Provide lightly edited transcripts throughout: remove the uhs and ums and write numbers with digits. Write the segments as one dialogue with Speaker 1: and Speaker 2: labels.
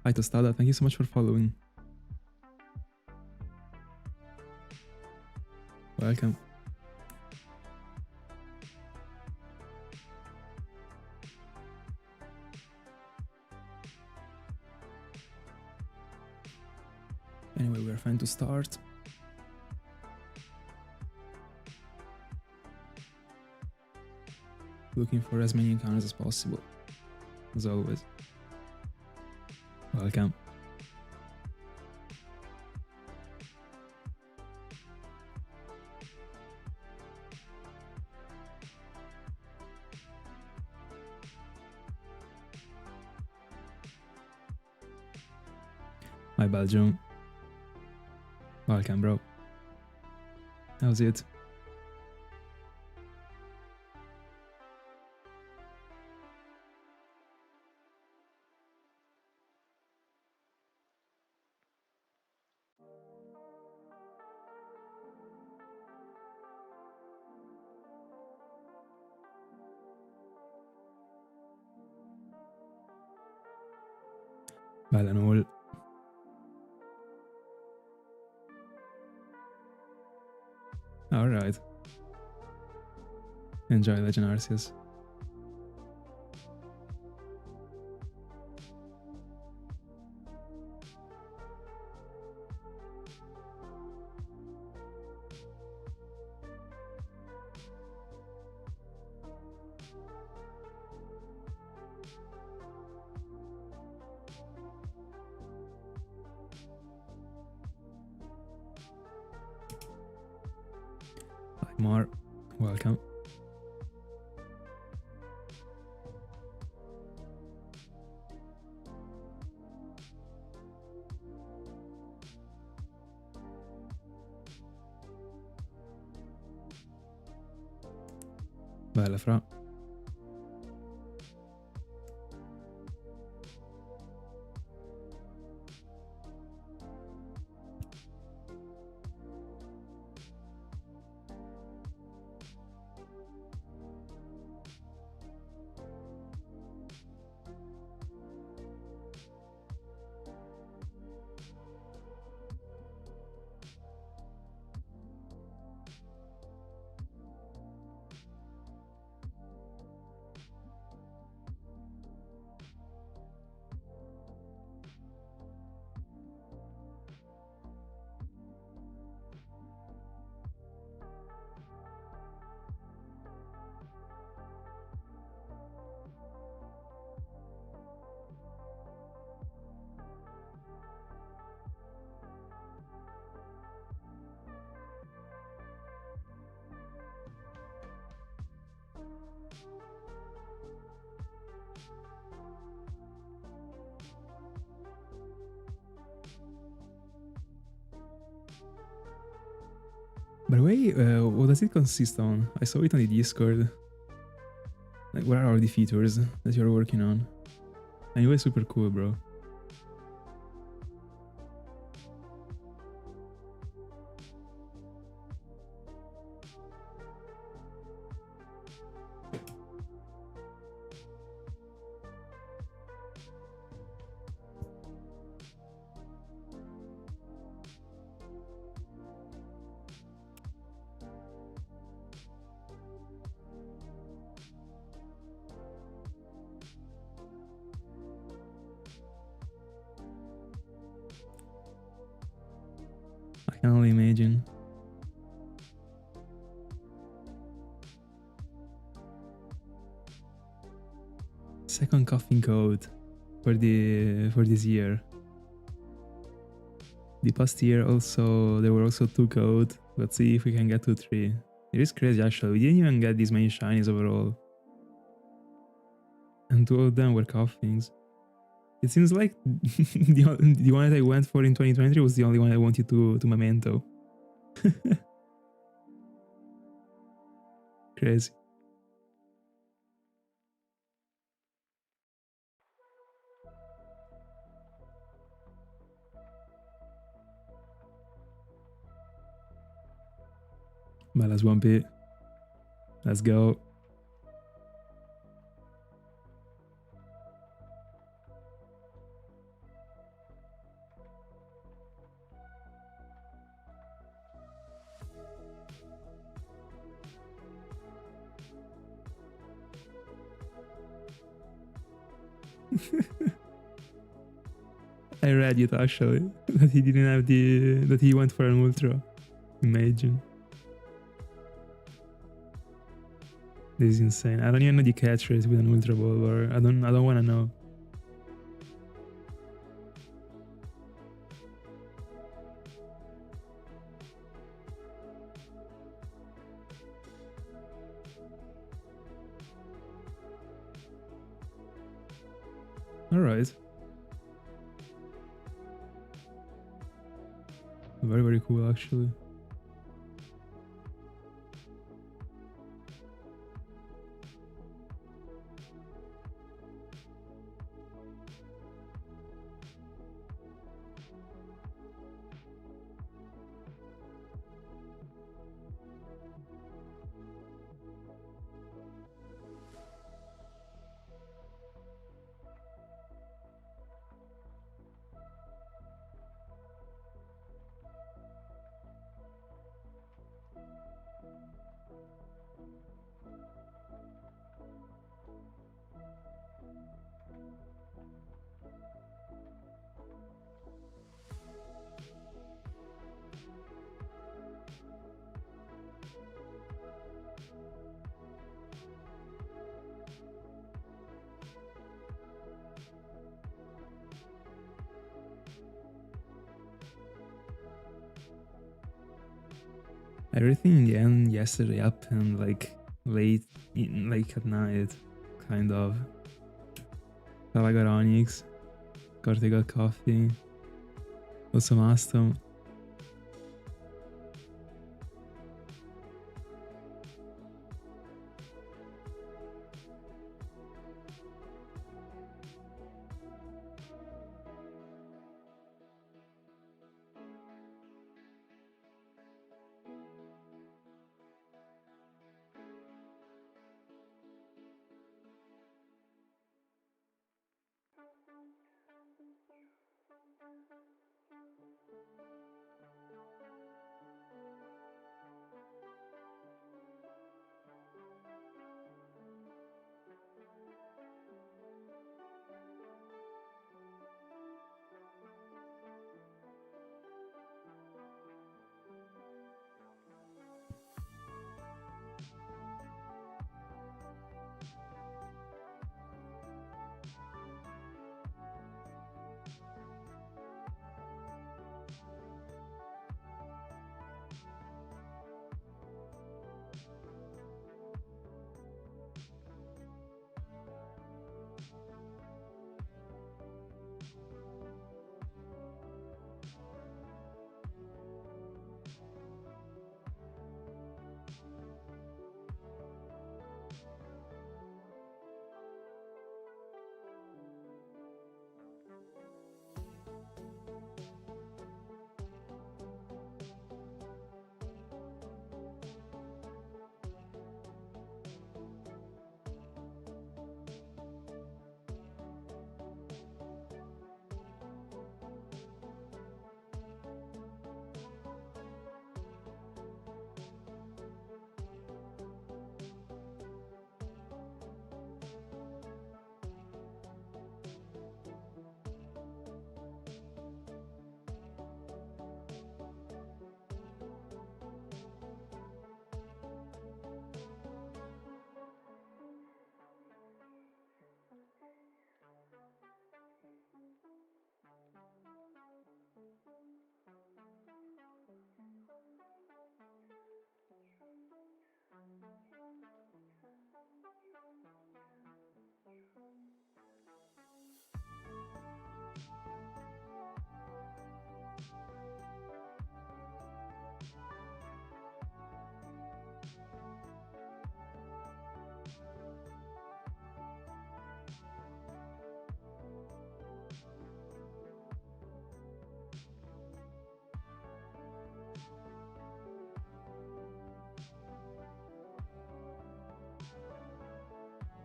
Speaker 1: Hi Tostada, thank you so much for following. Welcome. Anyway, we're fine to start. Looking for as many encounters as possible, as always. Welcome. Hi Belgium. Welcome, bro. How's it? Well and all. Alright. Enjoy Legend Arceus. Hi Mar, welcome. Bella fra. By the way, what does it consist on? I saw it on the Discord. Like, what are all the features that you're working on? Anyway, super cool, bro. I can only imagine. Second Koffing code for this year. The past year also there were also 2 codes. Let's see if we can get to 3. It is crazy actually. We didn't even get this many shinies overall. And 2 of them were Koffings. It seems like the one that I went for in 2023 was the only one I wanted to memento. Crazy. But let's one bit. Let's go. I read it actually that he didn't have that he went for an ultra. Imagine. This is insane. I don't even know the catch rate with an ultra ball, or I don't wanna know. Alright. Very, very cool actually. Everything in the end yesterday happened like late, like at night, kind of. Tala got Onyx, Korte got Koffing, also Mastom.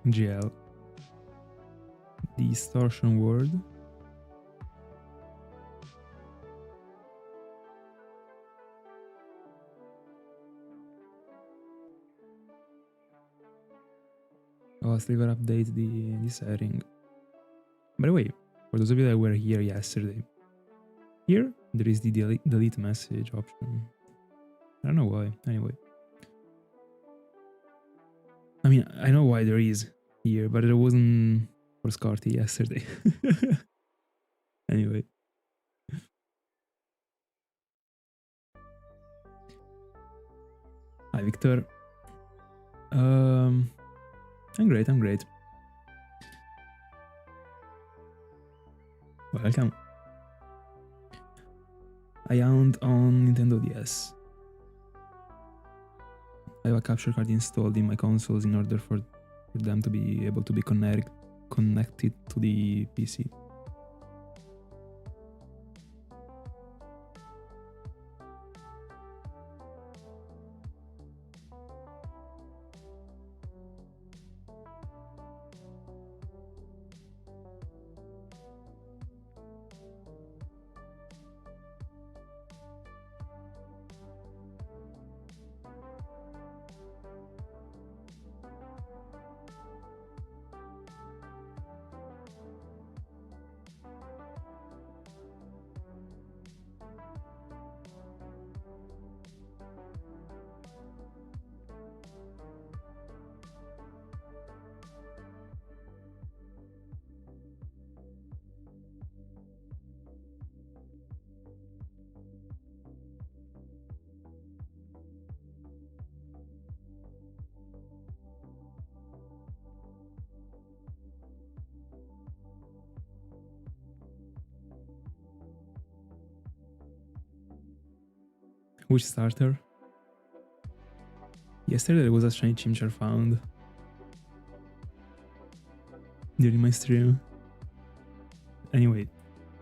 Speaker 1: GL. Distortion word. Oh, I still gotta update the setting. By the way, for those of you that were here yesterday, here there is the delete message option. I don't know why. Anyway, I mean, I know why there is here, but it wasn't for Scarty yesterday. Anyway. Hi, Victor. I'm great, I'm great. Welcome. I owned on Nintendo DS. I have a capture card installed in my consoles in order for them to be able to be connected to the PC. Which starter? Yesterday there was a shiny Chimchar found during my stream. Anyway,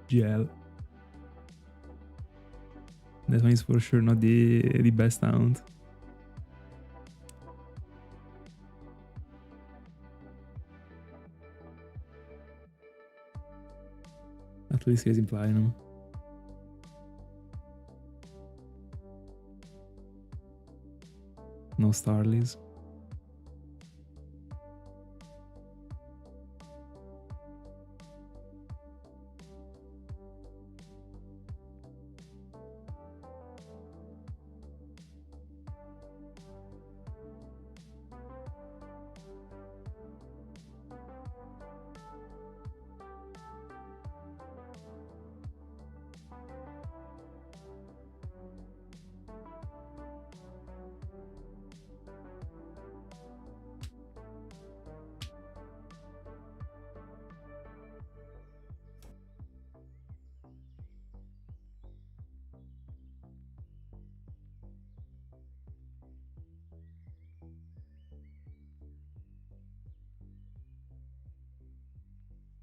Speaker 1: GL. That one is for sure not the best sound. At least he has implied him. No Starlies.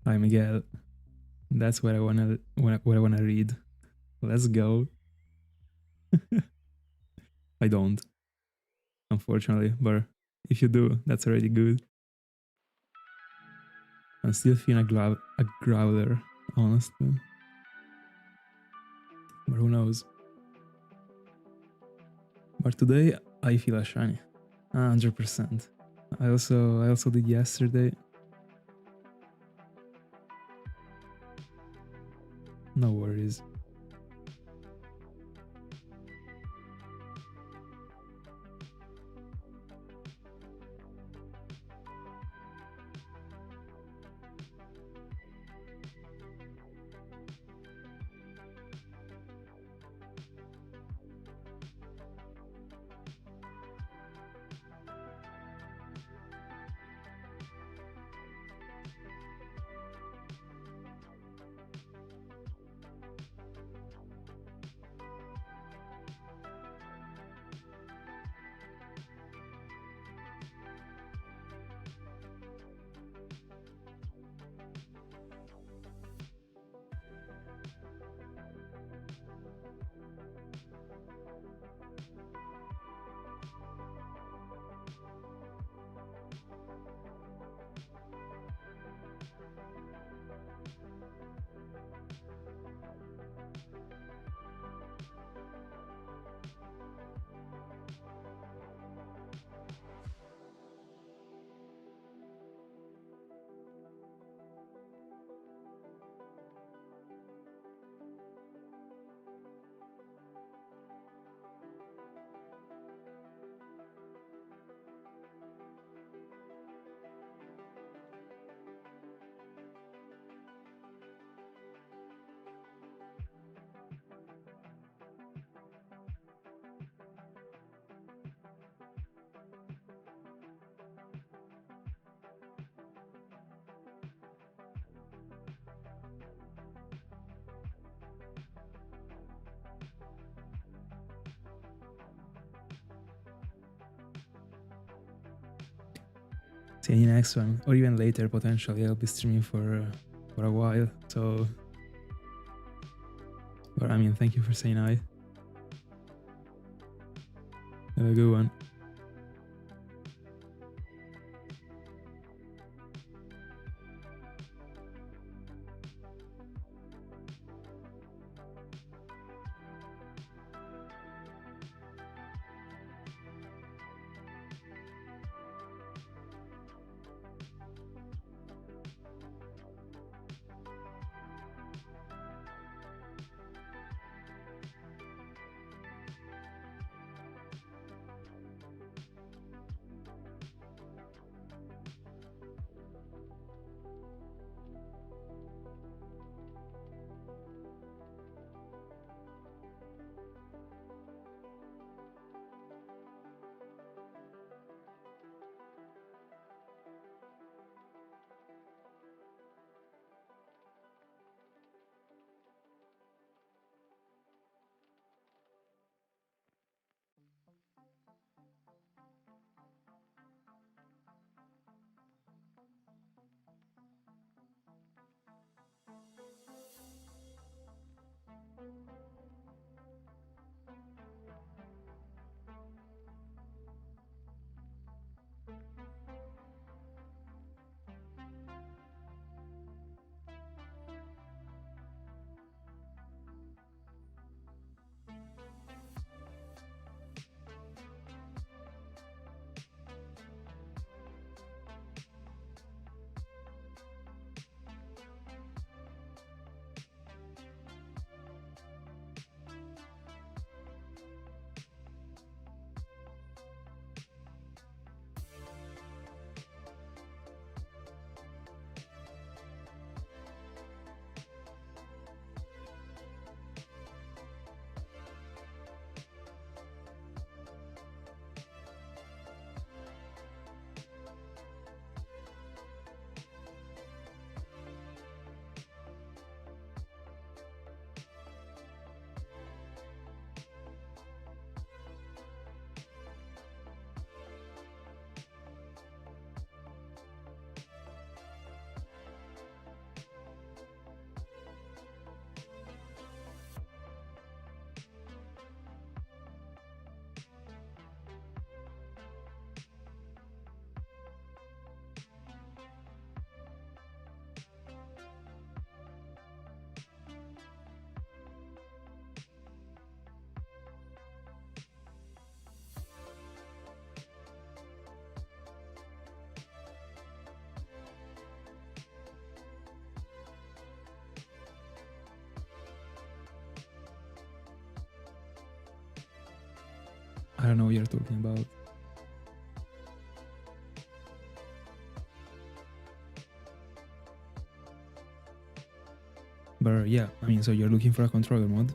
Speaker 1: Hi Miguel. That's what I wanna read. Let's go. I don't, unfortunately, but if you do, that's already good. I'm still feeling a growler, honestly. But who knows? But today I feel a shiny. 100%. I also did yesterday. No worries. See you next one, or even later potentially. I'll be streaming for a while, so. But I mean, thank you for saying hi. Have a good one. I don't know what you're talking about. But yeah, I mean, so you're looking for a controller mod?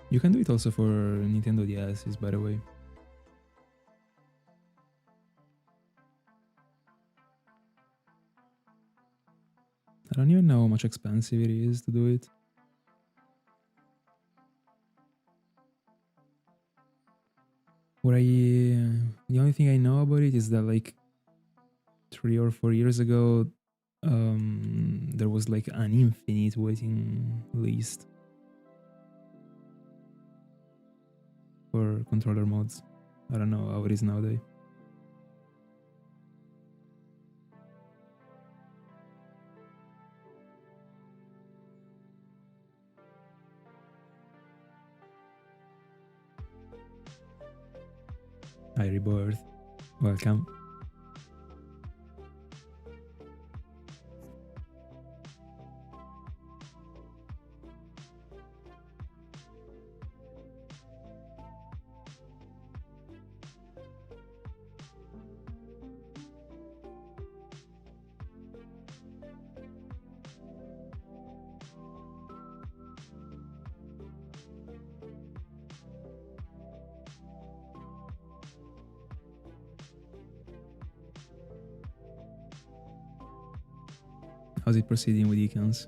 Speaker 1: You can do it also for Nintendo DS's, by the way. I don't even know how much expensive it is to do it. The only thing I know about it is that like 3 or 4 years ago, there was like an infinite waiting list for controller mods. I don't know how it is nowadays. Hi Rebirth, welcome. How's it proceeding with econs?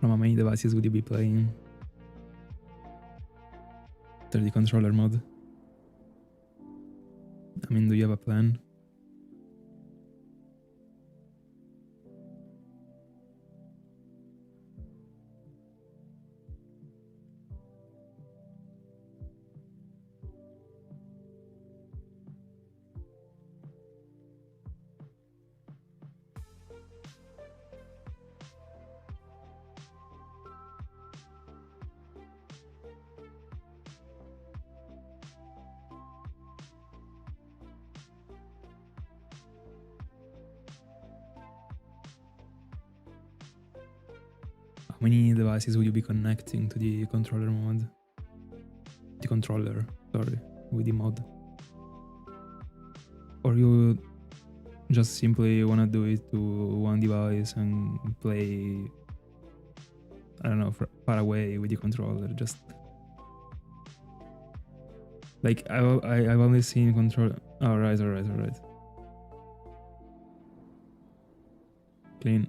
Speaker 1: From how many devices would you be playing 3D controller mod? I mean, do you have a plan? How many devices would you be connecting to the controller mod? The controller, sorry, with the mod. Or you just simply wanna do it to one device and play, I don't know, far away with the controller. Just like I've only seen controller. Alright. Clean.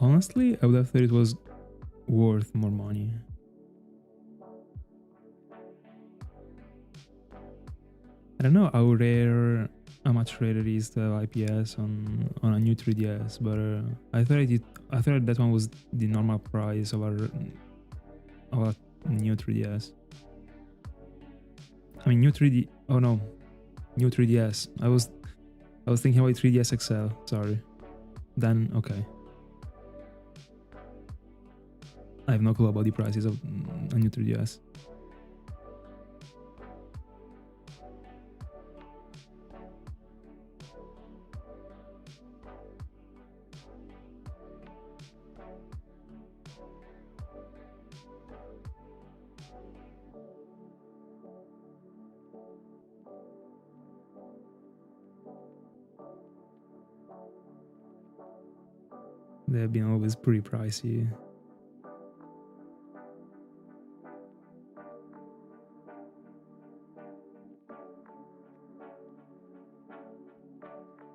Speaker 1: Honestly, I would have thought it was worth more money. I don't know how much rare it is to have IPS on a new 3DS, but I thought that one was the normal price of a new 3DS. I mean, new 3D. Oh no, new 3DS. I was thinking about 3DS XL. Sorry. Then okay. I have no clue about the prices of a new 3DS. They've been always pretty pricey.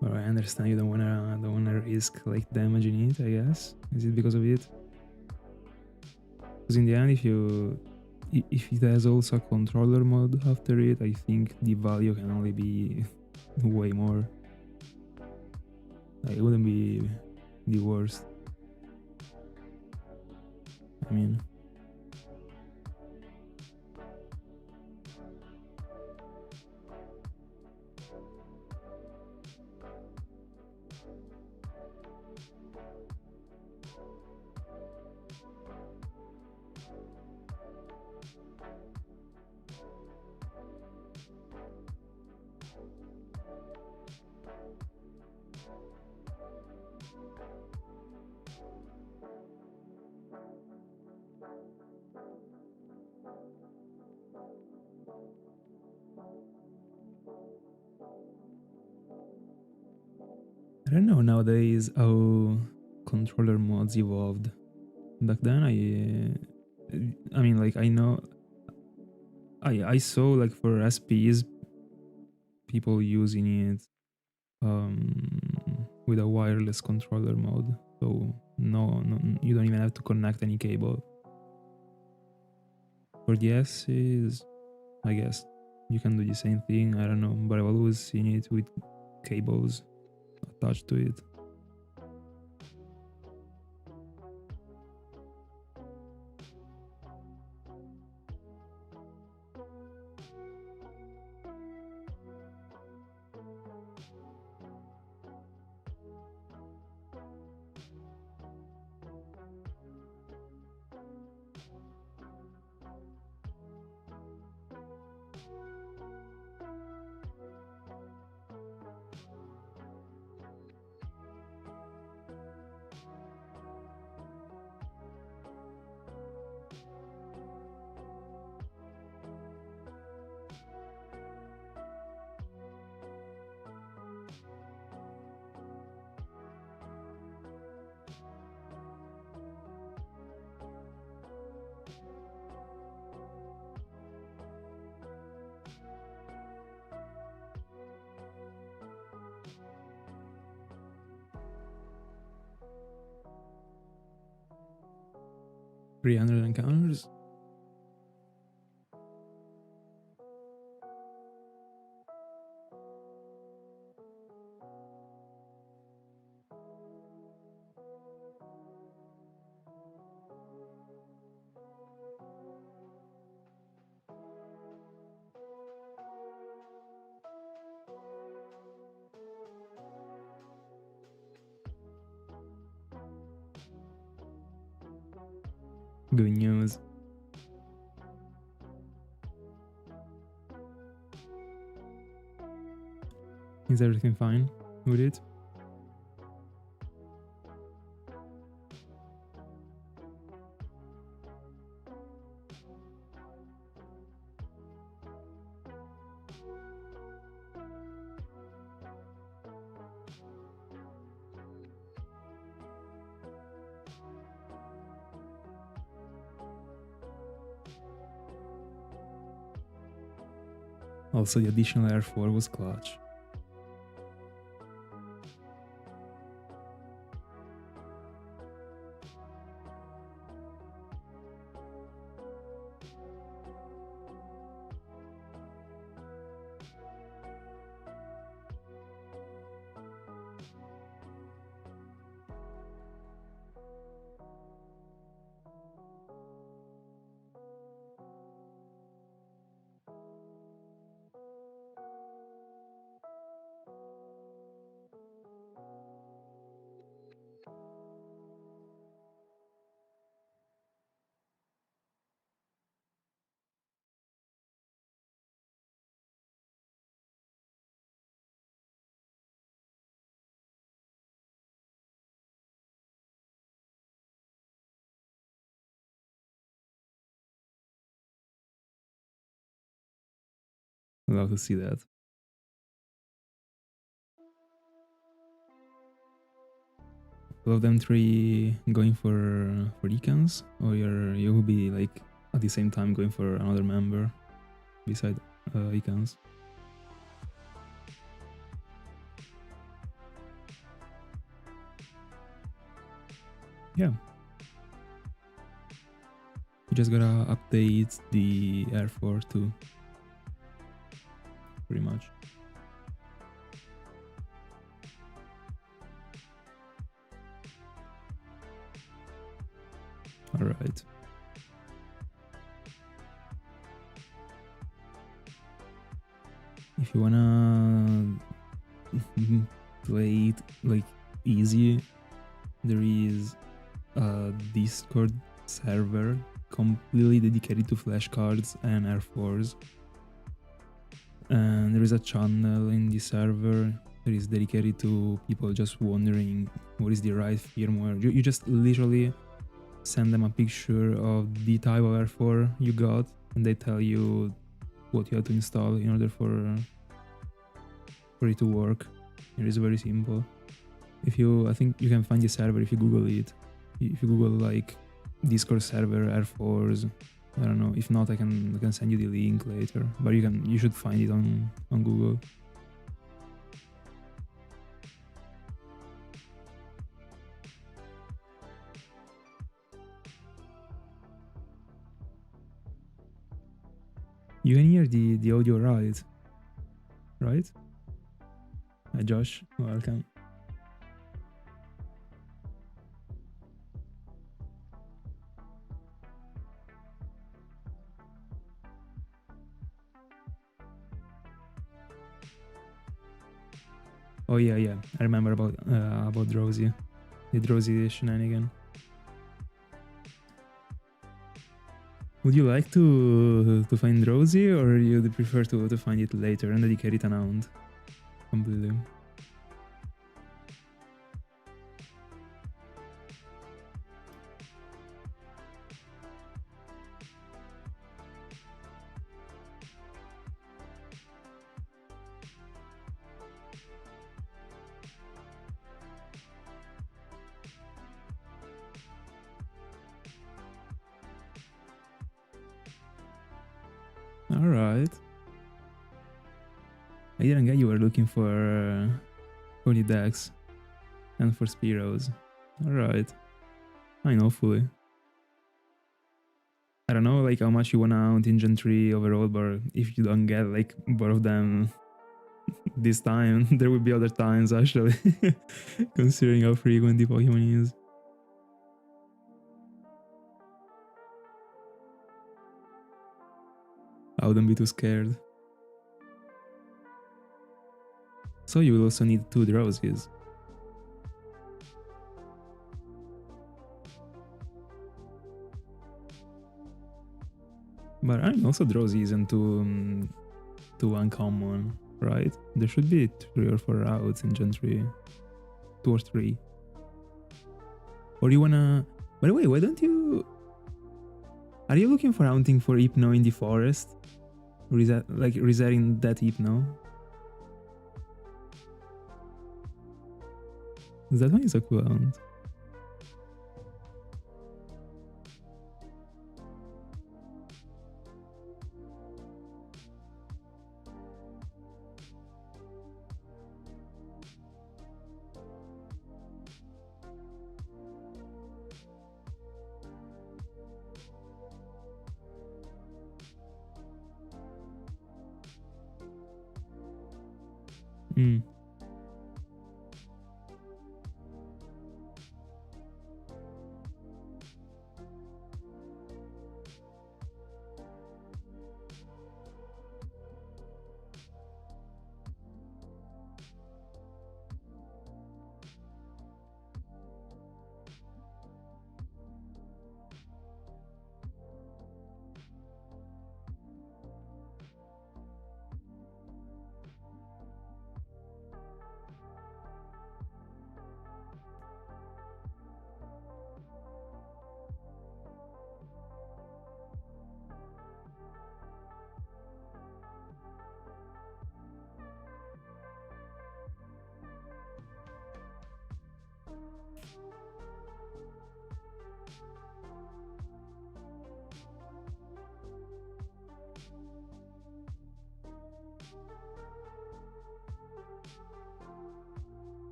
Speaker 1: But I understand you don't wanna risk like damaging it, I guess. Is it because of it? Because in the end, if it has also a controller mod after it, I think the value can only be way more. Like, it wouldn't be the worst. I mean, I don't know nowadays how controller mods evolved. Back then, I mean, like I know, I saw like for SPs people using it with a wireless controller mode. So no, you don't even have to connect any cable. For the S's, I guess you can do the same thing. I don't know, but I've always seen it with cables attached to it. $300 encounters. Good news. Is everything fine with it? Also, the additional R4 was clutch. Love to see that. All of them three going for econs, or you will be like at the same time going for another member beside econs. Yeah. You just gotta update the R4 too. Pretty much. Alright. If you wanna play it like easy, there is a Discord server completely dedicated to flashcards and R4s. And there is a channel in the server that is dedicated to people just wondering what is the right firmware. You just literally send them a picture of the type of R4 you got, and they tell you what you have to install in order for it to work. It is very simple. I think you can find the server if you Google it. If you Google like Discord server R4s, I don't know. If not, I can send you the link later. But you should find it on Google. You can hear the audio right? Hi Josh, welcome. Oh yeah, yeah. I remember about Drowsy. The Drowsy shenanigan. Would you like to find Drowsy, or you'd prefer to find it later and dedicate it an hound? Completely. Alright. I didn't get you were looking for the decks and for Spearows. Alright. I know fully. I don't know like how much you wanna out in Gen 3 overall, but if you don't get like both of them this time, there will be other times actually. Considering how frequent the Pokemon is. I wouldn't be too scared. So you will also need 2 Drowsies. But I mean, also Drowsy isn't too uncommon, right? There should be 3 or 4 routes in Gen 3. 2 or 3. Or you wanna... By the way, why don't you... Are you looking for hunting for Hypno in the forest? Resetting that Hypno? That one is a cool hunt. Mm.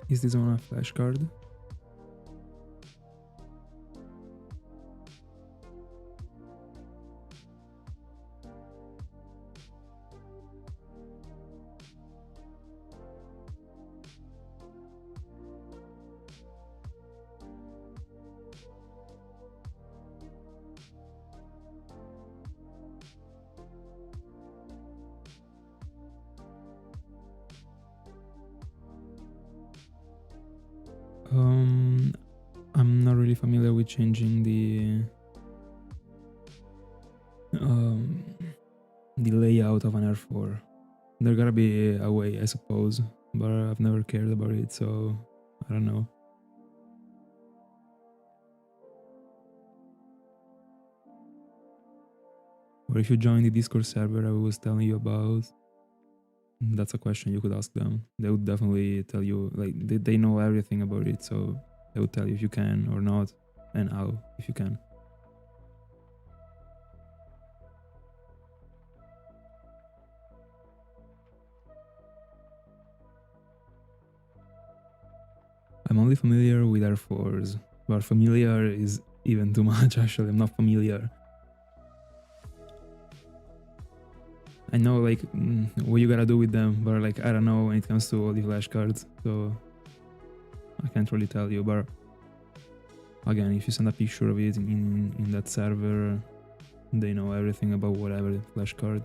Speaker 1: Is this on a flashcard? I'm not really familiar with changing the layout of an R4. There gotta be a way, I suppose, but I've never cared about it, so I don't know. Or if you join the Discord server I was telling you about, that's a question you could ask them. They would definitely tell you, like, they know everything about it, so they would tell you if you can or not, and how, if you can. I'm only familiar with R4s, but familiar is even too much actually. I'm not familiar. I know like what you gotta do with them, but like I don't know when it comes to all the flashcards, so I can't really tell you. But again, if you send a picture of it in that server, they know everything about whatever flashcard.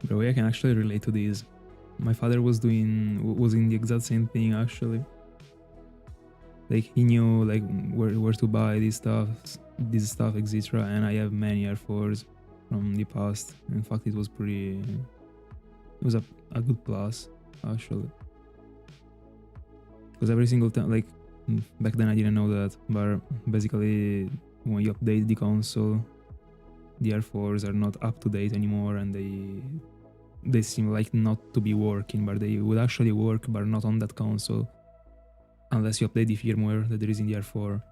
Speaker 1: Bro, I can actually relate to these. My father was in the exact same thing actually. Like he knew like where to buy this stuff, etc. And I have many R4s from the past. In fact, it was a good plus actually. Because every single time, like back then I didn't know that, but basically when you update the console, the R4s are not up to date anymore, and they seem like not to be working, but they would actually work, but not on that console, unless you update the firmware that there is in the R4.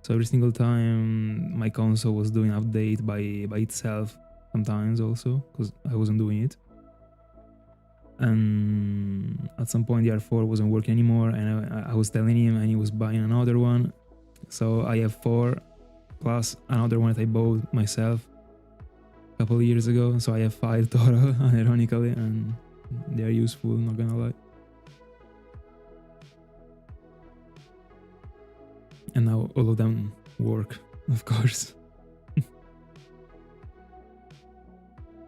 Speaker 1: So every single time my console was doing update by itself, sometimes also, because I wasn't doing it. And at some point the R4 wasn't working anymore, and I was telling him, and he was buying another one. So I have 4 plus another one that I bought myself a couple of years ago, so I have 5 total, ironically, and they are useful, not gonna lie. And now all of them work, of course.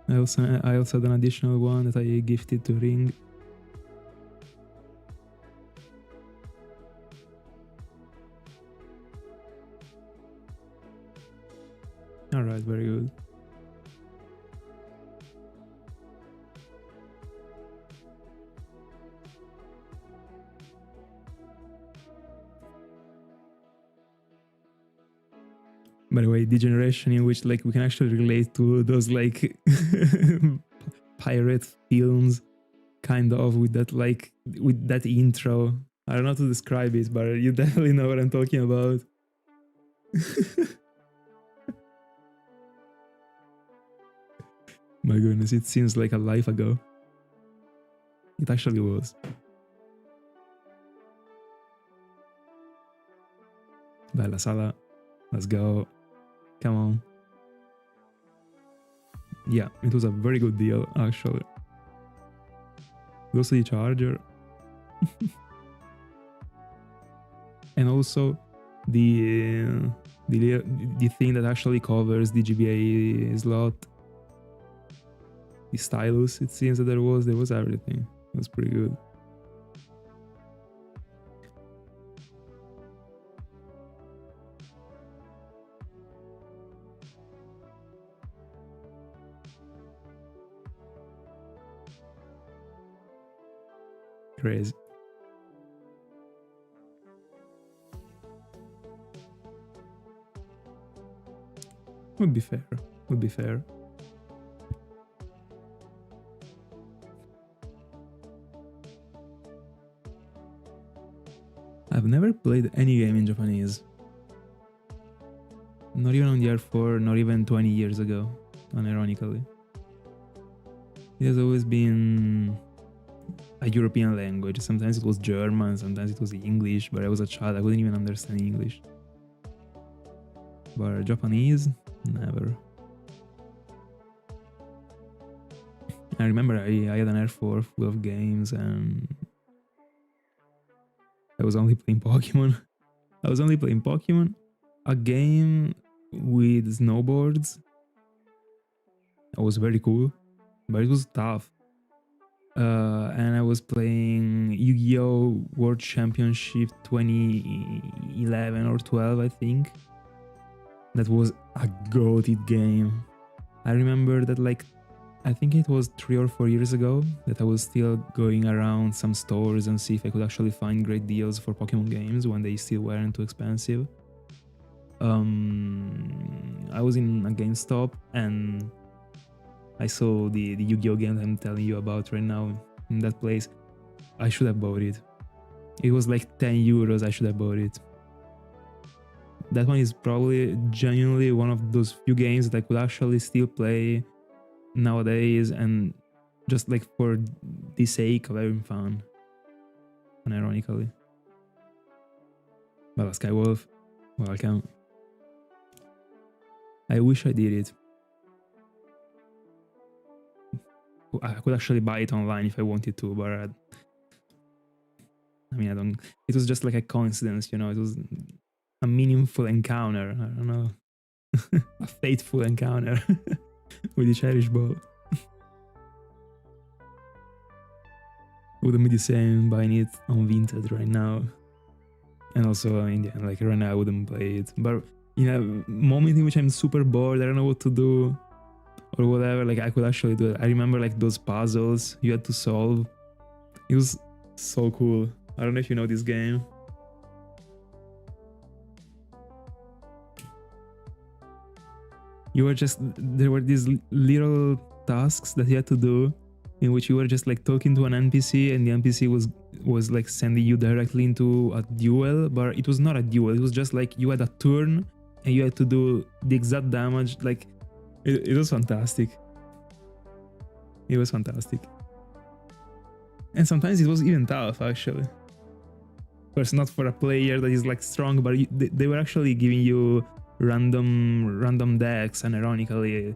Speaker 1: I also had an additional one that I gifted to Ring. Alright, very good. By the way, the generation in which like we can actually relate to those like pirate films, kind of, with that intro. I don't know how to describe it, but you definitely know what I'm talking about. My goodness, it seems like a life ago. It actually was. Bella Sala, let's go. Come on. Yeah, it was a very good deal, actually. Goes to the charger. And also the thing that actually covers the GBA slot. The stylus, it seems that there was everything. It was pretty good. Crazy. Would be fair. I've never played any game in Japanese. Not even on the R4, not even 20 years ago, unironically. It has always been a European language. Sometimes it was German, sometimes it was English, but I was a child, I couldn't even understand English. But Japanese, never. I remember I had an R4 full of games, and I was only playing Pokemon. A game with snowboards. That was very cool, but it was tough. And I was playing Yu-Gi-Oh! World Championship 2011 or 12, I think. That was a goated game. I remember that, like, I think it was 3 or 4 years ago, that I was still going around some stores and see if I could actually find great deals for Pokemon games when they still weren't too expensive. I was in a GameStop and I saw the Yu-Gi-Oh! Game that I'm telling you about right now in that place. I should have bought it. It was like 10 euros, I should have bought it. That one is probably genuinely one of those few games that I could actually still play nowadays, and just like for the sake of having fun, unironically. Well, Skywolf, welcome. I wish I did it. I could actually buy it online if I wanted to, but I mean, I don't. It was just like a coincidence, you know. It was a meaningful encounter. I don't know, a fateful encounter with the Cherish Ball. Wouldn't be the same buying it on Vinted right now. And also, in the end, like right now, I wouldn't play it. But in a moment in which I'm super bored, I don't know what to do or whatever, like I could actually do it. I remember like those puzzles you had to solve. It was so cool. I don't know if you know this game. You were just, there were these little tasks that you had to do in which you were just like talking to an NPC, and the NPC was like sending you directly into a duel, but it was not a duel. It was just like you had a turn and you had to do the exact damage. Like it was fantastic. It was fantastic. And sometimes it was even tough, actually. Of course, not for a player that is like strong, but they were actually giving you random decks, and ironically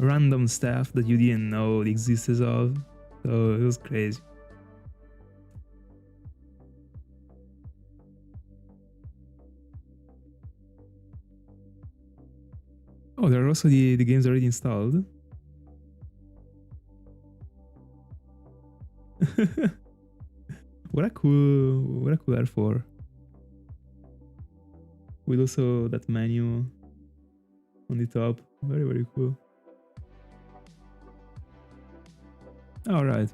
Speaker 1: random stuff that you didn't know the existence of. So it was crazy. Oh, there are also the games already installed. What a cool R4. With also that menu on the top. Very, very cool. All right.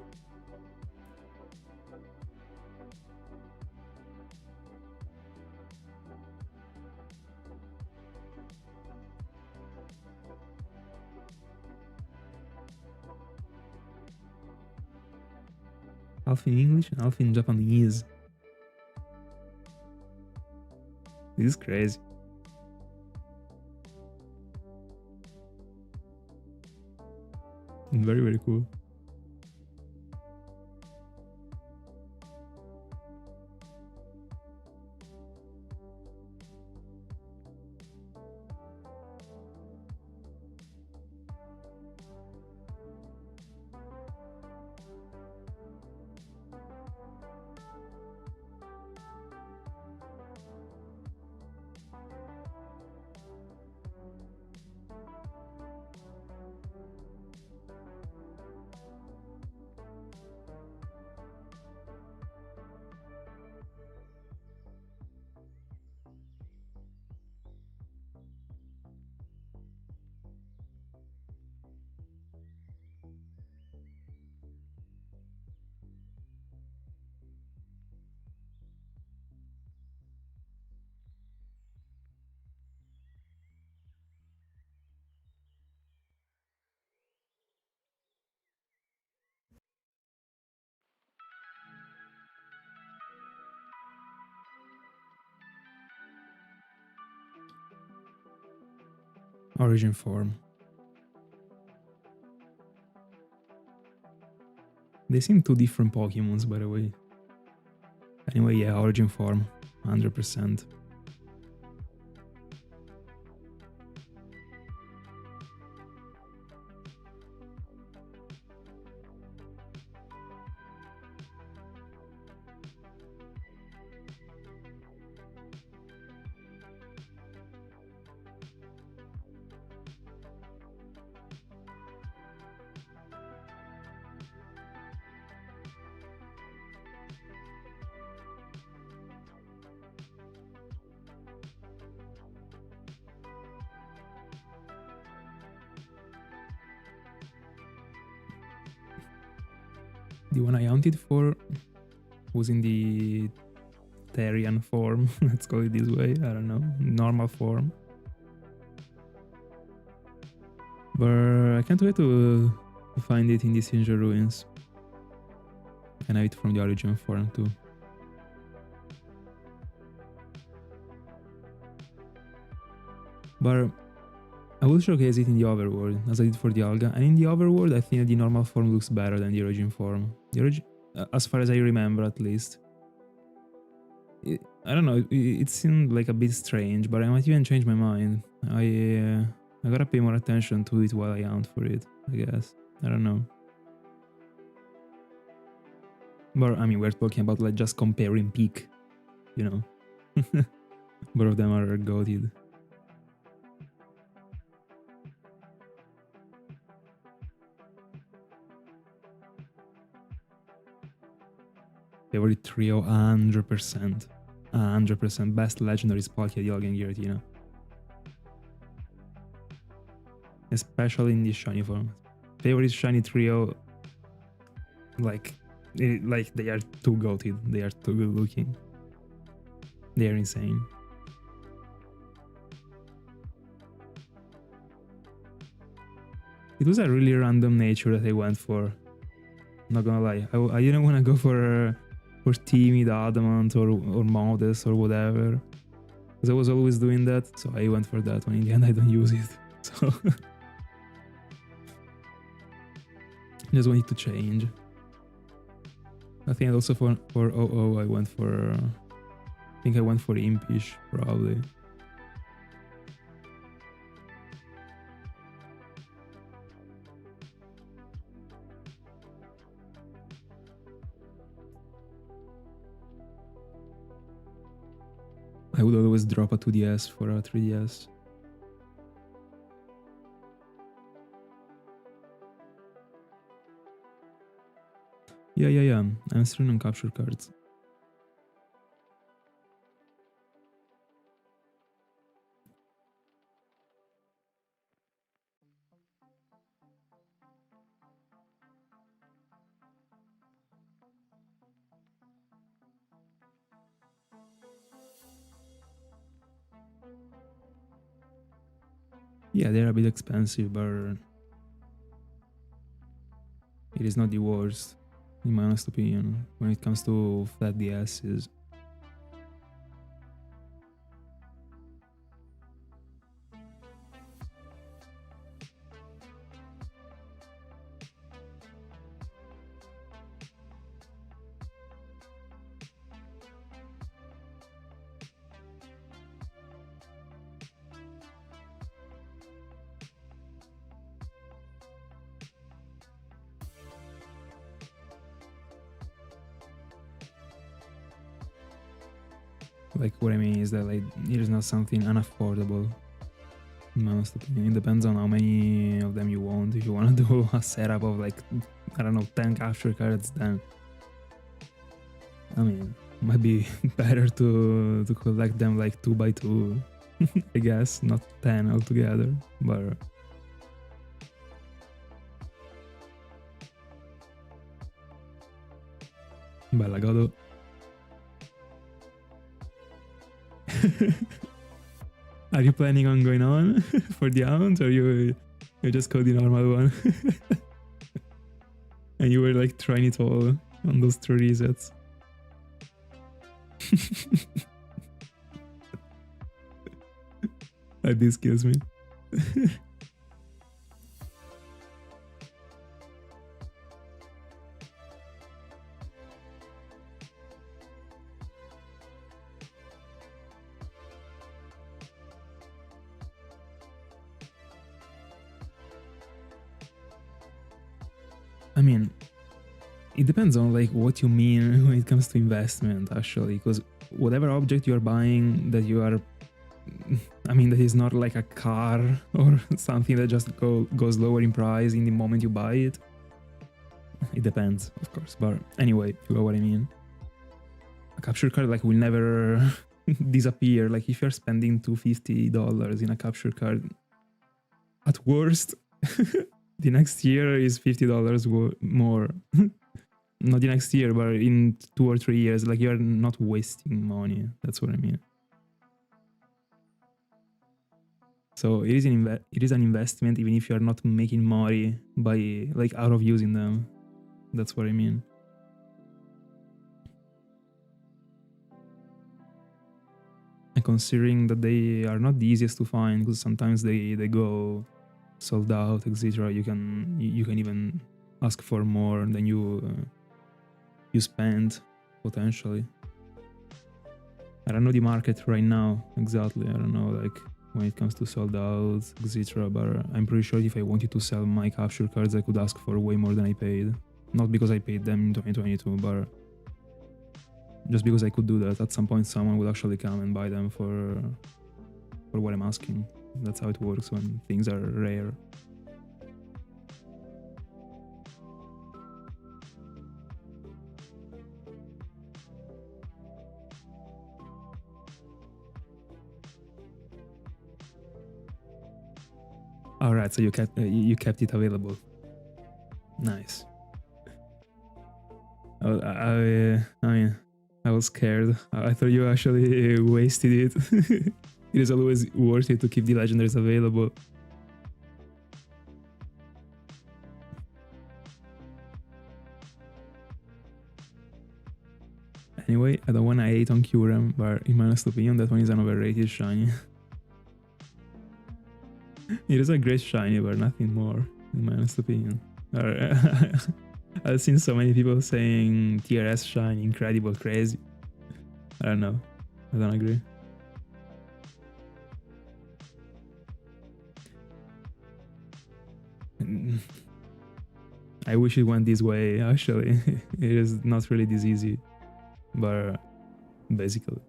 Speaker 1: Half in English and half in Japanese. This is crazy. Very, very cool. Origin form. They seem two different Pokemons, by the way. Anyway, yeah, origin form, 100%. The one I hunted for was in the Therian form, let's call it this way, I don't know, normal form. But I can't wait to find it in the Sinja ruins. And I have it from the origin form too. But I will showcase it in the overworld, as I did for the Alga. And in the overworld, I think the normal form looks better than the origin form. The origin, as far as I remember at least. I don't know, it seemed like a bit strange, but I might even change my mind. I gotta pay more attention to it while I hunt for it, I guess. I don't know. But I mean, we're talking about like just comparing peak, you know. Both of them are goated. Favorite trio, 100%. 100%. Best legendary Spalkia Dialga and Giratina. Especially in this shiny form. Favorite shiny trio, like they are too goated. They are too good looking. They are insane. It was a really random nature that I went for. Not gonna lie, I didn't want to go for Timid, Adamant, or Modest, or whatever. Because I was always doing that, so I went for that one. In the end, I don't use it. So just wanted to change. I think also for OO, I went for... I think I went for Impish, probably. I would always drop a 2DS for a 3DS. Yeah. I'm streaming on capture cards. Yeah, they're a bit expensive, but it is not the worst, in my honest opinion, when it comes to flat DSs. Like, what I mean is that like it is not something unaffordable, in my honest opinion. It depends on how many of them you want. If you want to do a setup of like, I don't know, 10 capture cards, then I mean, it might be better to collect them like 2 by 2, I guess, not 10 altogether, but bella godo. Are you planning on going on for the Hounds, or you just called the normal one? And you were like trying it all on those 3 resets. This kills me. I mean, it depends on like what you mean when it comes to investment, actually, because whatever object you're buying that you are, I mean, that is not like a car or something that just goes lower in price in the moment you buy it. It depends, of course, but anyway, you know what I mean. A capture card like will never disappear. Like if you're spending $250 in a capture card, at worst, the next year is $50 more. Not the next year, but in 2 or 3 years, like you're not wasting money. That's what I mean. So it is an investment, even if you're not making money by like out of using them. That's what I mean. And considering that they are not the easiest to find, because sometimes they go sold out, etc. You can even ask for more than you spend potentially. I don't know the market right now exactly. I don't know like when it comes to sold out, etc. But I'm pretty sure if I wanted to sell my capture cards, I could ask for way more than I paid. Not because I paid them in 2022, but just because I could do that. At some point, someone would actually come and buy them for what I'm asking. That's how it works when things are rare. All right, so you kept it available. Nice. I mean, I was scared. I thought you actually wasted it. It is always worth it to keep the legendaries available. Anyway, I don't want to hate on Curem, but in my honest opinion, that one is an overrated shiny. It is a great shiny, but nothing more, in my honest opinion. I've seen so many people saying TRS shiny, incredible, crazy. I don't know. I don't agree. I wish it went this way, actually. It is not really this easy, but basically.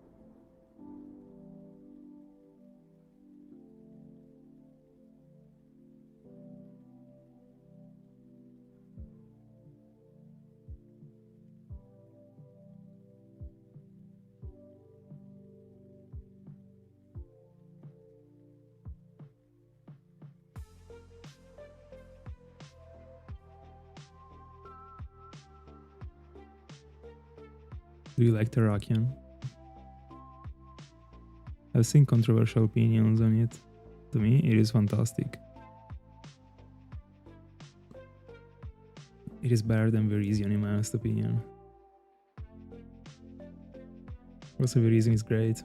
Speaker 1: Do you like Terrakion? I've seen controversial opinions on it. To me, it is fantastic. It is better than Virizion in my honest opinion. Also, Virizion is great.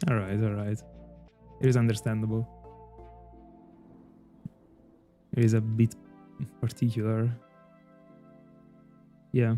Speaker 1: Alright. It is understandable. It is a bit particular. Yeah.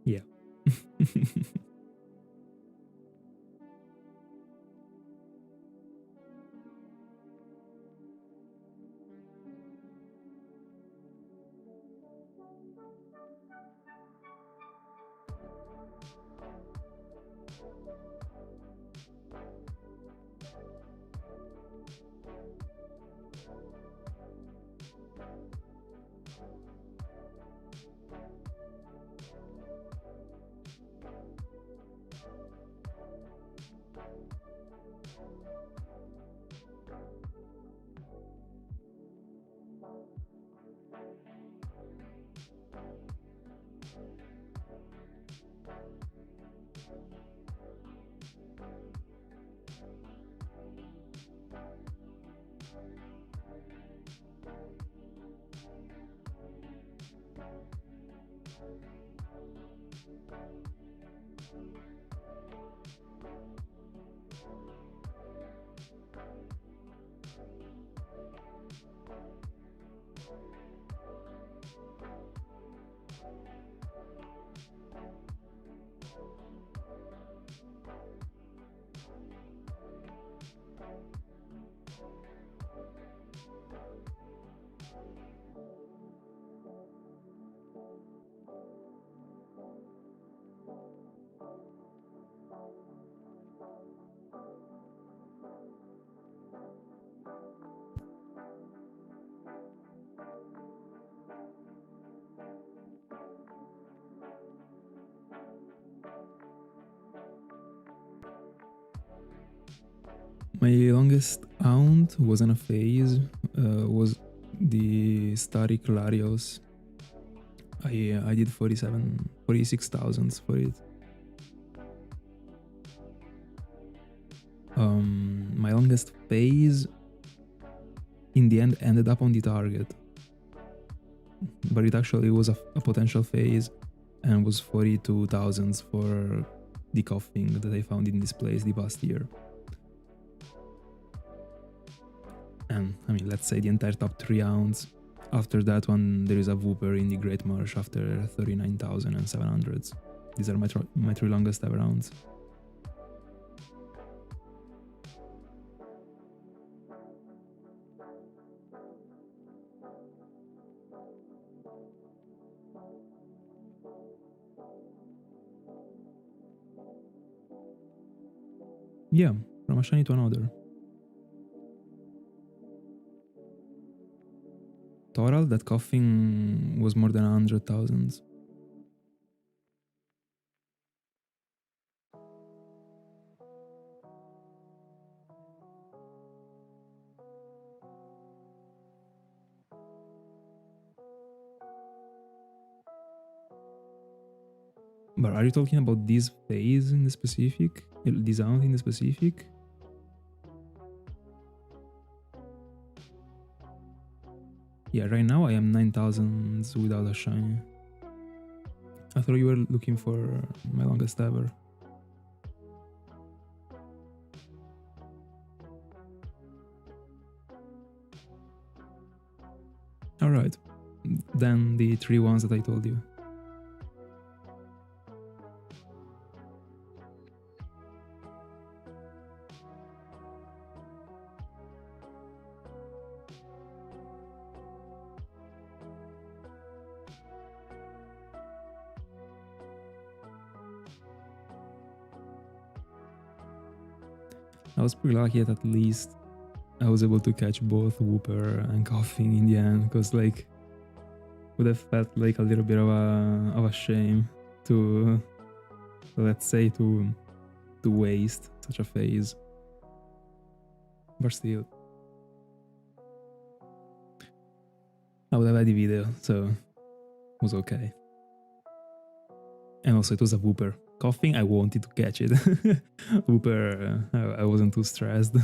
Speaker 1: Yeah. My longest count wasn't a phase, was the Static Larios. I did 46,000 for it. My longest phase in the end ended up on the target, but it actually was a potential phase and was 42,000 for the Koffing that I found in this place the past year. And I mean, let's say the entire top 3 rounds. After that one, there is a Wooper in the Great Marsh after 39,700. These are my 3 longest ever rounds. Yeah, from a shiny to another. Total, that Koffing was more than 100,000. But are you talking about this phase in the specific? This round in the specific? Yeah, right now I am 9,000 without a shiny. I thought you were looking for my longest ever. Alright, then the 3 ones that I told you. I was pretty lucky that at least I was able to catch both Wooper and Koffing in the end, because like would have felt like a little bit of a shame to, let's say, to waste such a phase. But still, I would have had the video, so it was okay. And also it was a Wooper. Koffing, I wanted to catch it. Wooper, I wasn't too stressed.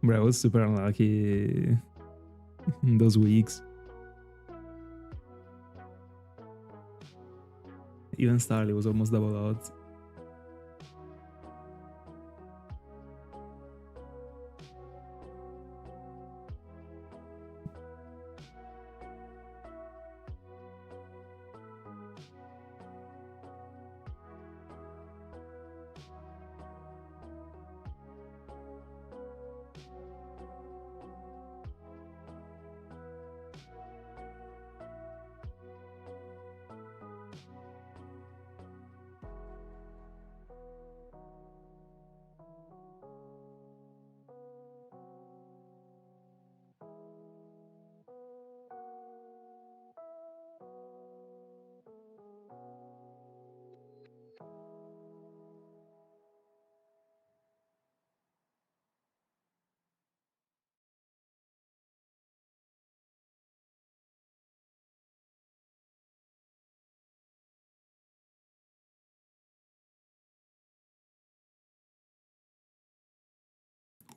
Speaker 1: Bro, I was super unlucky in those weeks. Even Starly was almost double odds.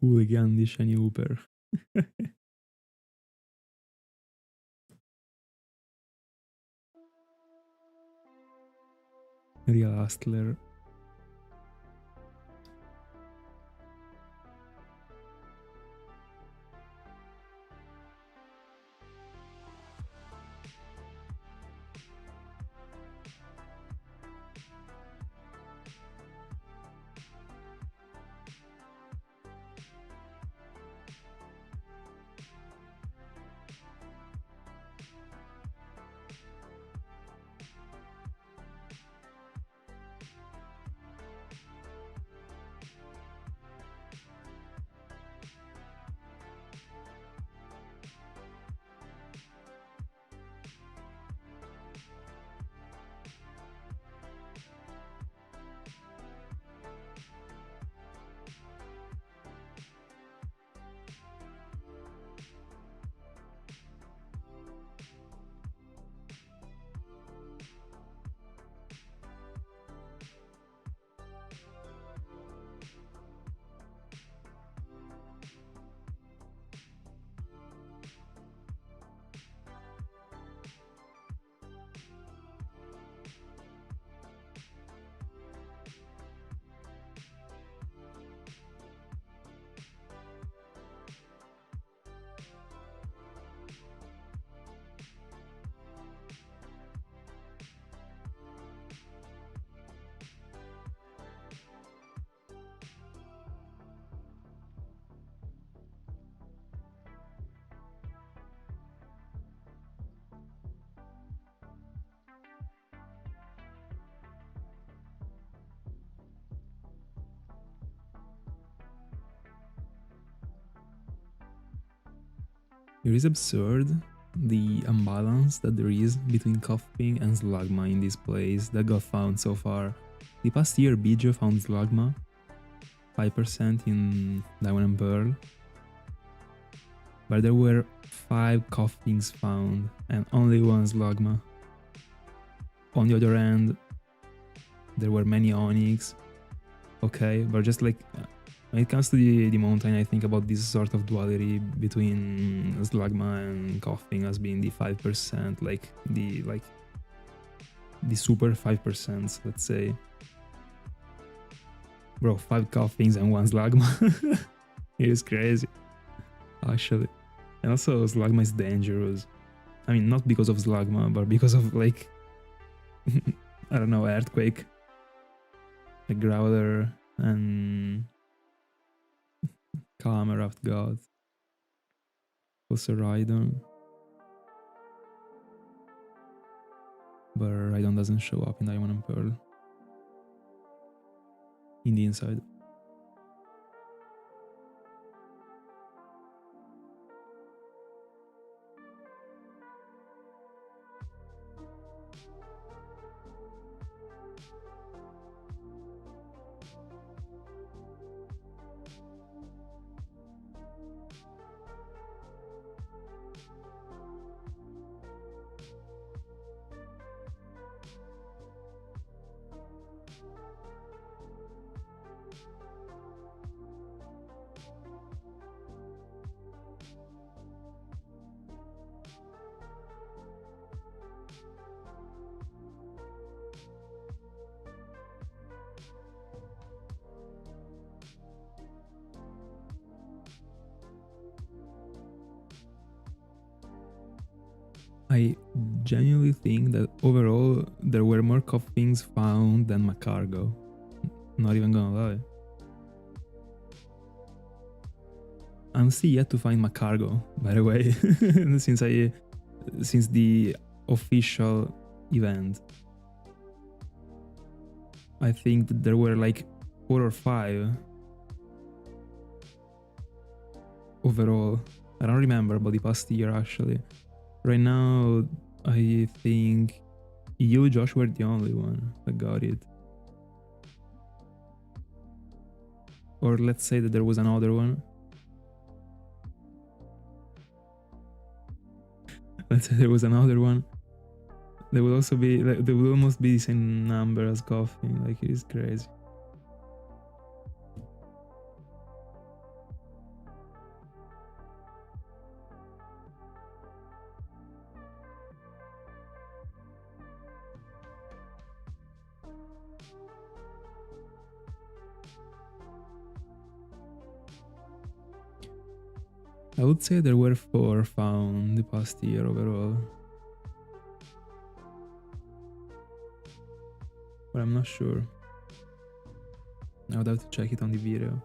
Speaker 1: Hooligan di shiny Wooper. Real hustler. It is absurd the imbalance that there is between Koffing and Slugma in this place that got found so far. The past year Bijo found Slugma 5% in Diamond and Pearl, but there were 5 Koffings found and only 1 Slugma. On the other hand, there were many Onyx, okay, but just like when it comes to the mountain, I think about this sort of duality between Slugma and Koffing as being the 5%, like the super 5%, let's say. Bro, 5 Koffings and 1 Slugma. It is crazy, actually. And also Slugma is dangerous. I mean, not because of Slugma, but because of like I don't know, Earthquake, a Growler, and Camera God. Also Rhydon. But Rhydon doesn't show up in Diamond and Pearl. In the inside. I genuinely think that overall there were more Koffings found than Macargo. Not even gonna lie. I'm still yet to find Macargo, by the way, since the official event. I think that there were like 4 or 5 overall. I don't remember about the past year actually. Right now, I think you, Josh, were the only one that got it. Or let's say that there was another one. Let's say there was another one. There would also be, like, there would almost be the same number as Koffing. Like, it is crazy. I would say there were 4 found the past year overall. But I'm not sure. I would have to check it on the video.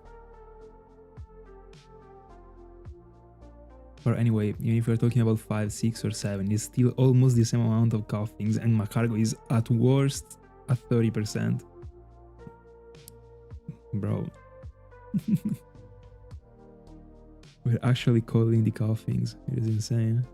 Speaker 1: But anyway, even if we're talking about 5, 6 or 7, it's still almost the same amount of Koffings, and Macargo is at worst at 30%. Bro. We're actually calling the Koffings. It is insane.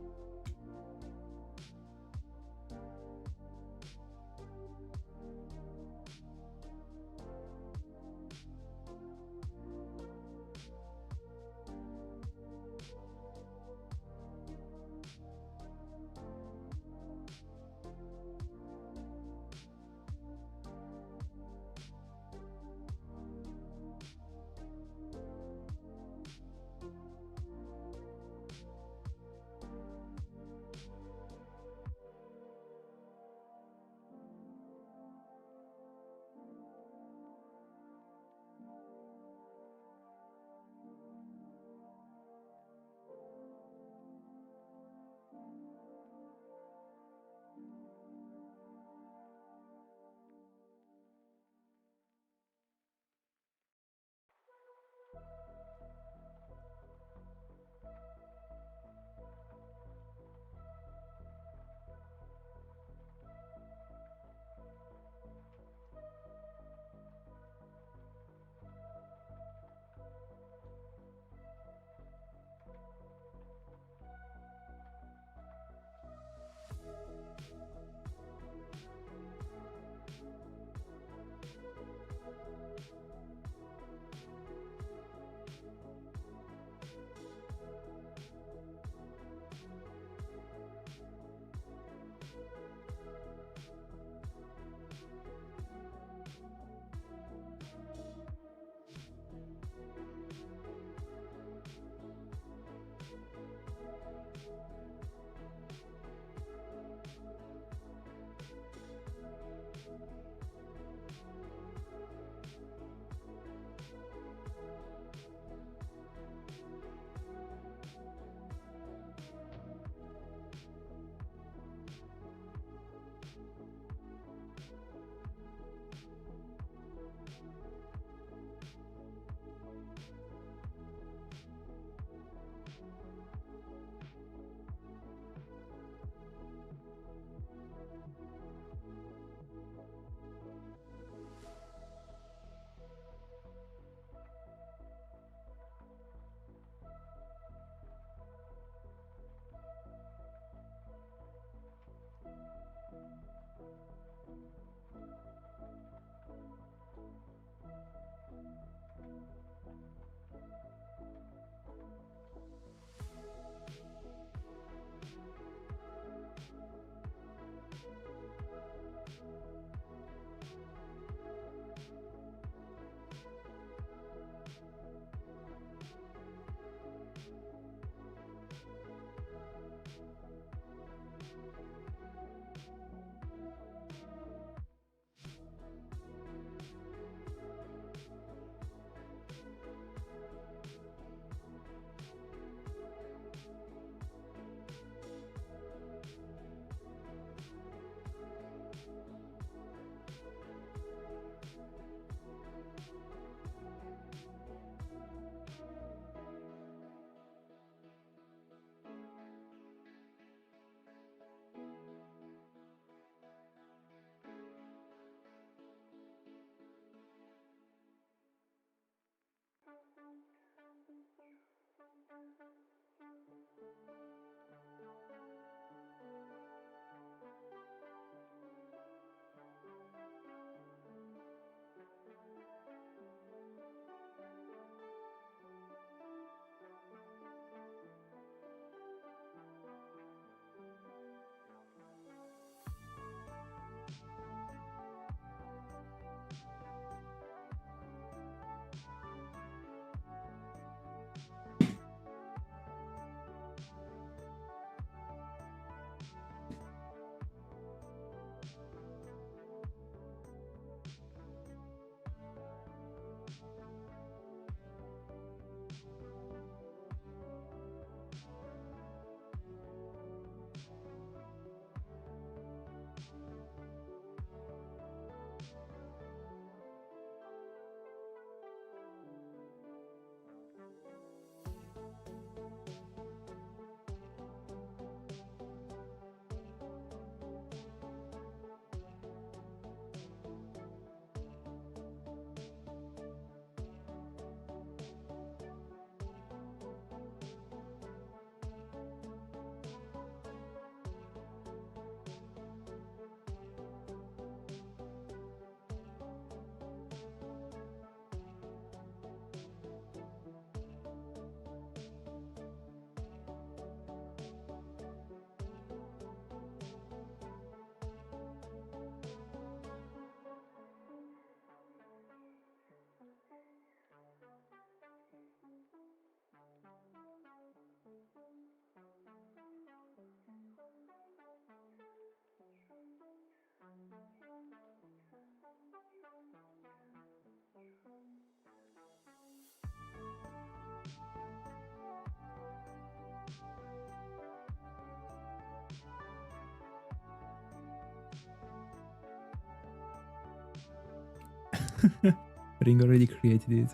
Speaker 1: Ring already created it.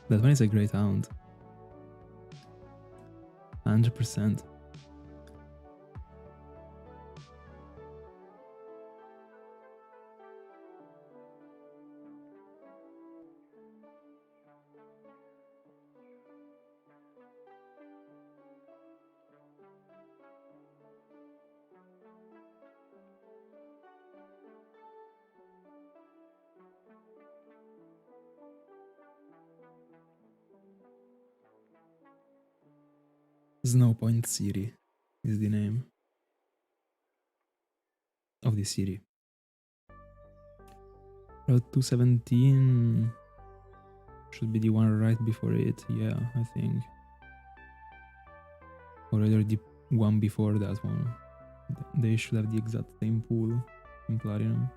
Speaker 1: That one is a great hound. 100%. Snowpoint City is the name of the city. Route 217 should be the one right before it, yeah, I think. Or either the one before that one. They should have the exact same pool in Platinum.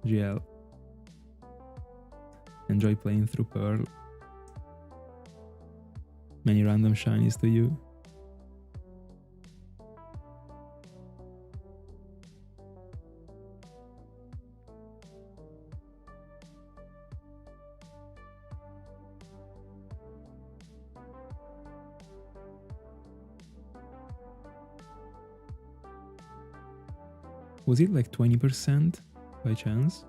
Speaker 1: GL. Enjoy playing through Pearl. Many random shinies to you. Was it like 20% by chance?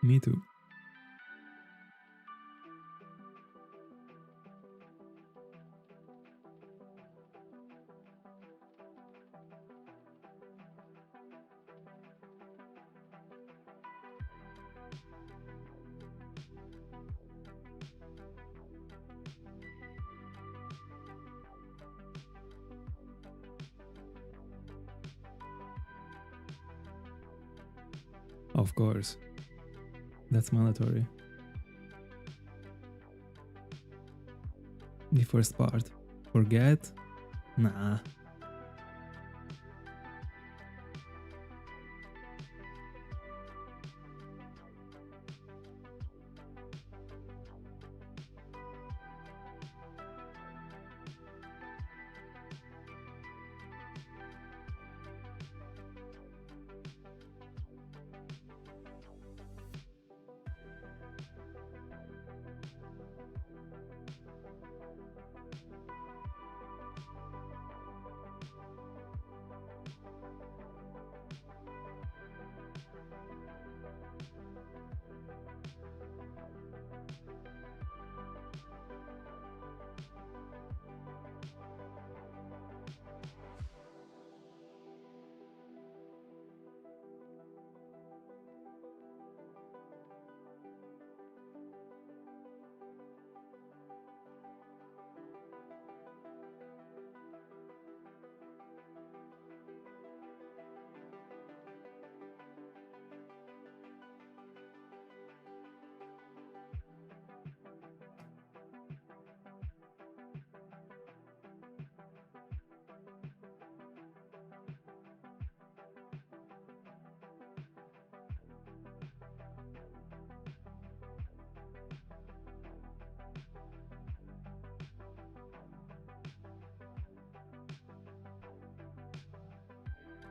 Speaker 1: Me too. Of course. That's mandatory. The first part. Forget? Nah.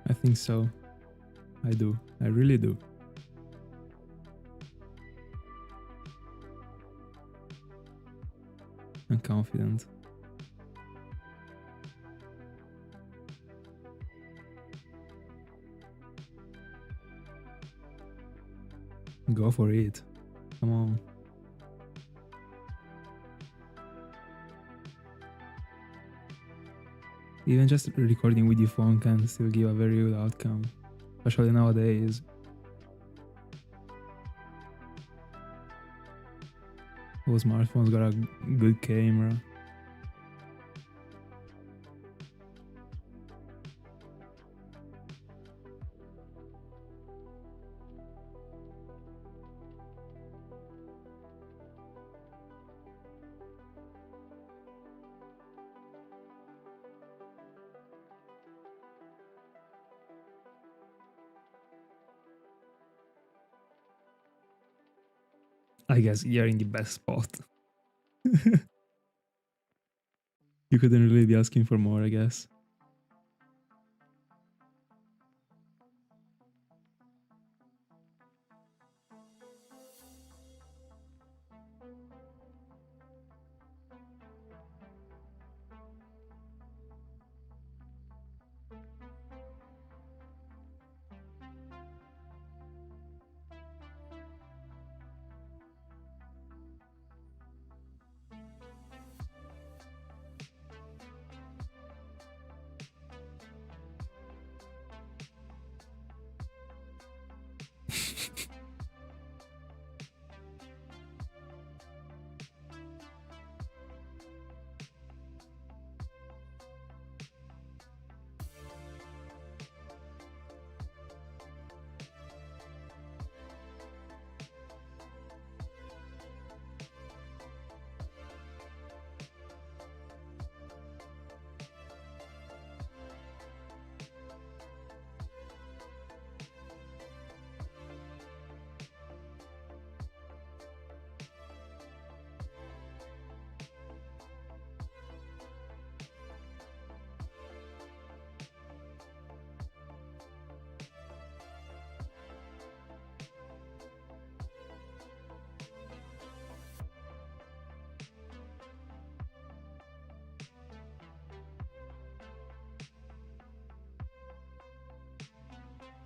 Speaker 1: I think so. I do. I really do. I'm confident. Go for it. Come on. Even just recording with your phone can still give a very good outcome, especially nowadays. Those smartphones got a good camera. I guess you're in the best spot. You couldn't really be asking for more, I guess.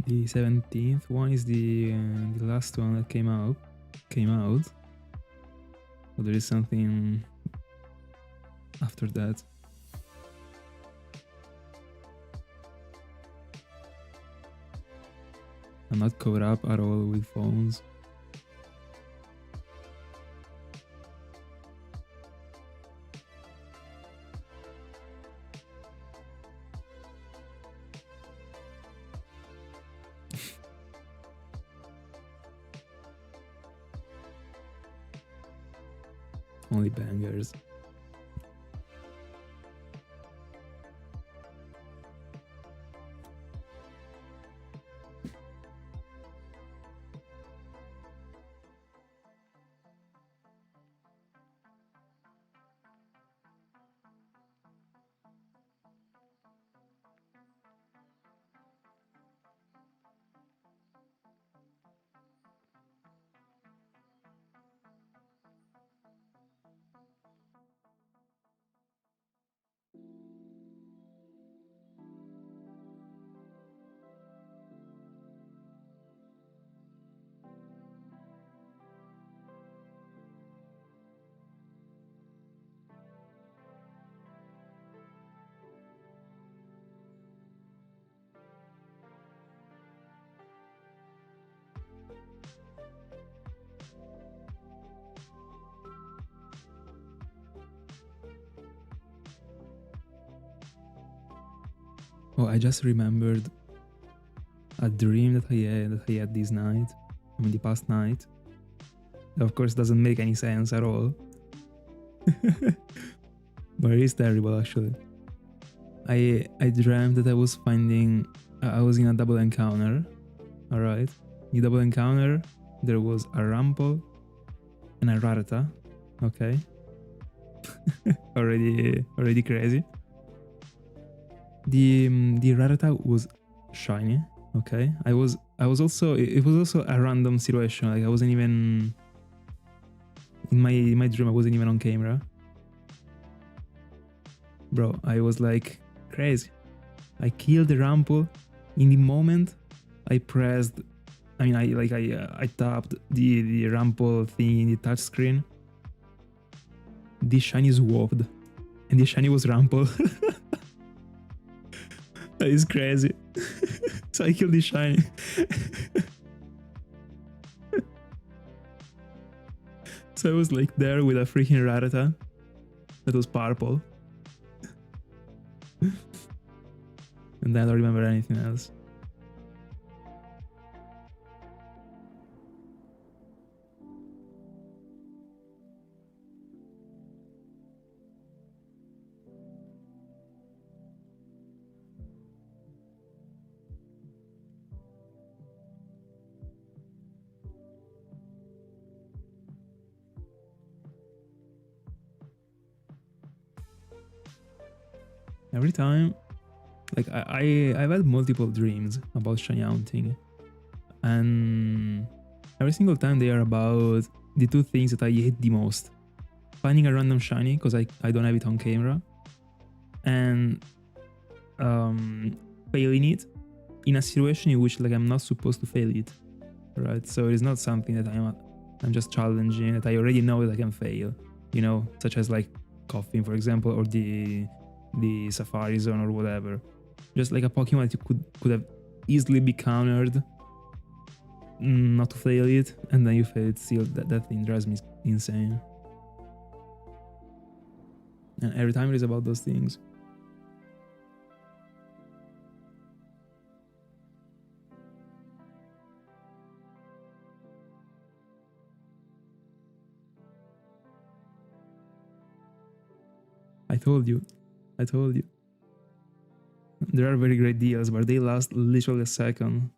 Speaker 1: The 17th one is the last one that came out. But there is something after that. I'm not caught up at all with phones. Only bangers. Oh, I just remembered a dream that I had this night. I mean, the past night. That of course doesn't make any sense at all. But it is terrible actually. I dreamt that I was in a double encounter. Alright. In the double encounter there was a Rumple and a Rattata. Okay. already crazy. The Rattata was shiny. Okay, I was also, it was also a random situation. Like I wasn't even in my dream. I wasn't even on camera, bro. I was like crazy. I killed the Rample in the moment. I pressed. I mean, I tapped the Rample thing in the touchscreen. The shiny swapped, and the shiny was Rample. That is crazy. So I killed the shiny. So I was like there with a freaking Rattata that was purple. And then I don't remember anything else. Every time, like I've had multiple dreams about shiny hunting, and every single time they are about the two things that I hate the most: finding a random shiny because I don't have it on camera, and failing it in a situation in which like I'm not supposed to fail it, right? So it's not something that I'm just challenging, that I already know that I can fail, you know, such as like Koffing, for example, or the Safari Zone or whatever. Just like a Pokemon that you could have easily be countered, not to fail it, and then you fail it still. That thing drives me insane. And every time it is about those things. I told you. There are very great deals, but they last literally a second.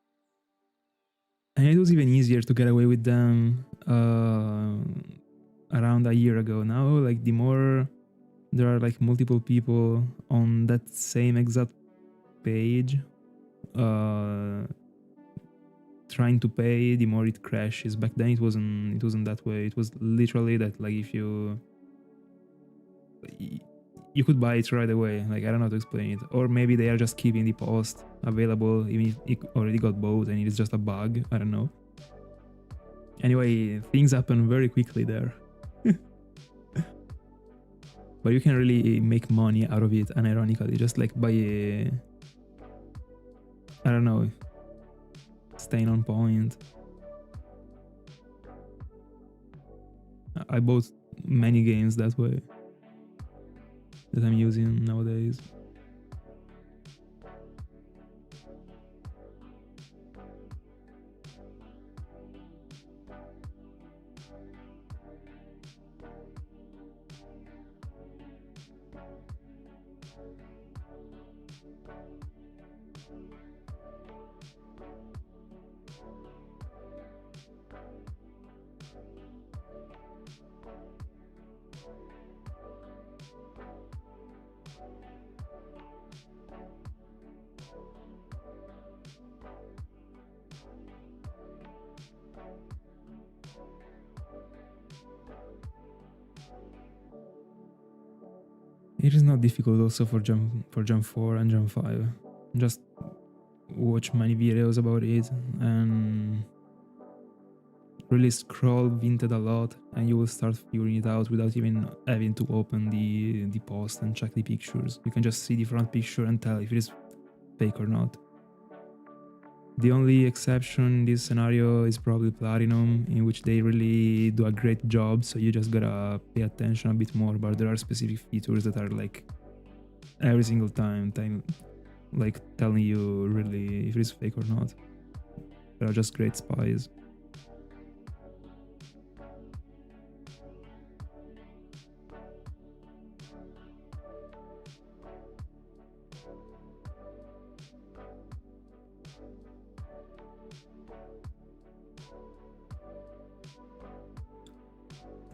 Speaker 1: And it was even easier to get away with them around a year ago. Now, like, the more there are like multiple people on that same exact page trying to pay, the more it crashes. Back then it wasn't that way. It was literally that, like, if you could buy it right away. Like, I don't know how to explain it. Or maybe they are just keeping the post available even if it already got bought and it is just a bug. I don't know. Anyway, things happen very quickly there. But you can really make money out of it unironically, just like by I don't know, staying on point. I bought many games that way that I'm using nowadays. It is not difficult also for jump 4 and jump 5. Just watch many videos about it and really scroll Vinted a lot, and you will start figuring it out without even having to open the post and check the pictures. You can just see the front picture and tell if it is fake or not. The only exception in this scenario is probably Platinum, in which they really do a great job, so you just gotta pay attention a bit more, but there are specific features that are like every single time like telling you really if it is fake or not. They are just great spies.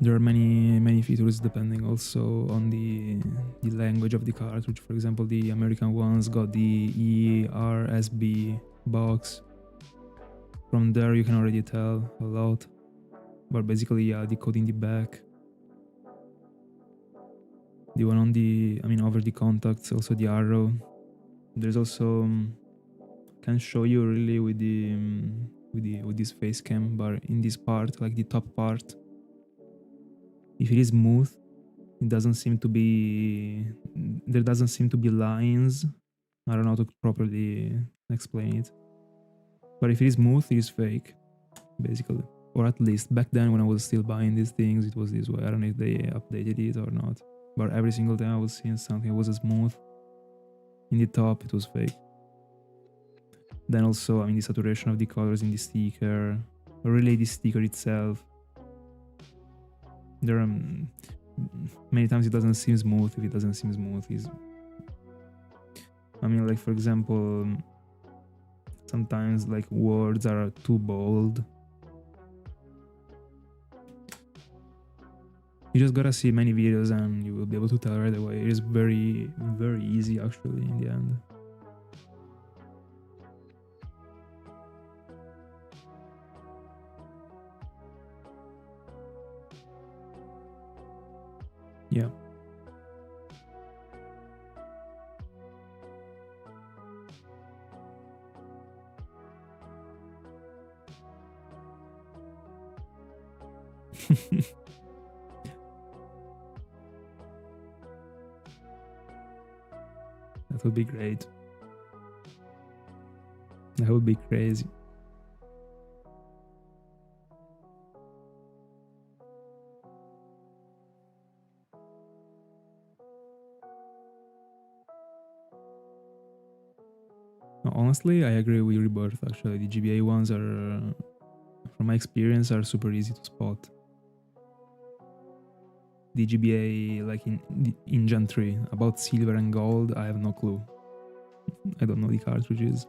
Speaker 1: There are many features depending also on the language of the cartridge. For example, the American ones got the ERSB box. From there you can already tell a lot, but basically, yeah, the code in the back. The one on the, over the contacts, also the arrow. There's also, can show you really with the with this face cam, but in this part, like the top part, if it is smooth, it doesn't seem to be, there doesn't seem to be lines. I don't know how to properly explain it, but if it is smooth, it is fake, basically. Or at least back then when I was still buying these things, it was this way. I don't know if they updated it or not, but every single time I was seeing something that was smooth in the top, it was fake. Then also, the saturation of the colors in the sticker, or really the sticker itself. There are many times it doesn't seem smooth. If it doesn't seem smooth, like for example, sometimes like words are too bold. You just gotta see many videos and you will be able to tell right away. It is very, very easy actually in the end. Yeah. That would be great. That would be crazy. Honestly, I agree with Rebirth actually. The GBA ones are, from my experience, are super easy to spot. The GBA, like in Gen 3, about silver and gold, I have no clue. I don't know the cartridges.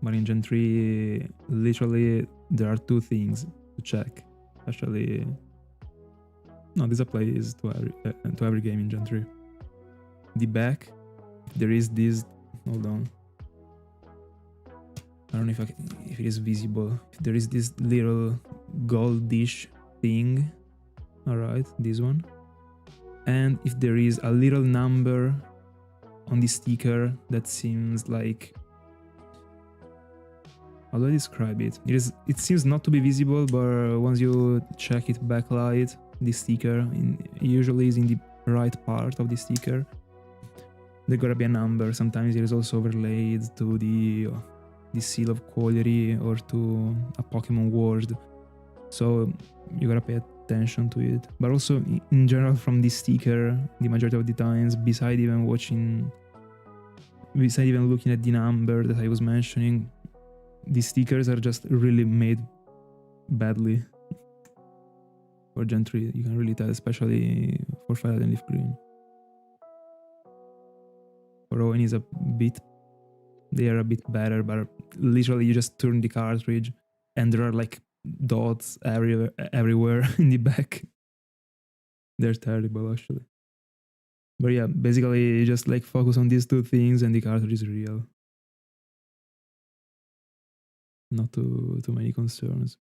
Speaker 1: But in Gen 3, literally, there are two things to check. Actually, no, this applies to every game in Gen 3. The back, there is this, hold on. I don't know if it is visible. There is this little goldish thing. Alright, this one. And if there is a little number on the sticker that seems like, how do I describe it? It seems not to be visible, but once you check it backlight, the sticker usually is in the right part of the sticker. There gotta be a number. Sometimes it is also overlaid to the seal of quality or to a Pokemon word. So you gotta pay attention to it. But also in general, from this sticker, the majority of the times, besides even looking at the number that I was mentioning, the stickers are just really made badly. For Gen 3, you can really tell, especially for Violet and Leaf Green. For Owen is they are a bit better, but literally you just turn the cartridge and there are like dots everywhere in the back. They're terrible actually. But yeah, basically you just like focus on these two things and the cartridge is real. Not too many concerns.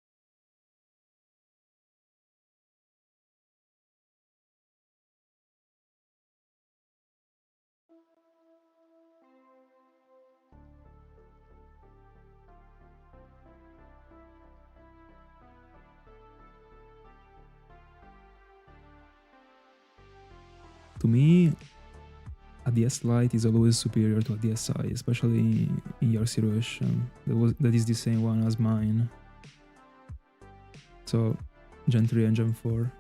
Speaker 1: To me, a DS Lite is always superior to a DSi, especially in your situation. That is the same one as mine. So, Gen 3 and Gen 4.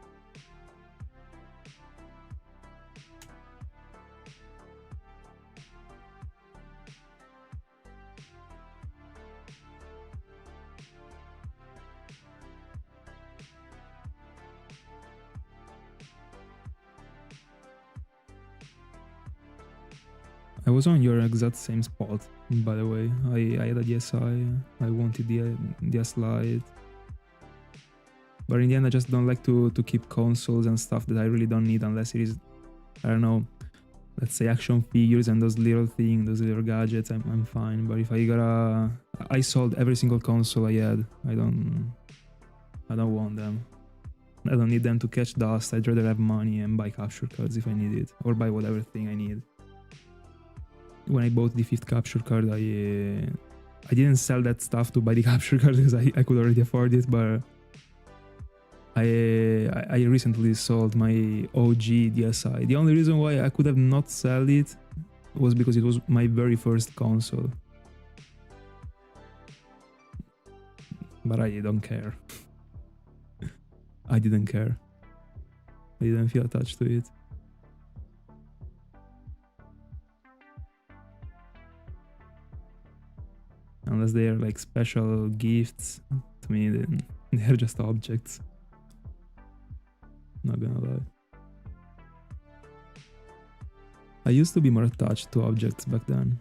Speaker 1: I was on your exact same spot, by the way. I had a DSi, I wanted the DS Lite. But in the end, I just don't like to keep consoles and stuff that I really don't need unless it is, I don't know, let's say action figures and those little things, those little gadgets, I'm fine. But if I sold every single console I had. I don't want them. I don't need them to catch dust. I'd rather have money and buy capture cards if I need it, or buy whatever thing I need. When I bought the 5th capture card, I didn't sell that stuff to buy the capture card because I could already afford it, but I recently sold my OG DSi. The only reason why I could have not sold it was because it was my very first console. But I don't care. I didn't care. I didn't feel attached to it. Unless they are like special gifts to me, then they're just objects. Not gonna lie. I used to be more attached to objects back then.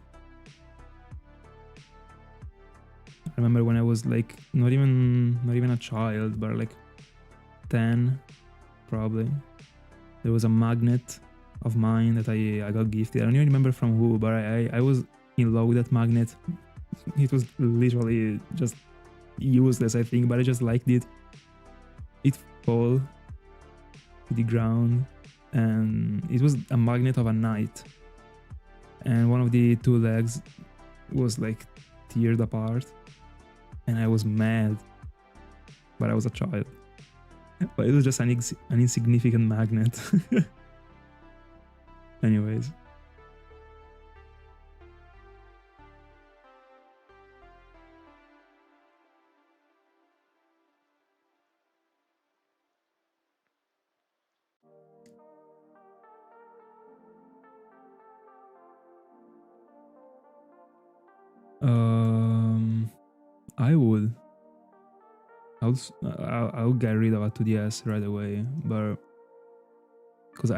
Speaker 1: I remember when I was like not even a child, but like 10 probably. There was a magnet of mine that I got gifted. I don't even remember from who, but I was in love with that magnet. It was literally just useless, I think, but I just liked it. It fell to the ground, and it was a magnet of a knight, and one of the 2 legs was like teared apart, and I was mad, but I was a child. But it was just an insignificant magnet. Anyways. I would. I'll get rid of a 2DS right away, but because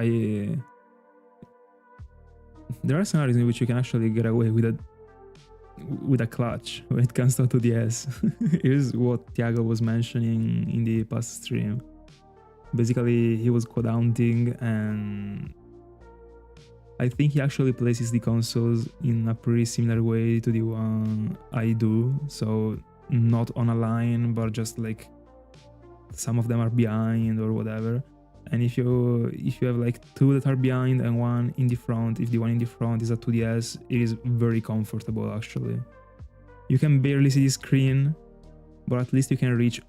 Speaker 1: there are scenarios in which you can actually get away with a clutch when it comes to a 2DS. Here's what Thiago was mentioning in the past stream. Basically, he was co-mounting, and I think he actually places the consoles in a pretty similar way to the one I do. So not on a line, but just like some of them are behind or whatever. And if you have like 2 that are behind and 1 in the front, if the one in the front is a 2DS, it is very comfortable actually. You can barely see the screen, but at least you can reach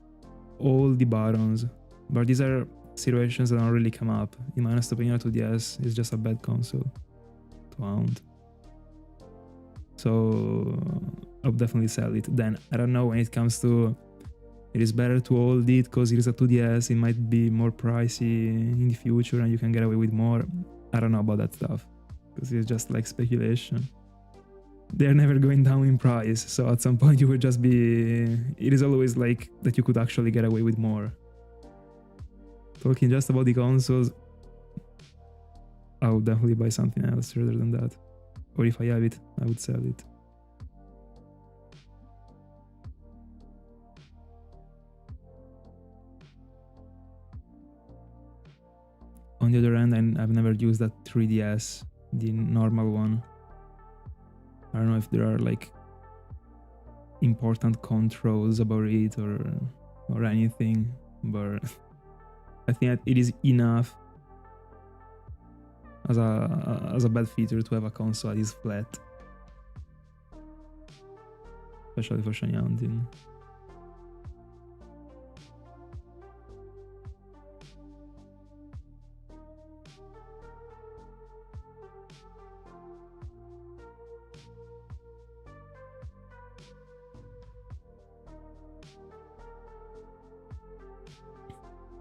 Speaker 1: all the buttons. But these are situations that don't really come up. In my honest opinion, a 2DS is just a bad console to own. So I'll definitely sell it. Then I don't know, when it comes to it is better to hold it because it is a 2DS, it might be more pricey in the future and you can get away with more. I don't know about that stuff because it's just like speculation. They're never going down in price, so at some point you will just be... It is always like that you could actually get away with more. Talking just about the consoles, I would definitely buy something else rather than that. Or if I have it, I would sell it. On the other hand, I've never used that 3DS, the normal one. I don't know if there are like important controls about it or anything, but I think that it is enough as a bad feature to have a console that is flat, especially for shiny hunting.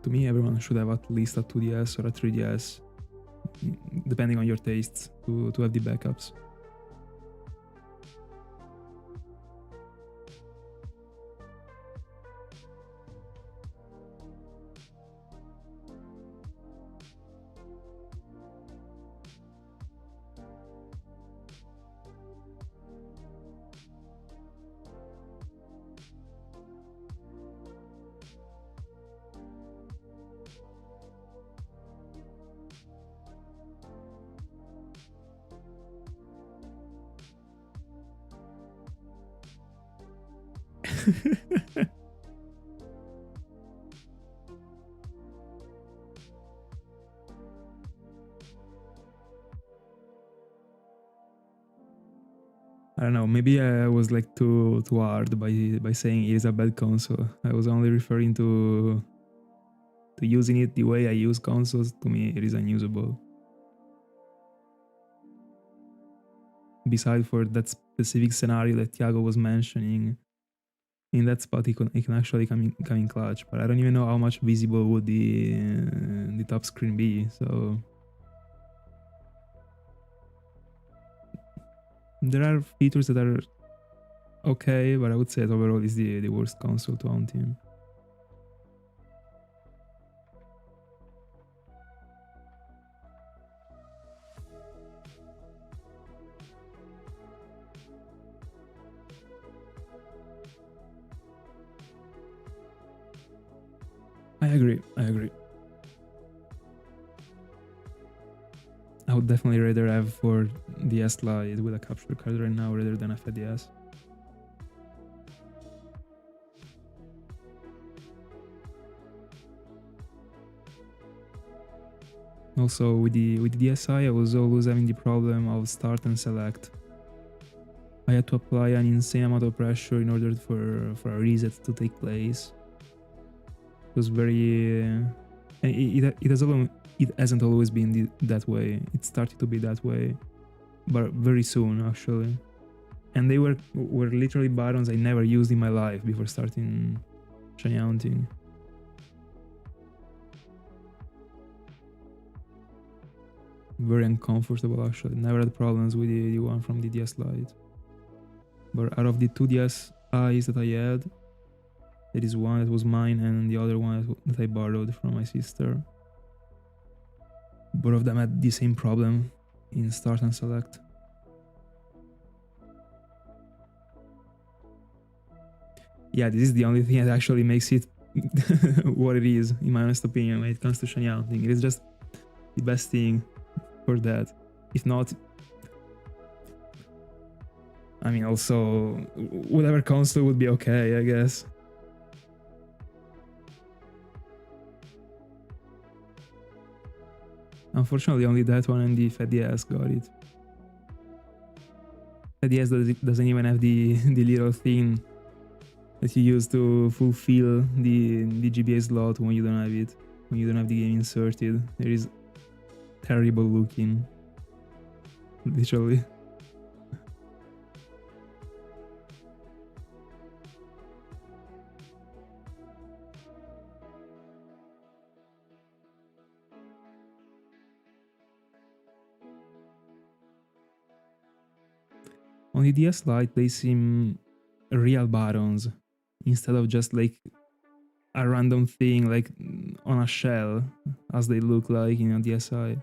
Speaker 1: To me, everyone should have at least a 2DS or a 3DS, depending on your tastes, to have the backups. I don't know, maybe I was like too hard by saying it is a bad console. I was only referring to using it the way I use consoles. To me, it is unusable. Beside for that specific scenario that Thiago was mentioning, in that spot it can actually come in clutch, but I don't even know how much visible would the top screen be, so there are features that are okay, but I would say that overall is the worst console to own team. I agree. I would definitely rather have for DS Lite with a capture card right now rather than a Fat DS. Also with the DSi, I was always having the problem of start and select. I had to apply an insane amount of pressure in order for a reset to take place. It was very it hasn't always been that way. It started to be that way, but very soon actually. And they were literally buttons I never used in my life before starting shiny hunting. Very uncomfortable actually. Never had problems with the one from the DS Lite. But out of the two DSis that I had, there is one that was mine and the other one that I borrowed from my sister. Both of them had the same problem in start and select. Yeah, this is the only thing that actually makes it what it is, in my honest opinion, when it comes to shiny hunting. It is just the best thing for that. If not, I mean, also, whatever console would be okay, I guess. Unfortunately, only that one and the Fat DS got it. Fat DS doesn't even have the little thing that you use to fulfill the GBA slot when you don't have it, when you don't have the game inserted. It is terrible looking, literally. On the DS Lite, they seem real buttons instead of just like a random thing like on a shell as they look like in a DSi.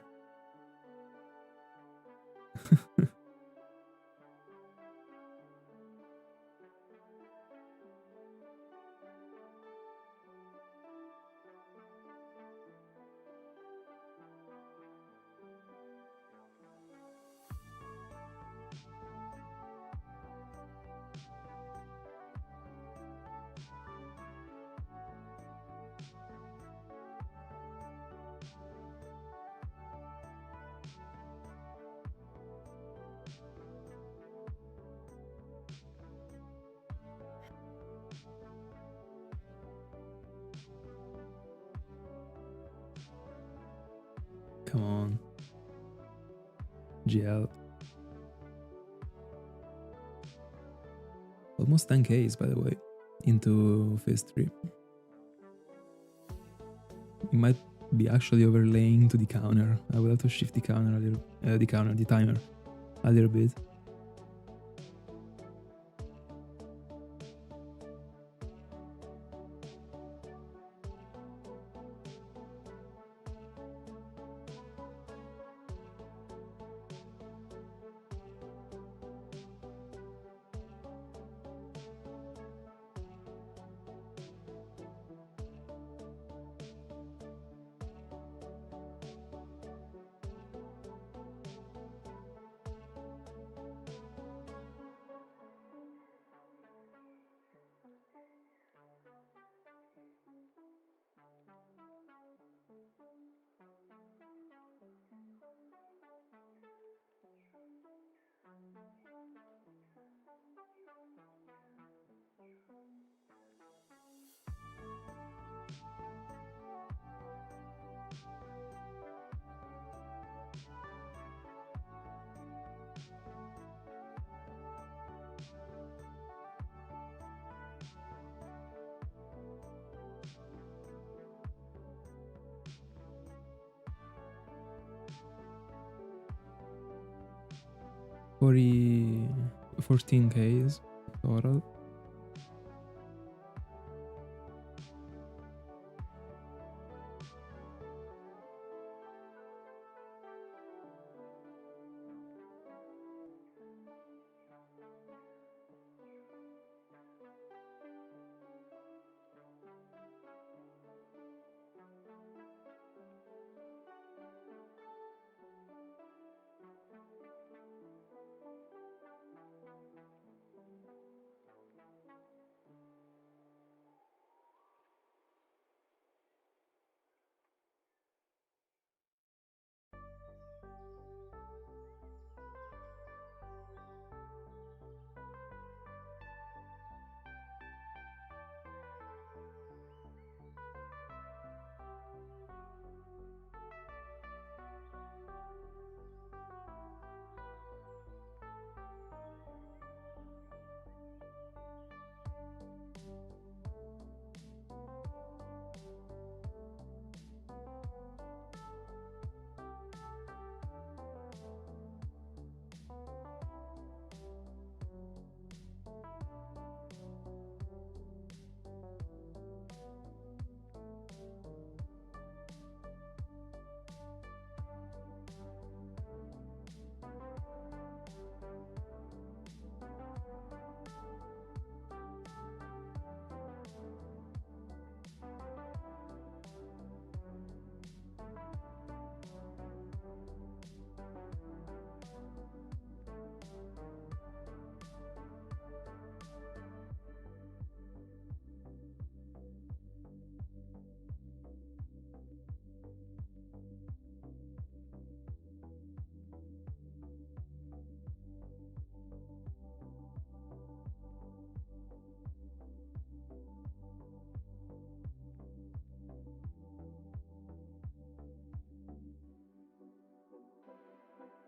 Speaker 1: Come on. GL. Almost 10Ks, by the way, into phase 3. It might be actually overlaying to the counter. I will have to shift the counter a little, the timer a little bit. 14Ks total.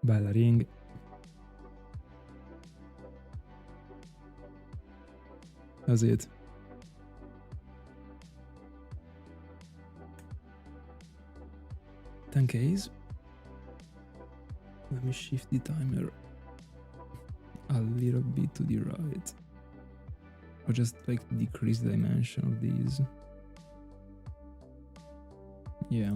Speaker 1: Bella ring. Azért. Ten Ks. Let me shift the timer a little bit to the right. Or just like decrease the dimension of these. Yeah.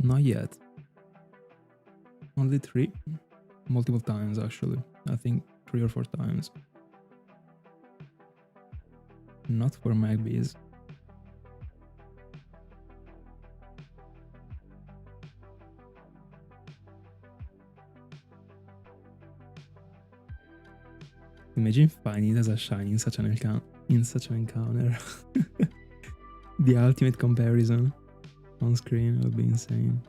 Speaker 1: Not yet. Only 3. Multiple times actually. I think 3 or 4 times. Not for Magby's. Imagine finding it as a shiny in such an encounter. The ultimate comparison on screen would be insane.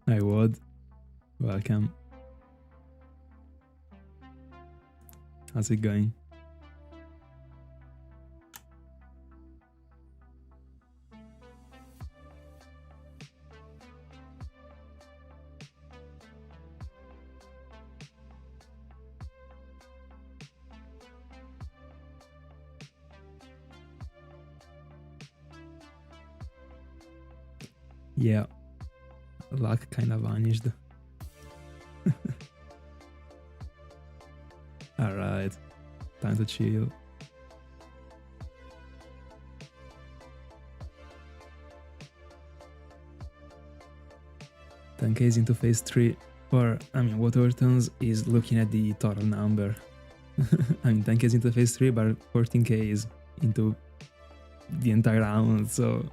Speaker 1: I would. Welcome. How's it going? Yeah. Luck kind of vanished. Alright, time to chill. Ten Ks into phase 3, or what overturns is looking at the total number. 10 Ks into phase 3, but 14 Ks into the entire round, so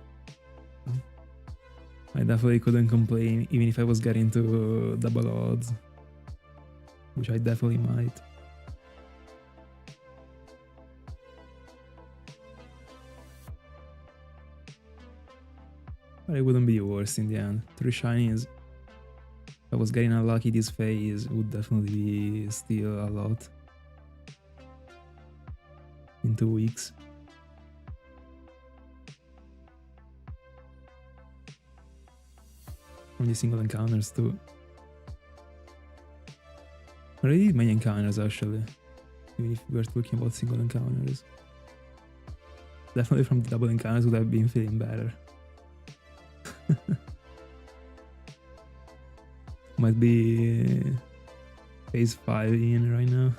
Speaker 1: I definitely couldn't complain, even if I was getting to double odds, which I definitely might. But it wouldn't be worse in the end. 3 shinies. If I was getting unlucky this phase, it would definitely be still a lot. In 2 weeks. Only single encounters too. I already did many encounters actually, even if we were talking about single encounters. Definitely from the double encounters would have been feeling better. Might be phase 5 in right now.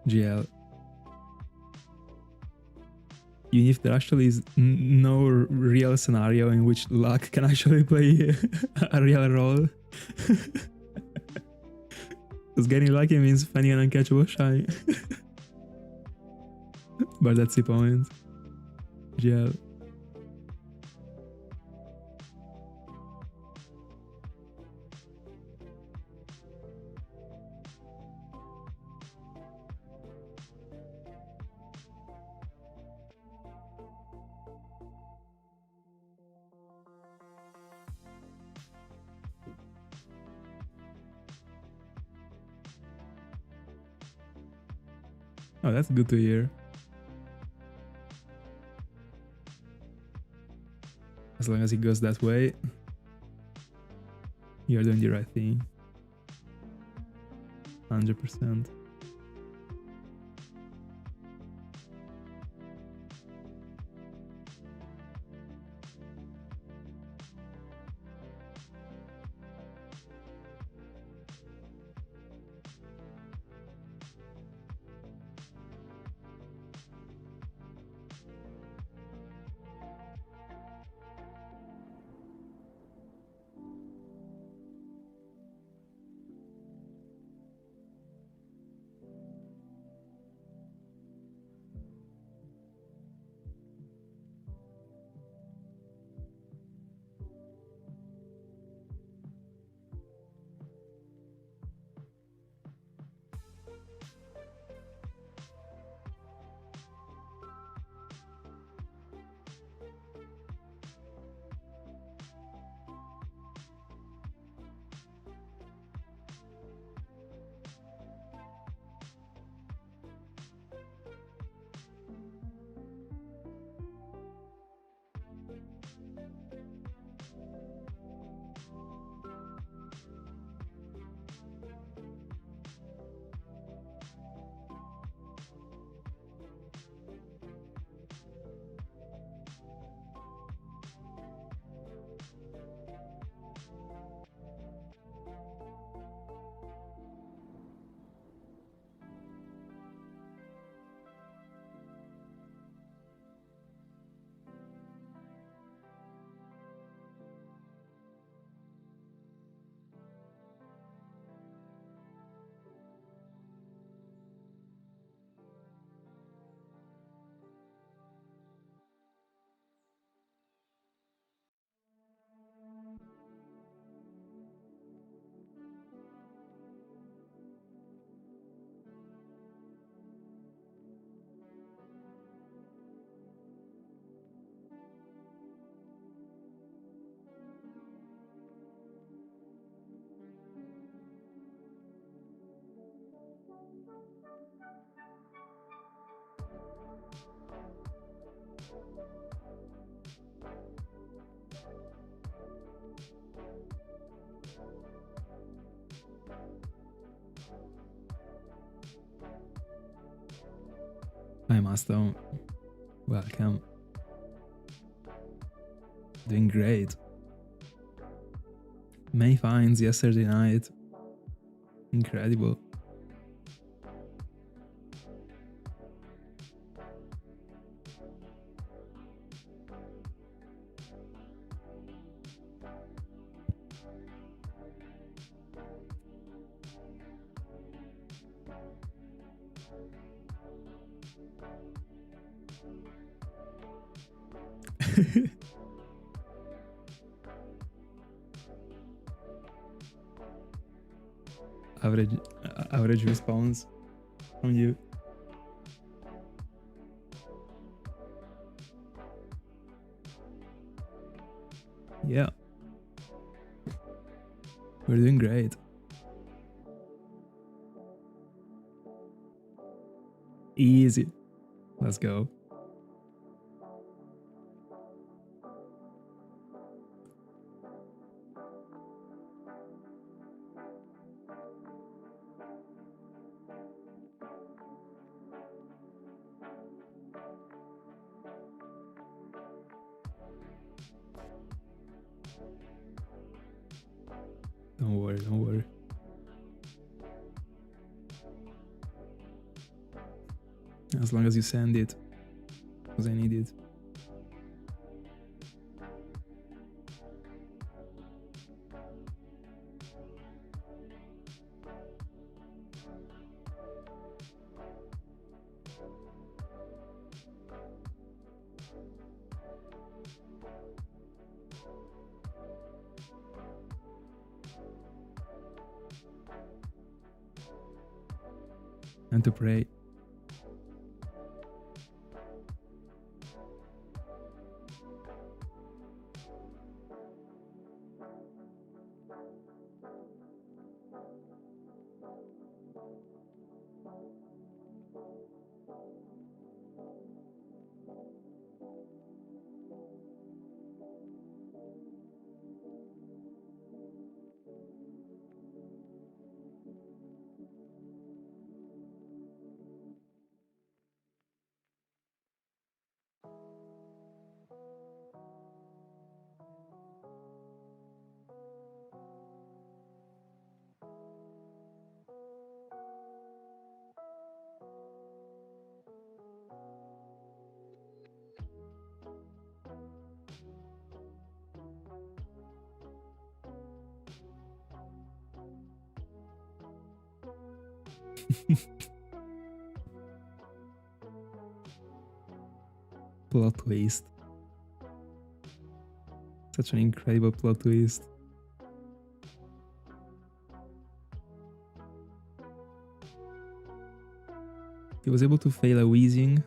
Speaker 1: GL. Even if there actually is no real scenario in which luck can actually play a real role. Because getting lucky means finding an uncatchable shiny. But that's the point. Yeah. Oh, that's good to hear. As long as it goes that way, you're doing the right thing. 100%. Hi, Master. Welcome. Doing great. Many finds yesterday night. Incredible. average response from you. Yeah, we're doing great. Easy. Let's go. Don't worry, don't worry. As long as you send it, because I need it. And to pray. Plot twist. Such an incredible plot twist. He was able to fail a wheezing,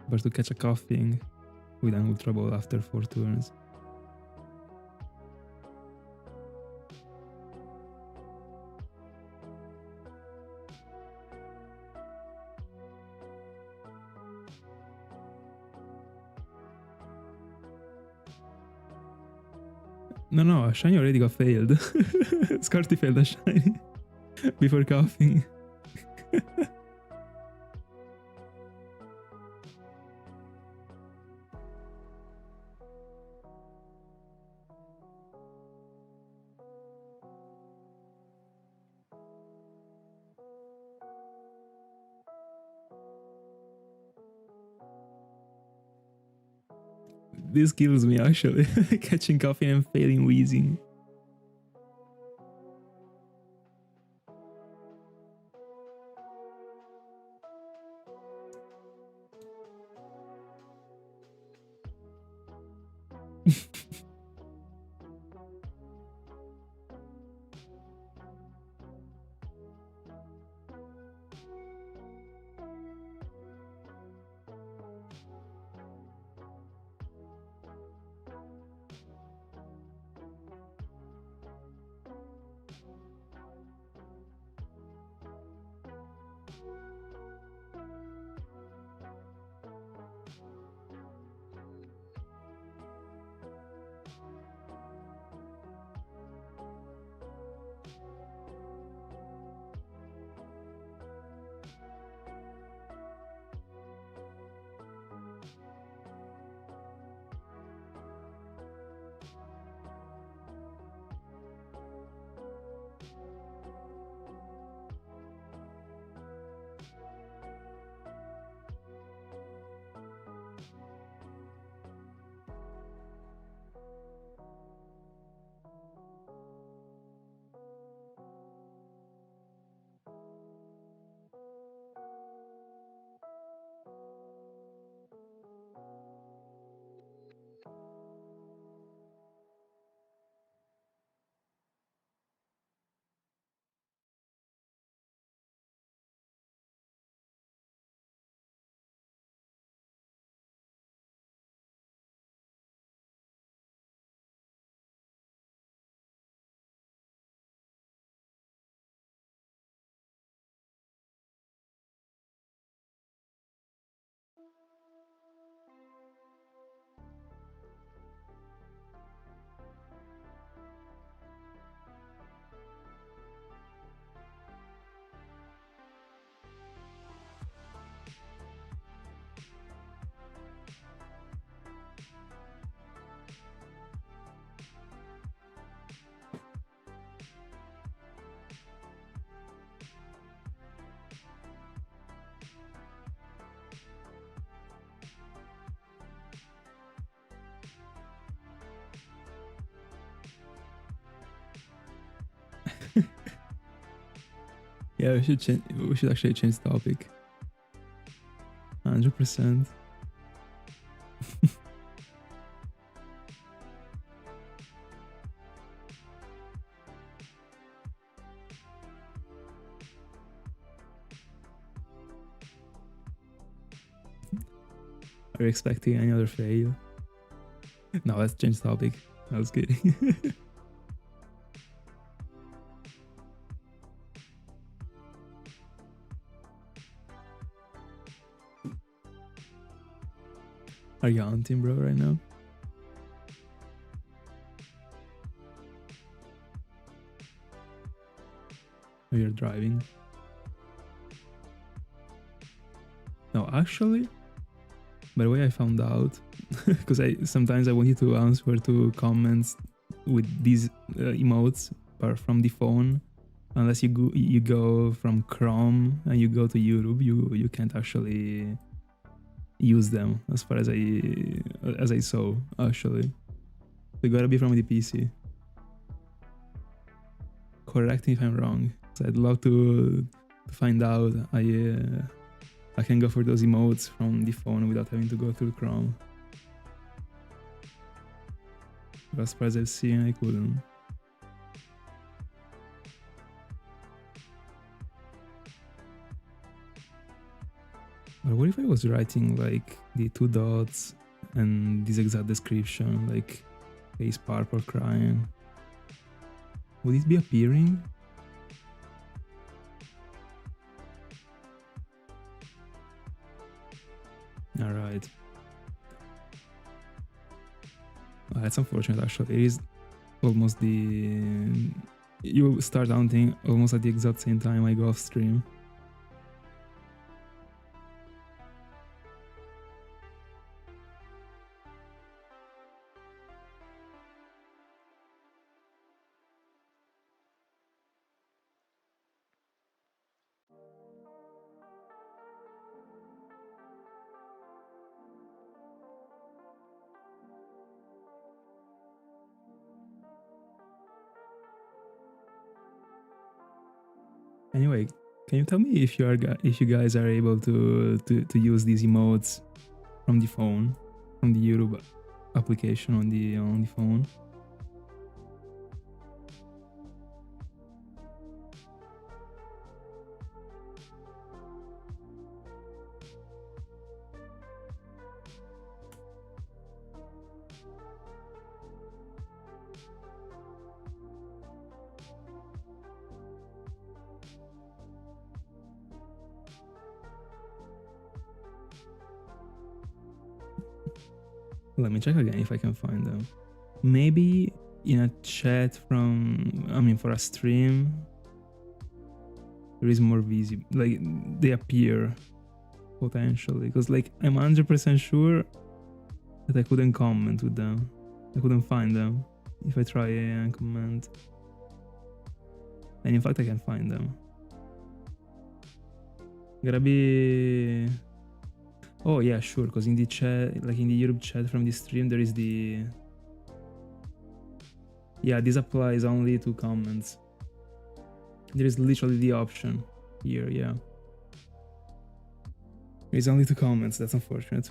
Speaker 1: but to catch a Koffing with an Ultra Ball after 4 turns. No, a shiny already got failed. Scarty failed a shiny before Koffing. This kills me actually, catching Koffing and failing wheezing. Yeah, we should actually change the topic. 100%. Are you expecting any other fail? No, let's change topic. I was kidding. Are you hunting, bro, right now? Or you're driving? No, actually, by the way, I found out because sometimes I wanted to answer to comments with these emotes, but from the phone. Unless you go from Chrome and you go to YouTube, you can't actually use them as far as I saw actually. They gotta be from the PC. Correct me if I'm wrong. So I'd love to find out. I can go for those emotes from the phone without having to go through Chrome. But as far as I've seen, I couldn't. But what if I was writing like the 2 dots and this exact description, like face purple crying? Would it be appearing? Alright. Oh, that's unfortunate actually. It is almost the... You start hunting almost at the exact same time I go off stream. Anyway, can you tell me if you guys are able to use these emotes from the phone, from the YouTube application on the phone? Let me check again if I can find them. Maybe in a chat for a stream, there is more visible, like they appear potentially. Because like I'm 100% sure that I couldn't comment with them. I couldn't find them if I try and comment. And in fact, I can find them. Gotta be... Oh yeah, sure, because in the chat, like in the YouTube chat from the stream, there is the... Yeah, this applies only to comments. There is literally the option here, yeah. It's only 2 comments, that's unfortunate.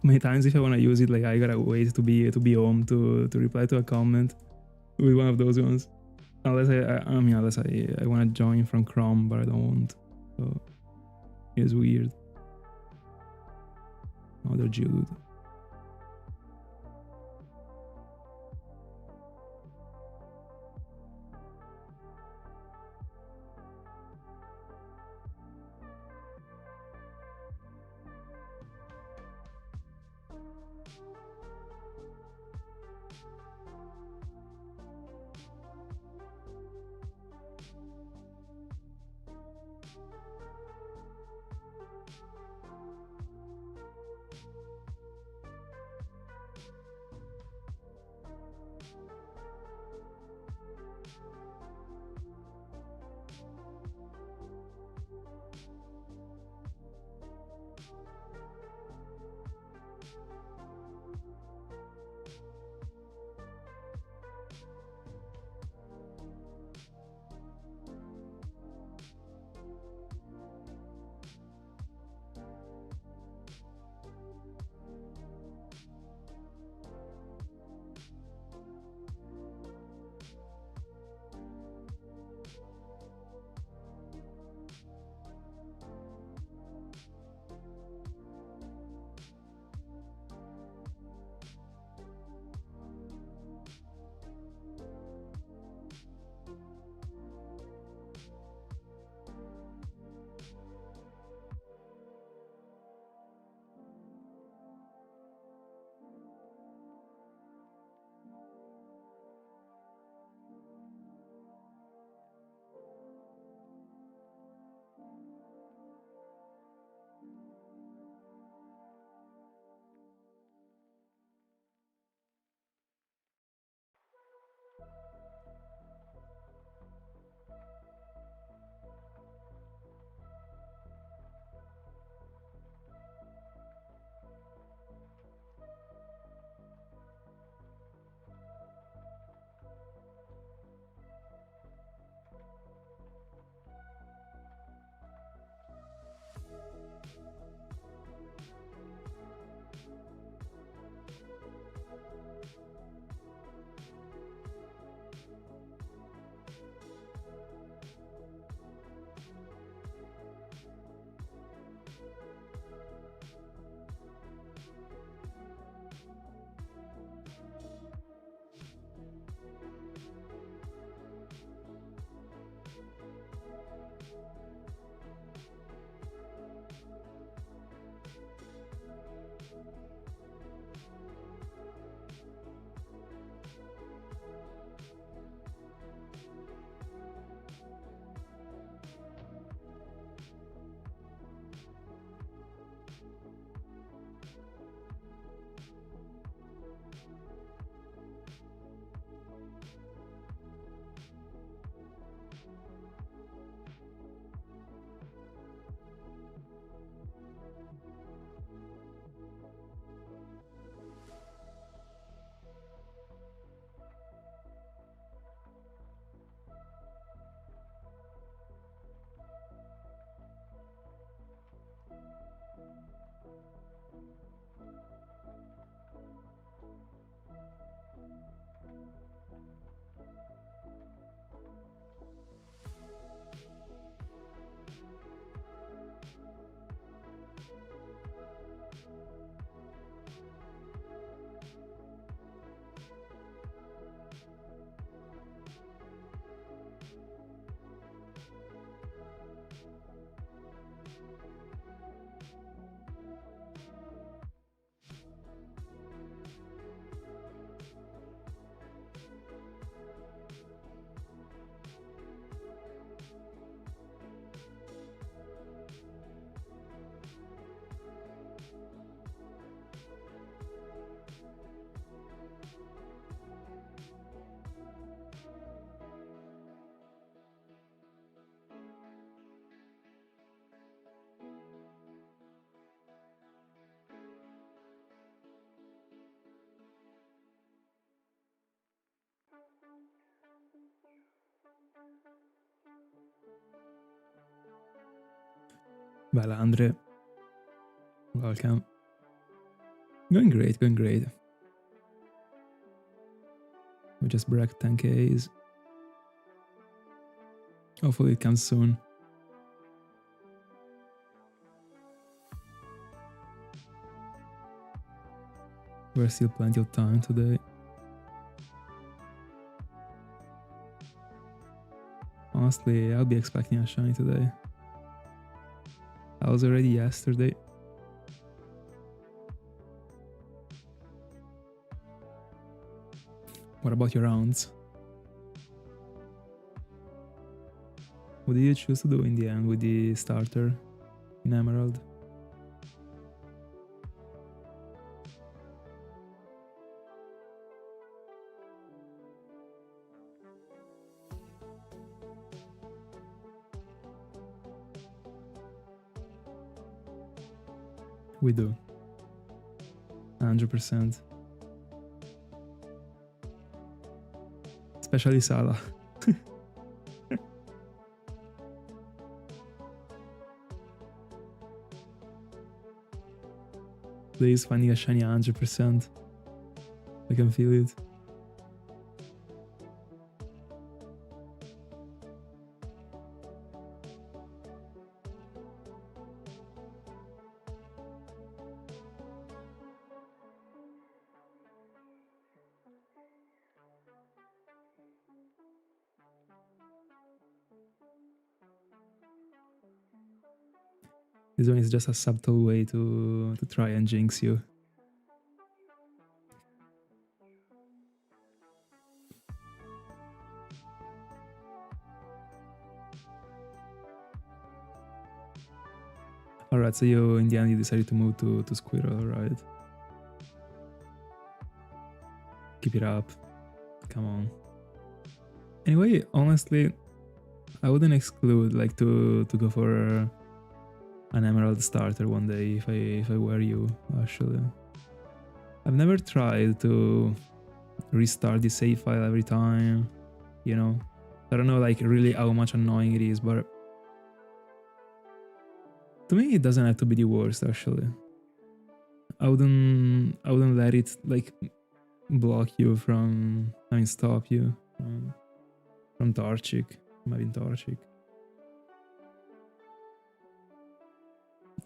Speaker 1: Many times if I want to use it, like I gotta wait to be home to reply to a comment with one of those ones. Unless I want to join from Chrome, but I don't want. So it's weird. Another Geodude. Bella Andre. Welcome. Going great, going great. We just broke 10Ks. Hopefully it comes soon. There's still plenty of time today. Honestly, I'll be expecting a shiny today. I was already yesterday. What about your rounds? What did you choose to do in the end with the starter in Emerald? We do. 100%. Especially Salah. Please finding a shiny 100%. I can feel it. This one is just a subtle way to try and jinx you. Alright, so you in the end you decided to move to Squirrel, right? Keep it up. Come on. Anyway, honestly, I wouldn't exclude like to go for an Emerald starter one day if I were you, actually. I've never tried to restart the save file every time, you know. I don't know like really how much annoying it is, but to me it doesn't have to be the worst actually. I wouldn't let it like block you from, I mean stop you from Torchic, maybe Torchic.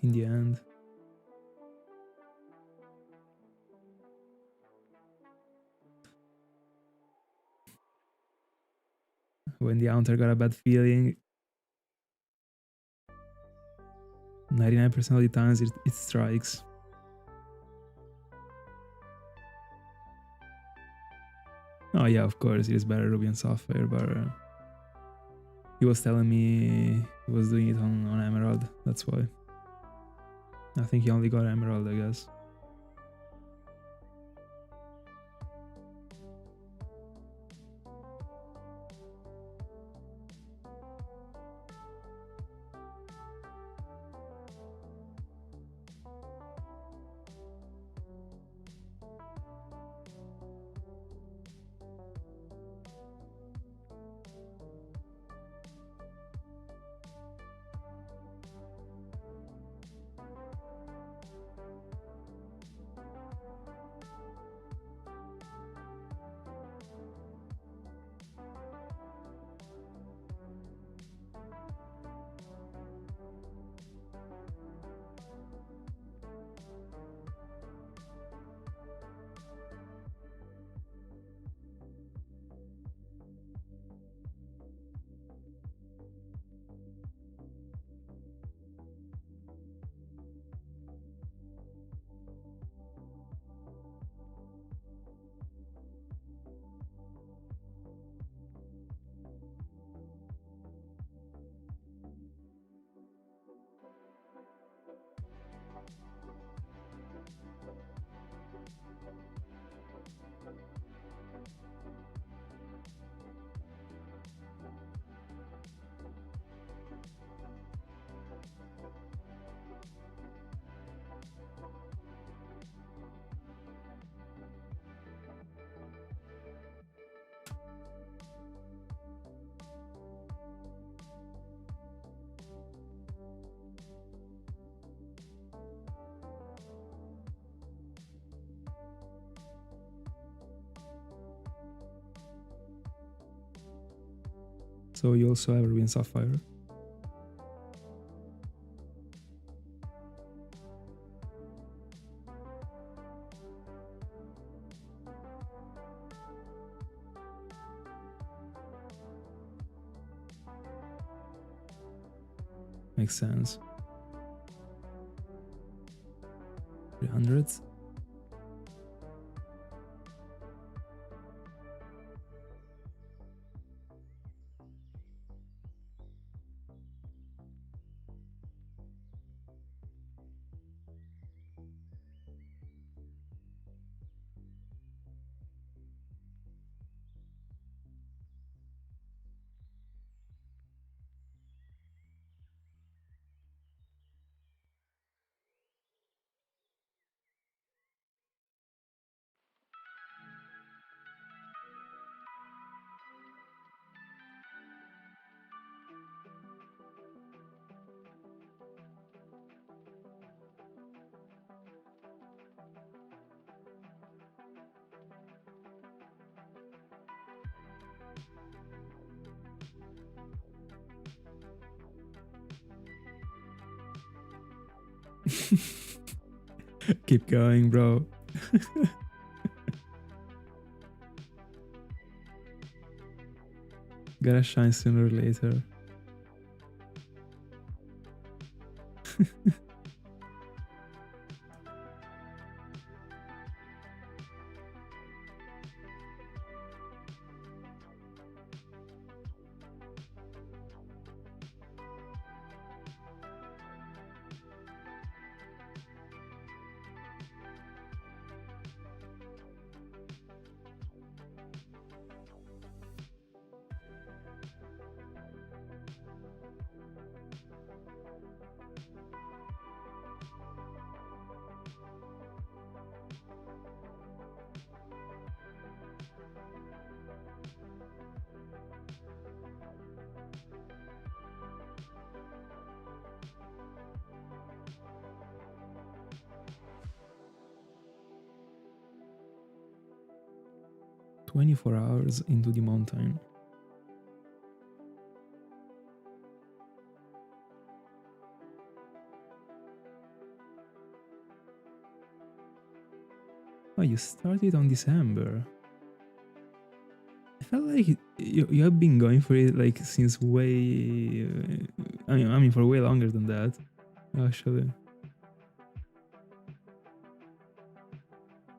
Speaker 1: In the end. When the Haunter got a bad feeling, 99% of the times it strikes. Oh yeah, of course, it is better Ruby and Sapphire, but he was telling me he was doing it on Emerald, that's why. I think he only got Emerald, I guess. So you also ever win Sapphire. Makes sense. 300. Keep going, bro. Gotta shine sooner or later. "24 hours into the mountain." Oh, you started on December. I felt like you have been going for it like since way. I mean for way longer than that, actually.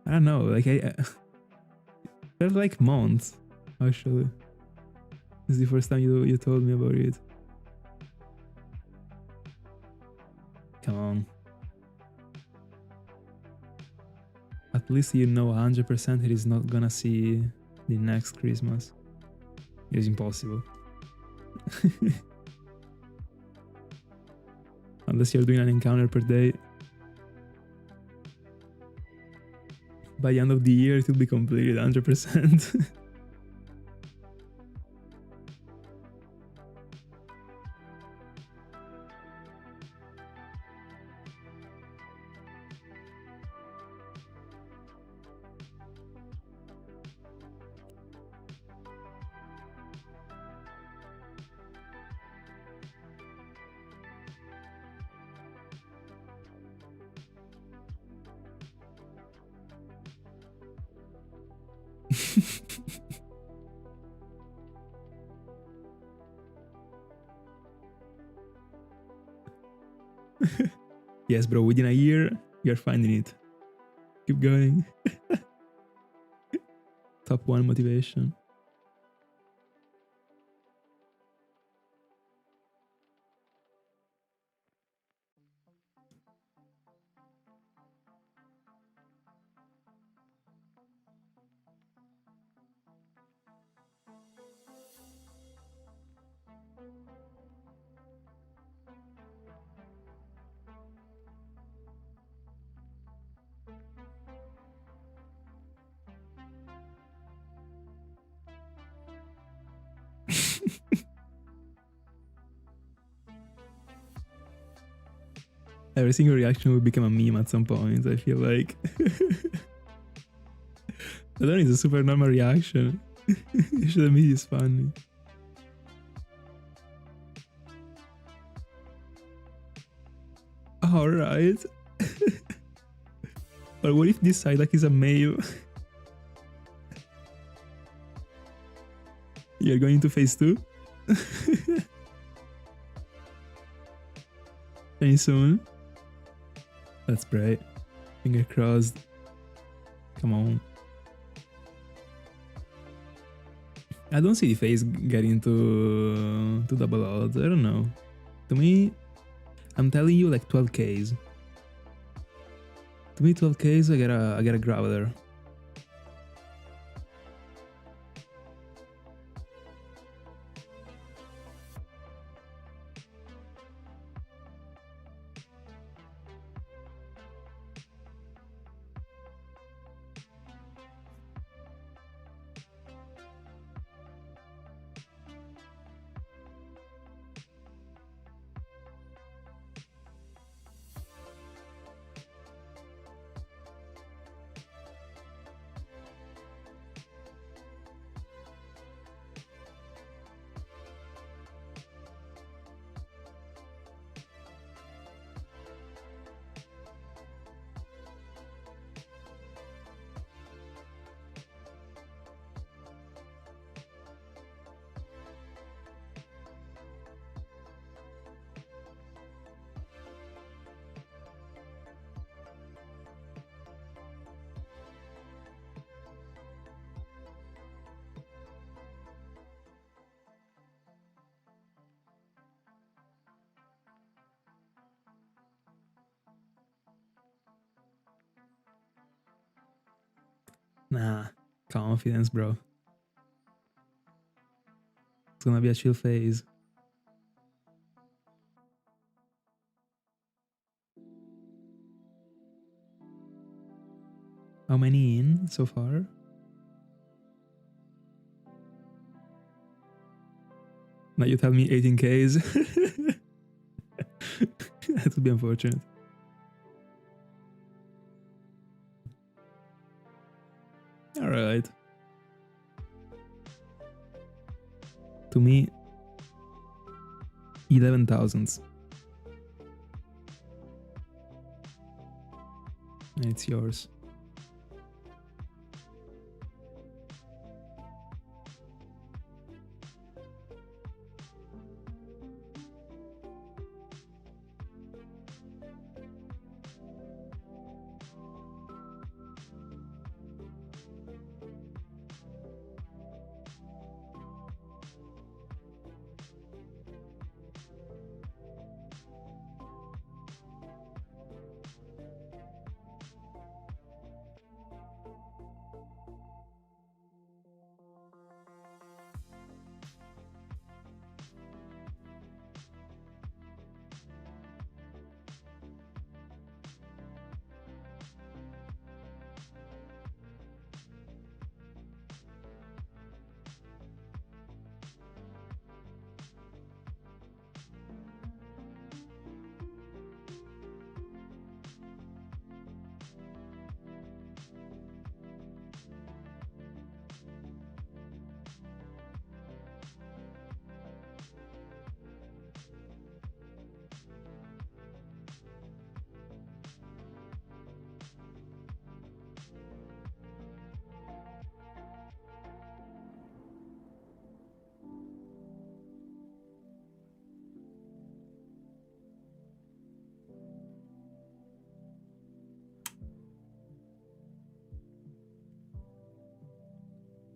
Speaker 1: I don't know. Like I felt like months. Actually, this is the first time you told me about it. Come on. At least you know 100% it is not gonna see the next Christmas. It is impossible. Unless you're doing an encounter per day. By the end of the year, it will be completed 100%. Yes, bro, within a year, you're finding it. Keep going. Top 1 motivation. Every single reaction will become a meme at some point, I feel like. That one is a super normal reaction. You should admit it's funny. Alright. But what if this Psyduck is a male? You're going to phase 2? Any soon? Let's pray. Finger crossed. Come on. I don't see the phase getting to double odds. I don't know. To me, I'm telling you like 12Ks. To me 12Ks, I get a Graveler. Nah, confidence, bro. It's gonna be a chill phase. How many in so far? Now you tell me 18Ks. That would be unfortunate. Alright. To me, 11,000s. And it's yours.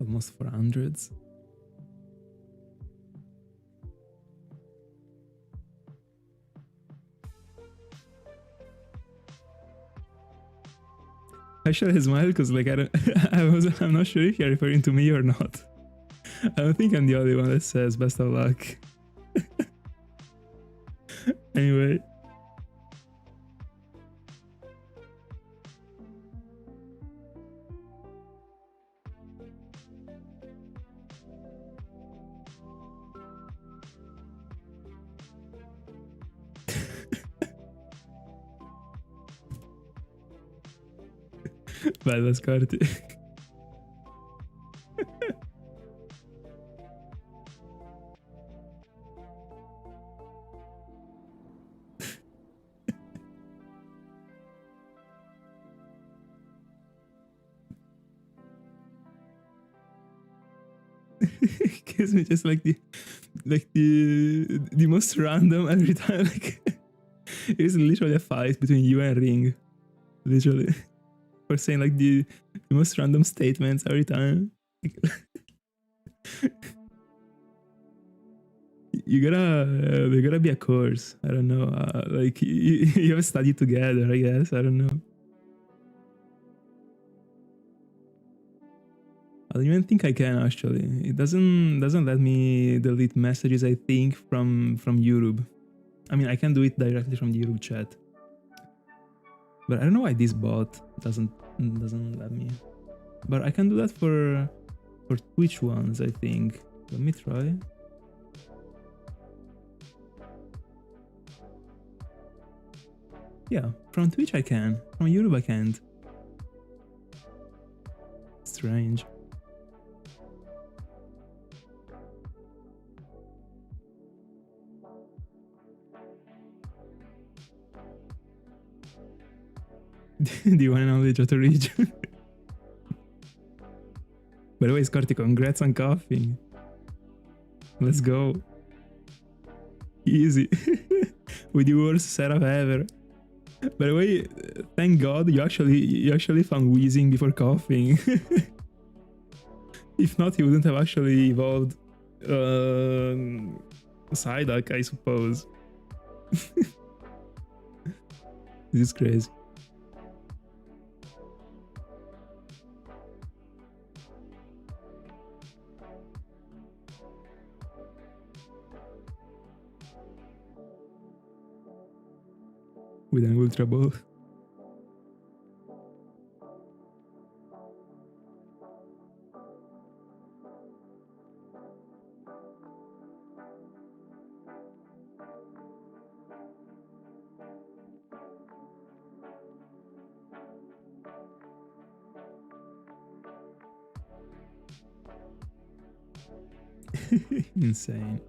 Speaker 1: Almost 400s. I shot his smile because like I'm not sure if you're referring to me or not. I don't think I'm the only one that says best of luck. Anyway. Bella scarti. gives me just like the most random every time. Like it is literally a fight between you and Ring, literally, for saying like the most random statements every time. There gotta be a course. I don't know. Like you have studied together, I guess. I don't know. I don't even think I can actually. It doesn't let me delete messages, I think, from YouTube. I mean, I can do it directly from the YouTube chat. But I don't know why this bot doesn't let me. But I can do that for Twitch ones, I think. Let me try. Yeah, from Twitch I can. From YouTube I can't. Strange. The one and only Johto region. By the way, Scotty, congrats on Koffing. Let's go. Easy. With the worst setup ever. By the way, thank God you actually found wheezing before Koffing. If not, he wouldn't have actually evolved Psyduck, I suppose. This is crazy. With an Ultra Ball. Insane.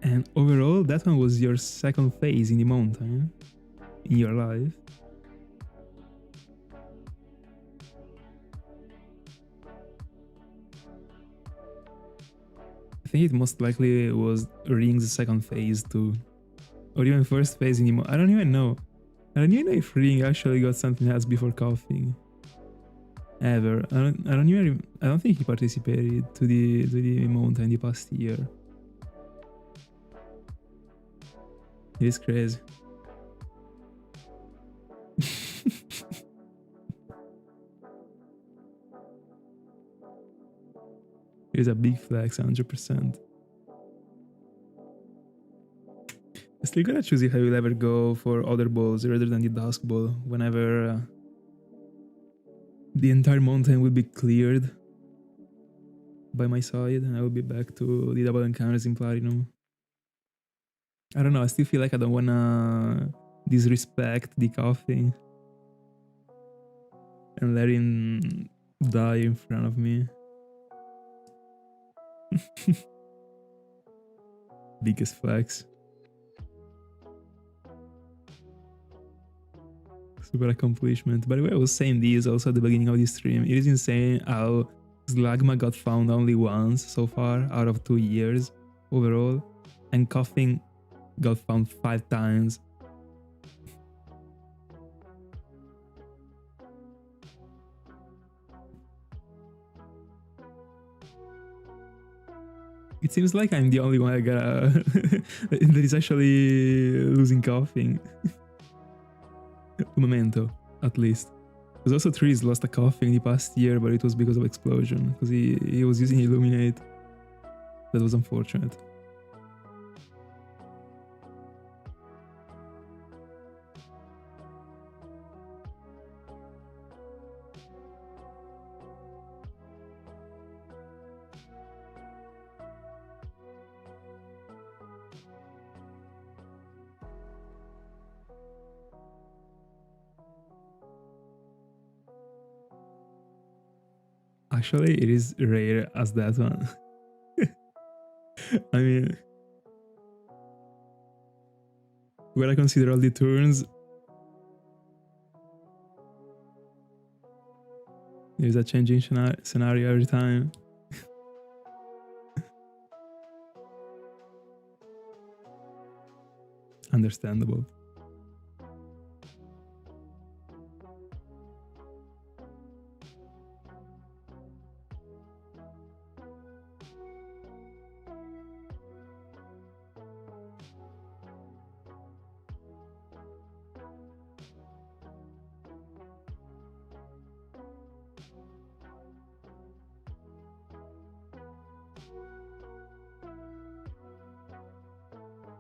Speaker 1: And overall, that one was your second phase in the mountain in your life. I think it most likely was Ring's second phase too. Or even first phase in the mountain. I don't even know. I don't even know if Ring actually got something else before Koffing. Ever. I don't think he participated to the mountain the past year. It is crazy. Here's a big flex, 100%. I still gotta choose if I will ever go for other balls rather than the dusk ball whenever the entire mountain will be cleared by my side and I will be back to the double encounters in Platinum. I don't know, I still feel like I don't wanna disrespect the Koffing and let him die in front of me. Biggest flex. Super accomplishment. By the way, I was saying this also at the beginning of the stream. It is insane how Slugma got found only once so far out of 2 years overall, and Koffing got found 5 times. It seems like I'm the only one that is actually losing Koffing. Memento, at least. Because also Trees lost a Koffing the past year, but it was because of Explosion, because he was using Illuminate. That was unfortunate. Actually, it is rare as that one. I mean, when I consider all the turns, There's a changing scenario every time. Understandable.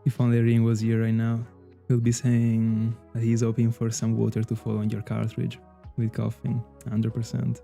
Speaker 1: If only Ring was here right now, he'll be saying that he's hoping for some water to fall on your cartridge with Koffing, 100%.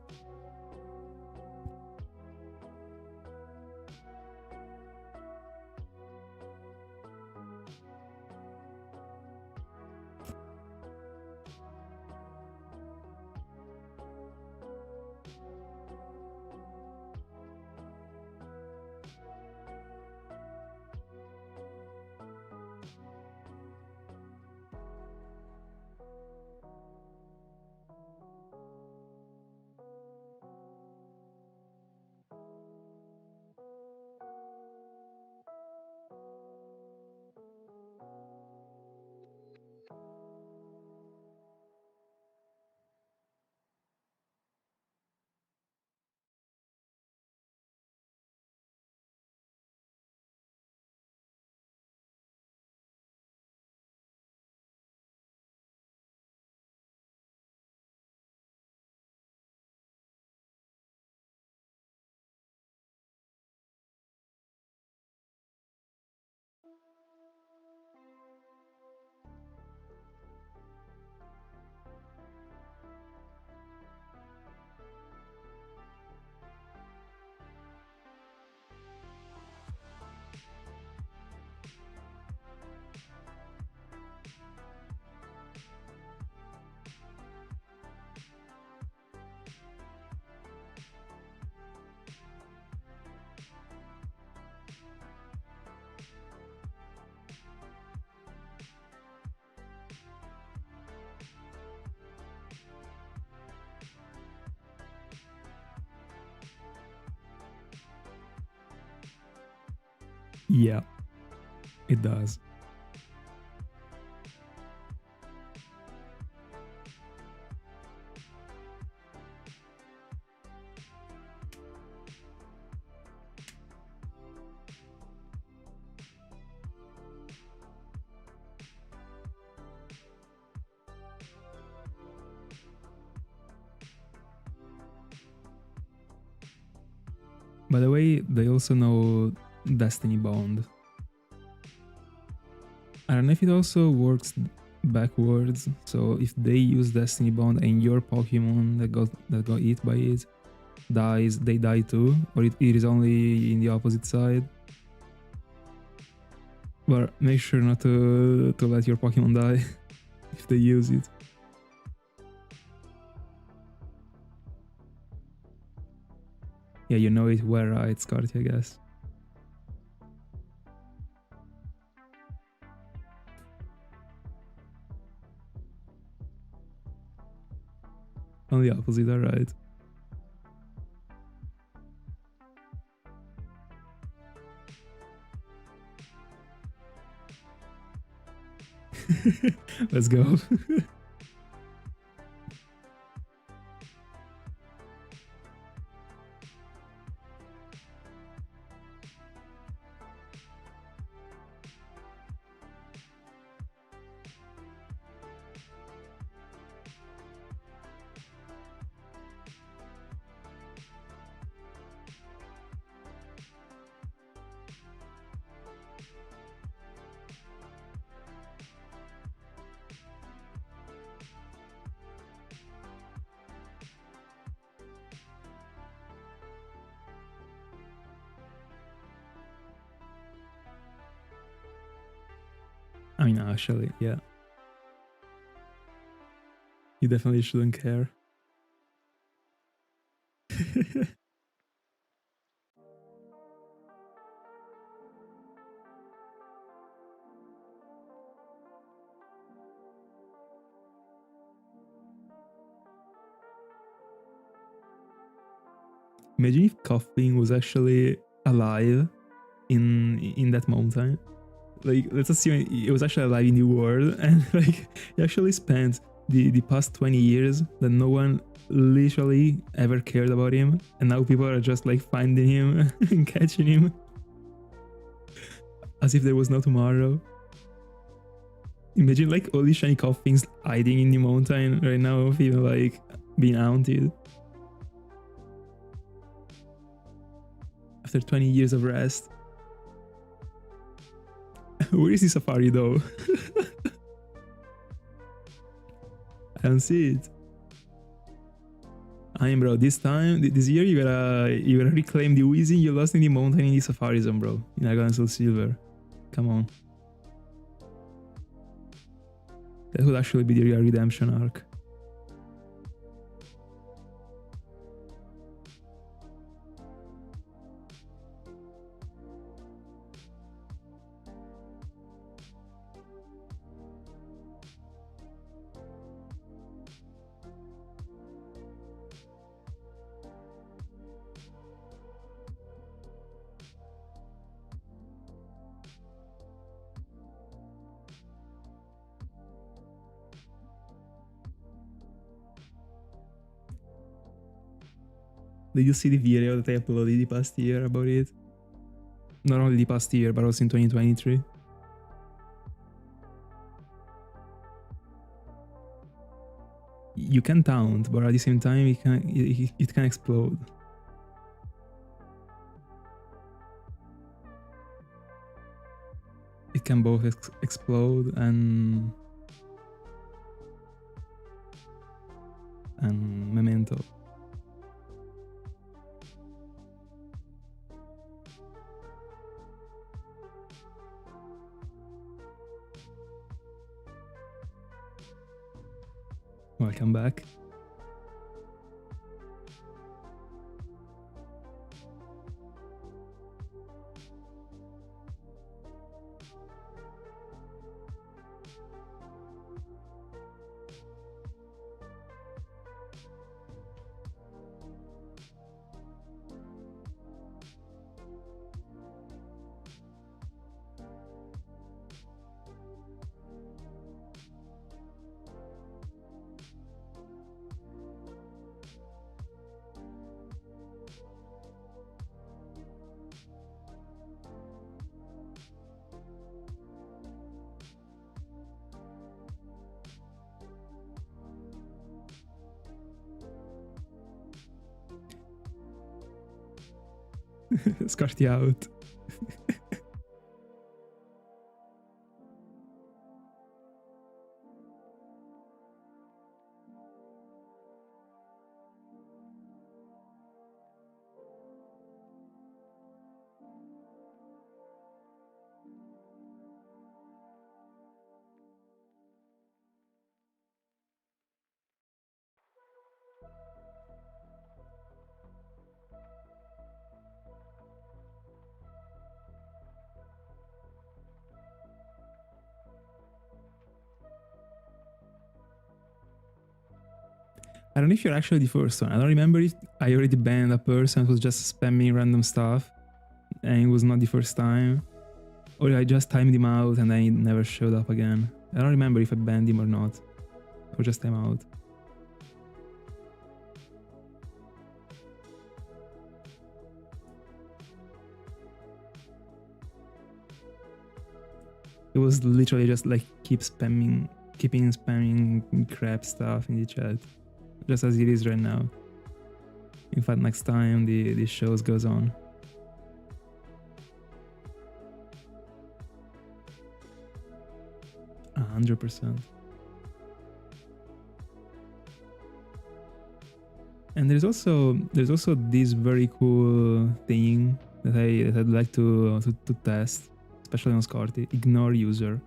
Speaker 1: Yeah, it does. By the way, they also know Destiny Bond. I don't know if it also works backwards. So if they use Destiny Bond and your Pokemon that got hit by it dies, they die too, or it is only in the opposite side. But make sure not to let your Pokemon die if they use it. Yeah, you know it well, right, Scotty, I guess. On the opposite, alright. Let's go. I mean, actually, yeah. You definitely shouldn't care. Imagine if Koffing was actually alive in that mountain. Like, let's assume it was actually alive in the world, and like he actually spent the past 20 years that no one literally ever cared about him, and now people are just like finding him and catching him as if there was no tomorrow. Imagine like all these shiny Koffings hiding in the mountain right now, feeling like being haunted after 20 years of rest. Where is the safari though? I don't see it. I mean, bro, this year, you gotta reclaim the Weezing you lost in the mountain in the Safari Zone, bro. In Argon Soul Silver. Come on. That would actually be the real redemption arc. Did you see the video that I uploaded the past year about it? Not only the past year, but also in 2023. You can taunt, but at the same time, it can explode. It can both explode and memento. Welcome back. Scarti out. I don't know if you're actually the first one. I don't remember if I already banned a person who was just spamming random stuff and it was not the first time. Or I just timed him out and then he never showed up again. I don't remember if I banned him or not. Or just time out. It was literally just like keeping spamming crap stuff in the chat. Just as it is right now. In fact, next time the shows goes on. A 100%. And there's also this very cool thing that I'd like to test, especially on Scarty. Ignore user.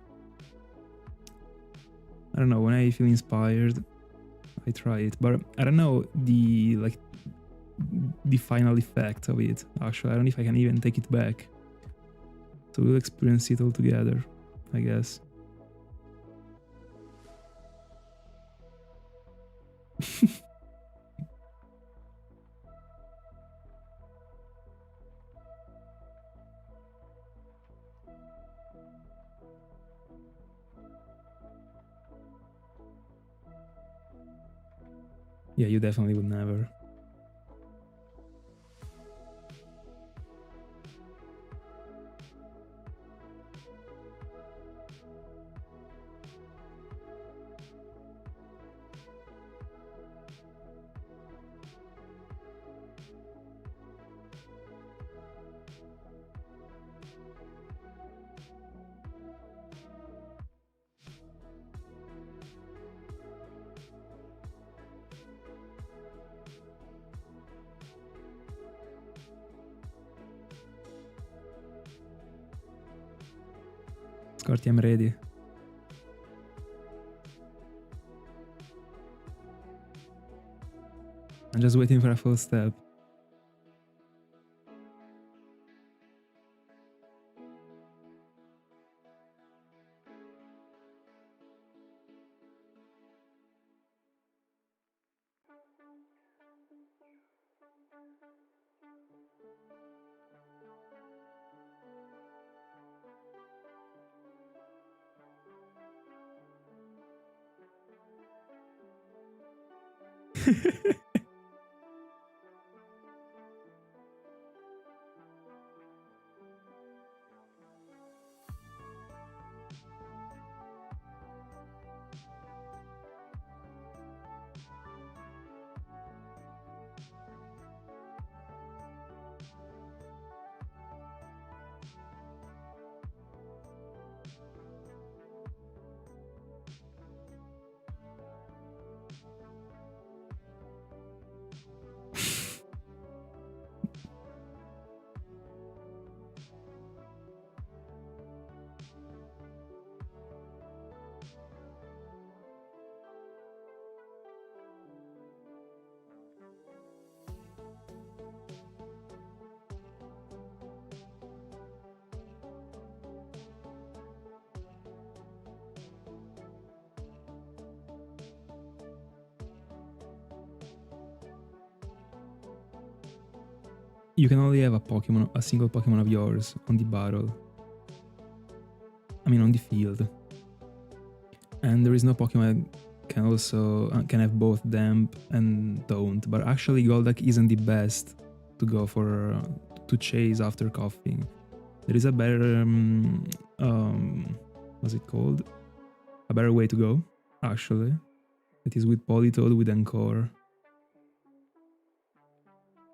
Speaker 1: I don't know, when I feel inspired, I try it, but I don't know the final effect of it. Actually, I don't know if I can even take it back. So we'll experience it all together, I guess. Yeah, you definitely would never. Scotty, I'm ready. I'm just waiting for a full step. You can only have a single Pokemon of yours on the battle. I mean, on the field. And there is no Pokemon can have both damp and don't. But actually, Golduck isn't the best to go for to chase after Koffing. There is a better what's it called? A better way to go, actually. That is with Politoed with Encore.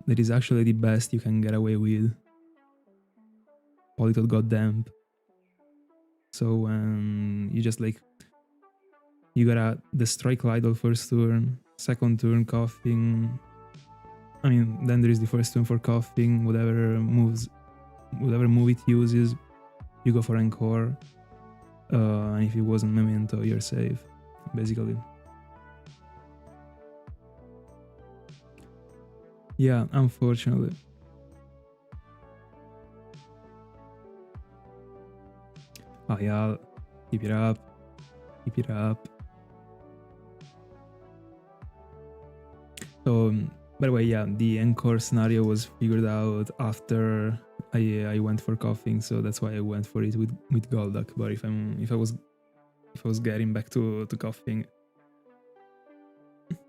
Speaker 1: That is actually the best you can get away with. Politoed got damp. So when you just like you gotta destroy Clydol first turn, second turn Koffing. I mean, then there is the first turn for Koffing, whatever move it uses, you go for Encore. And if it wasn't Memento, you're safe, basically. Yeah, unfortunately. Oh yeah, keep it up. Keep it up. So, by the way, yeah, the Encore scenario was figured out after I went for Koffing, so that's why I went for it with Golduck. But if I was getting back to Koffing,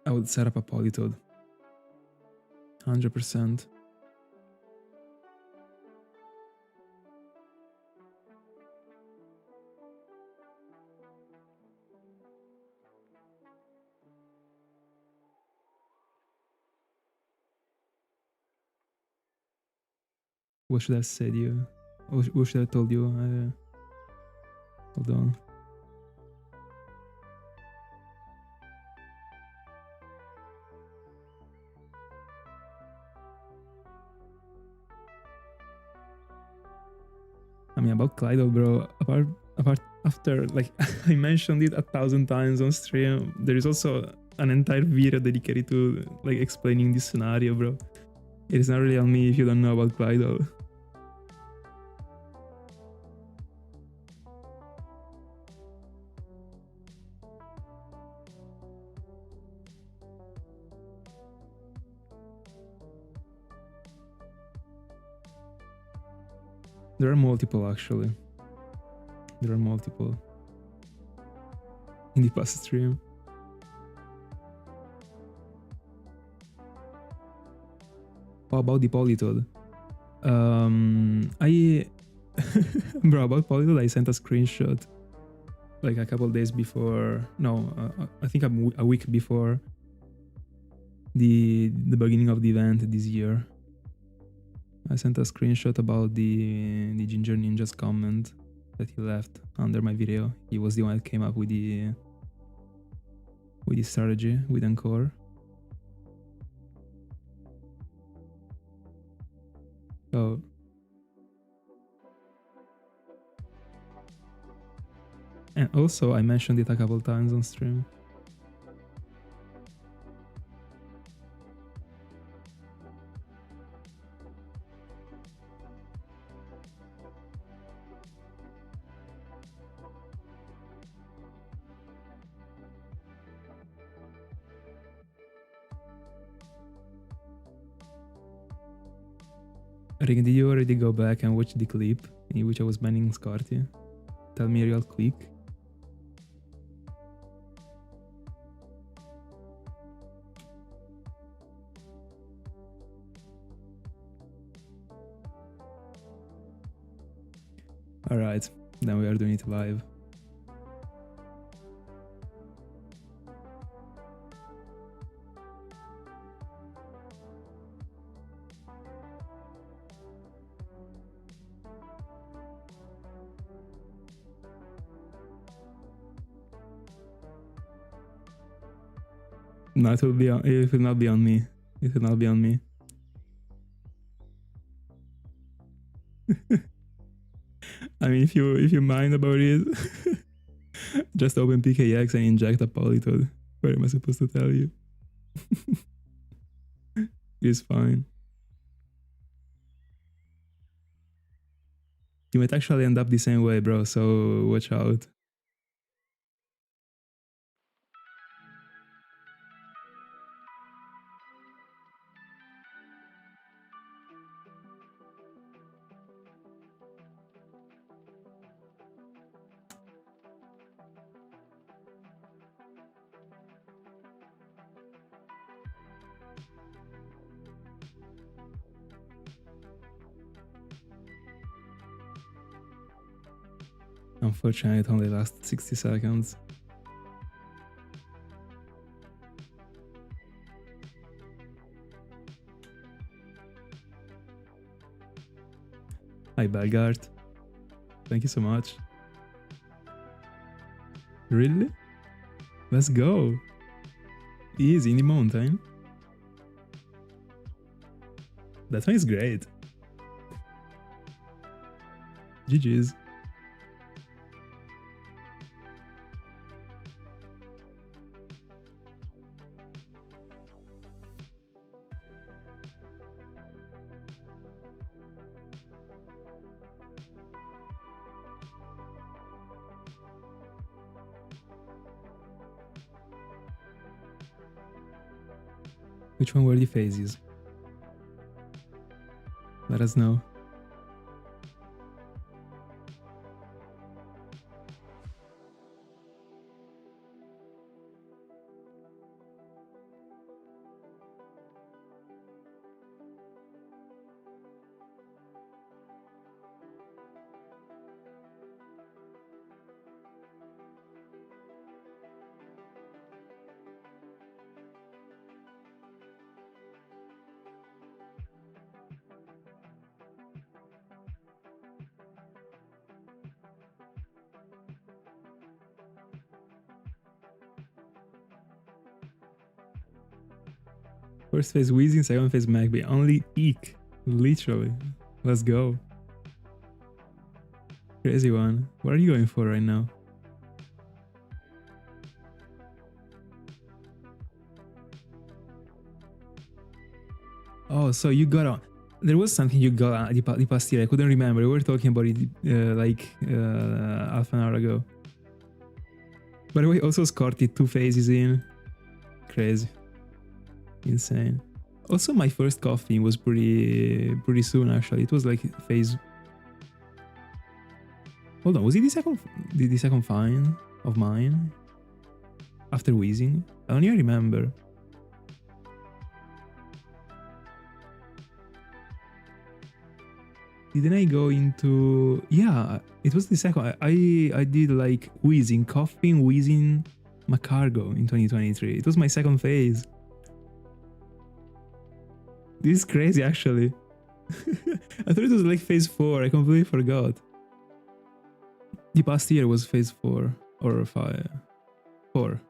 Speaker 1: I would set up a Politoed. 100%. What should I have said you? What should I have told you? Hold on. I mean, about Clydol, bro, apart after, like, I mentioned it 1,000 times on stream, there is also an entire video dedicated to, like, explaining this scenario, bro. It is not really on me if you don't know about Clydol. There are multiple, actually. There are multiple. In the past stream. Oh, about the Politoed. I bro, about Politoed, I sent a screenshot like a couple days before. No, I think a week before the beginning of the event this year. I sent a screenshot about the Ginger Ninja's comment that he left under my video. He was the one that came up with the strategy with Encore. So and also I mentioned it a couple times on stream. Rick, did you already go back and watch the clip in which I was banning Scarty? Tell me real quick. Alright, then we are doing it live. No, it will be on, it will not be on me. It will not be on me. I mean, if you mind about it, just open PKX and inject a Politoed. What am I supposed to tell you? It's fine. You might actually end up the same way, bro, so watch out. Unfortunately, it only lasts 60 seconds. Hi, Belgart. Thank you so much. Really? Let's go. Easy in the mountain. That one is great. GG's. Which one were the phases? Let us know. First phase Wheezing, second phase Magby. Only eek. Literally. Let's go. Crazy one. What are you going for right now? Oh, so you got on. There was something you got the past year. I couldn't remember. We were talking about it half an hour ago. By the way, also Scarty 2 phases in. Crazy. Insane. Also, my first Koffing was pretty soon actually. It was like phase. Hold on, was it the second fine of mine after Wheezing? I don't even remember. Didn't I go into... Yeah, it was the second. I did like wheezing, Koffing, wheezing, Macargo in 2023. It was my second phase. This is crazy, actually. I thought it was like phase 4. I completely forgot. The past year was phase 4 or 5. 4.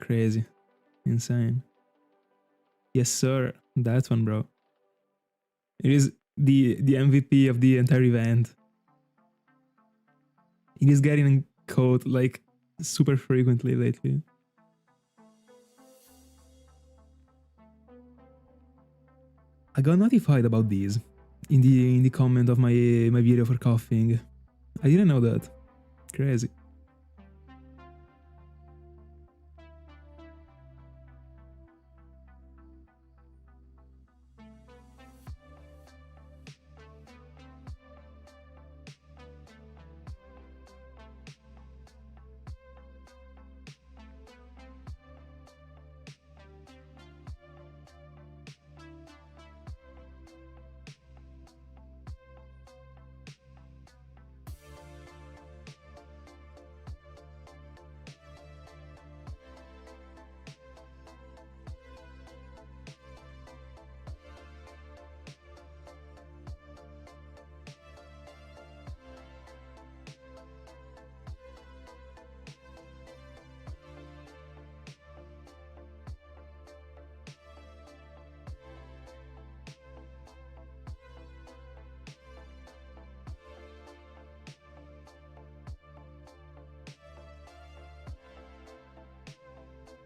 Speaker 1: Crazy. Insane. Yes, sir. That one, bro. It is the MVP of the entire event. It is getting caught like super frequently lately. I got notified about these in the comment of my video for Koffing. I didn't know that. Crazy.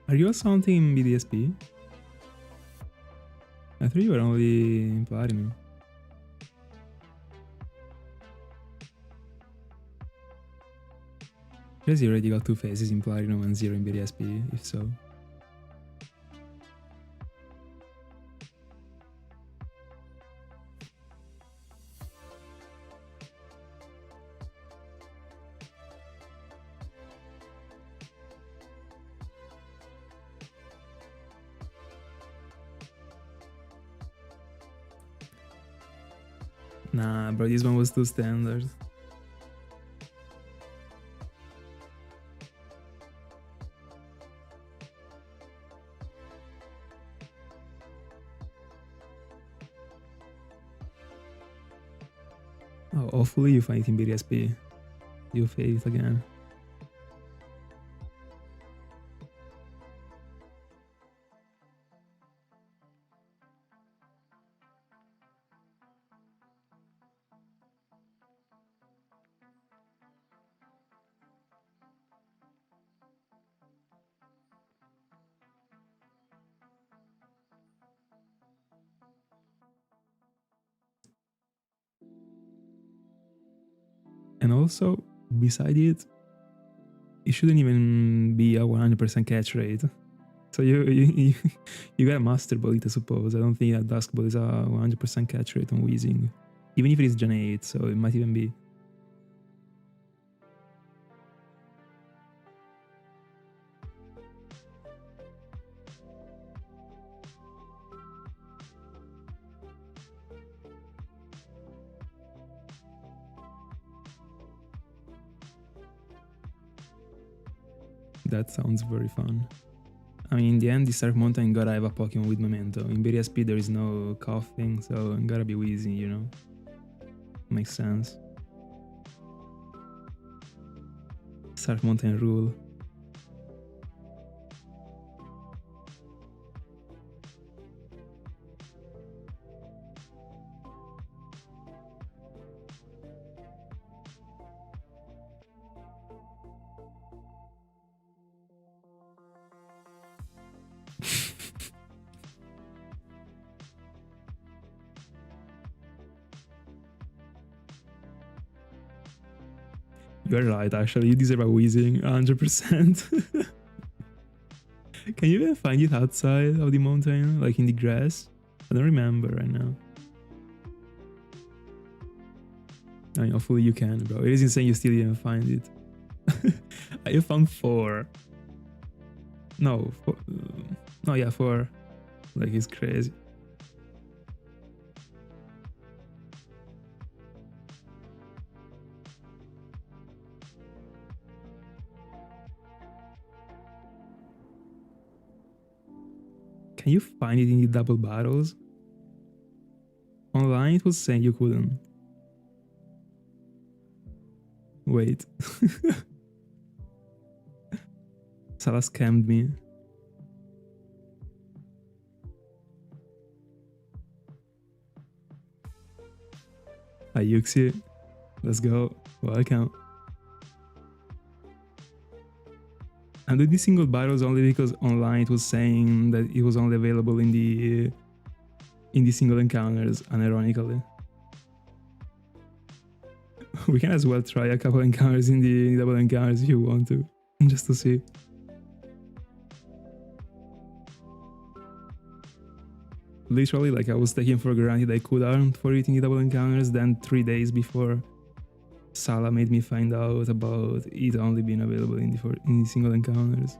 Speaker 1: Are you also in BDSP? I thought you were only in Platinum. Guess you already got 2 phases in Platinum and 0 in BDSP, if so. Nah, bro, this one was too standard. Oh, hopefully you find it in BDSP. You fade it again. And also, beside it, it shouldn't even be a 100% catch rate. So you gotta master bullet, I suppose. I don't think that Dusk Ball is a 100% catch rate on wheezing. Even if it is Gen 8, so it might even be. That sounds very fun. I mean, in the end, this Dark Mountain gotta have a Pokemon with memento. In BDSP, there is no Koffing, so it gotta be wheezing, you know? Makes sense. Dark Mountain rule. You're right, actually. You deserve a wheezing, 100%. Can you even find it outside of the mountain, like in the grass? I don't remember right now. I mean, hopefully you can, bro. It is insane you still didn't find it. I found 4. No, 4. No, yeah, 4. Like, it's crazy. Can you find it in the double battles? Online it was saying you couldn't. Wait. Salah scammed me. Hi Yuxi. Let's go. Welcome. I'm doing these single battles only because online it was saying that it was only available in the single encounters, unironically. We can as well try a couple encounters in the double encounters if you want to, just to see. Literally, like, I was taking for granted I could arm for it in the double encounters, then 3 days before Salah made me find out about it only being available in the single encounters.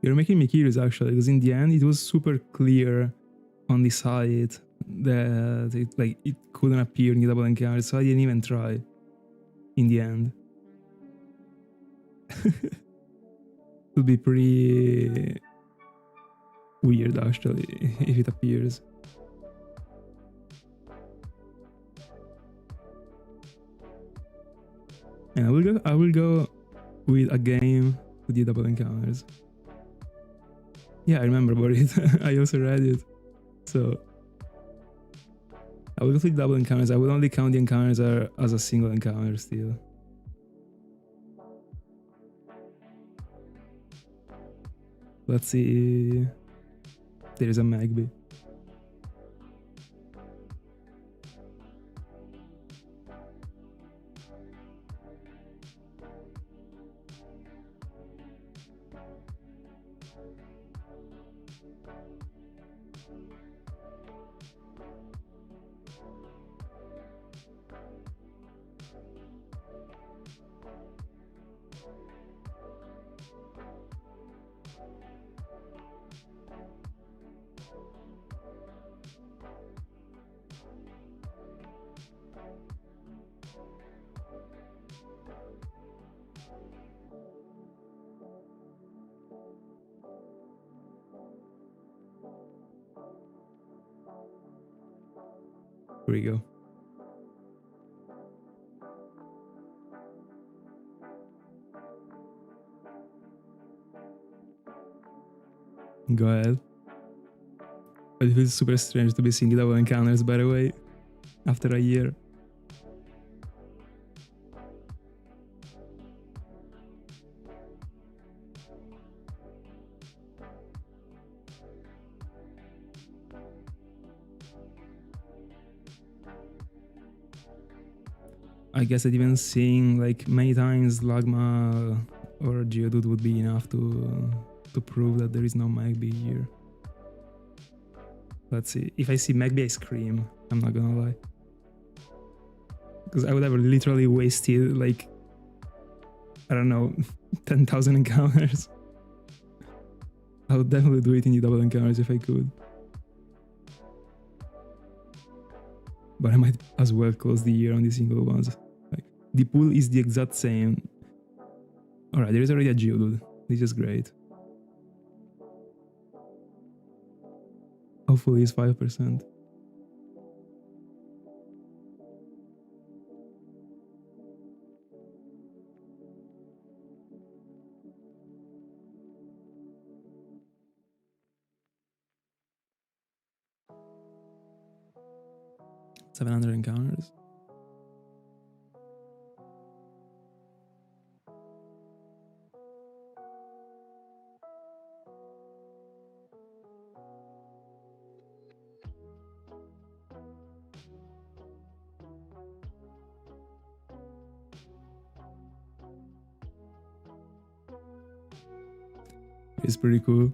Speaker 1: You're making me curious actually, because in the end it was super clear on the side that it couldn't appear in the double encounter, so I didn't even try in the end. It would be pretty weird actually if it appears. And I will go with a game with the double encounters. Yeah, I remember about it. I also read it. So I will go with double encounters. I will only count the encounters as a single encounter still. Let's see. There is a Magby. Here we go. Go ahead. But it feels super strange to be seeing double encounters, by the way, after a year. I guess that even seeing like many times Slugma or Geodude would be enough to prove that there is no Magby here. Let's see. If I see Magby, I scream. I'm not gonna lie. Because I would have literally wasted like, I don't know, 10,000 encounters. I would definitely do it in the double encounters if I could. But I might as well close the year on the single ones. Like, the pool is the exact same. Alright, there is already a Geodude. This is great. Hopefully it's 5%. $700 encounters. It's pretty cool.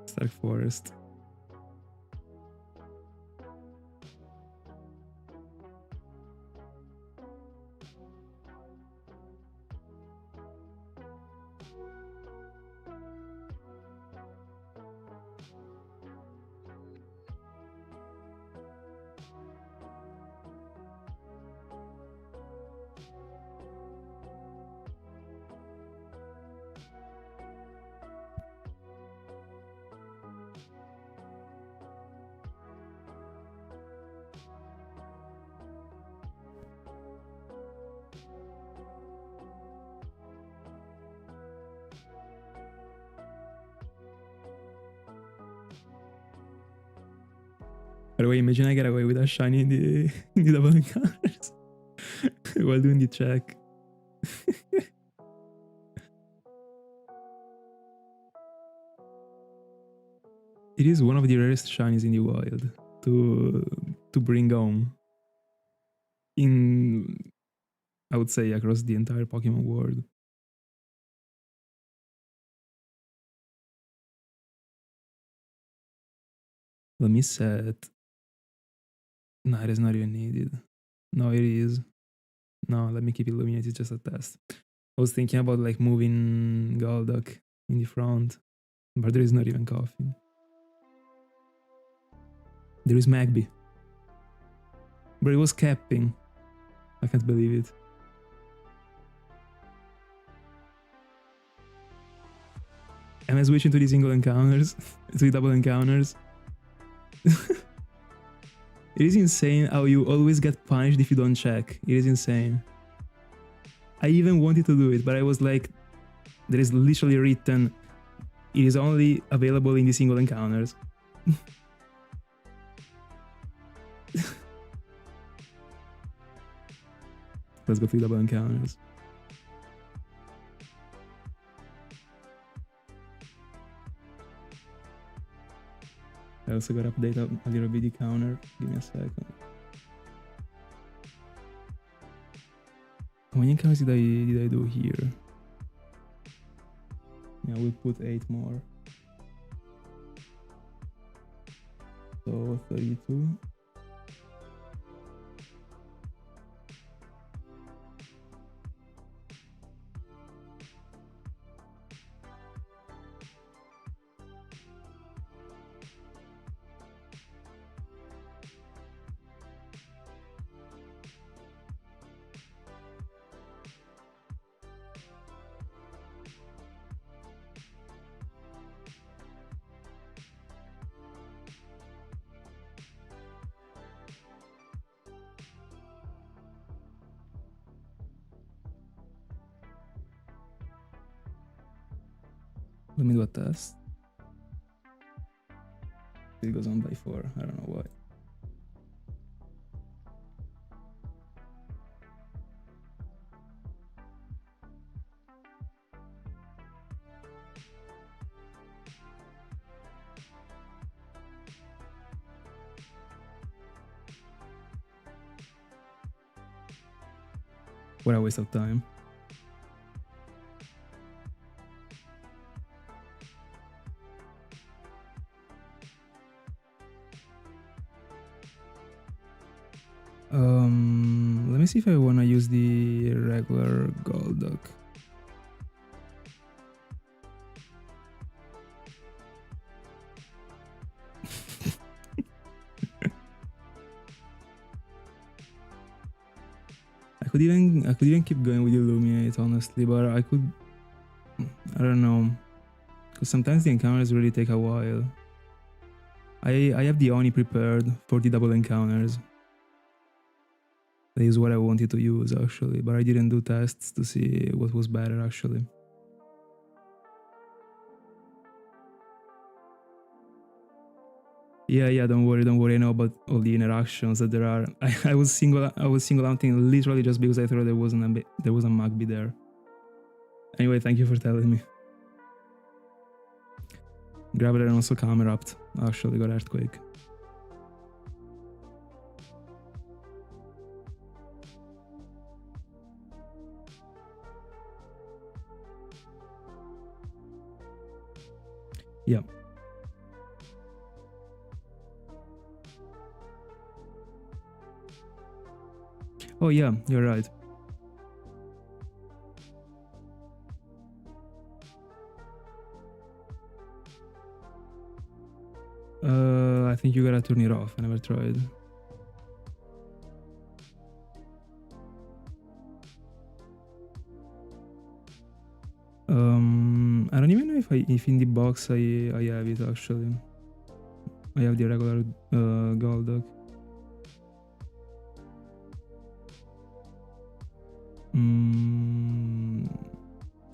Speaker 1: Stark Forest. By the way, imagine I get away with a shiny in the double encounters while doing the check. It is one of the rarest shinies in the wild to bring home. In, I would say, across the entire Pokemon world. Let me set. No, it is not even needed. No, it is. No, let me keep illuminated, just a test. I was thinking about like moving Golduck in the front, but there is not even Koffing. There is Magby. But it was capping. I can't believe it. Am I switching to the single encounters? To the double encounters? It is insane how you always get punished if you don't check. It is insane. I even wanted to do it, but I was like, there is literally written, it is only available in the single encounters. Let's go to the double encounters. I also got to update a little bit the counter. Give me a second. How many encounters did I do here? Yeah, we'll put 8 more. So 32. Let me do a test. It goes on by 4. I don't know why. What a waste of time. Let me see if I wanna use the regular Golduck. I could even keep going with Illuminate, honestly, but I don't know, because sometimes the encounters really take a while. I have the Oni prepared for the double encounters. That is what I wanted to use actually, but I didn't do tests to see what was better actually. Yeah, don't worry. I know about all the interactions that there are. I was single outing literally just because I thought there was a Magby there. Anyway, thank you for telling me. Graveler and also Camerapt actually got Earthquake. Yeah. Oh yeah, you're right. I think you gotta turn it off. I never tried. I don't even know if in the box I have it actually. I have the regular Golduck.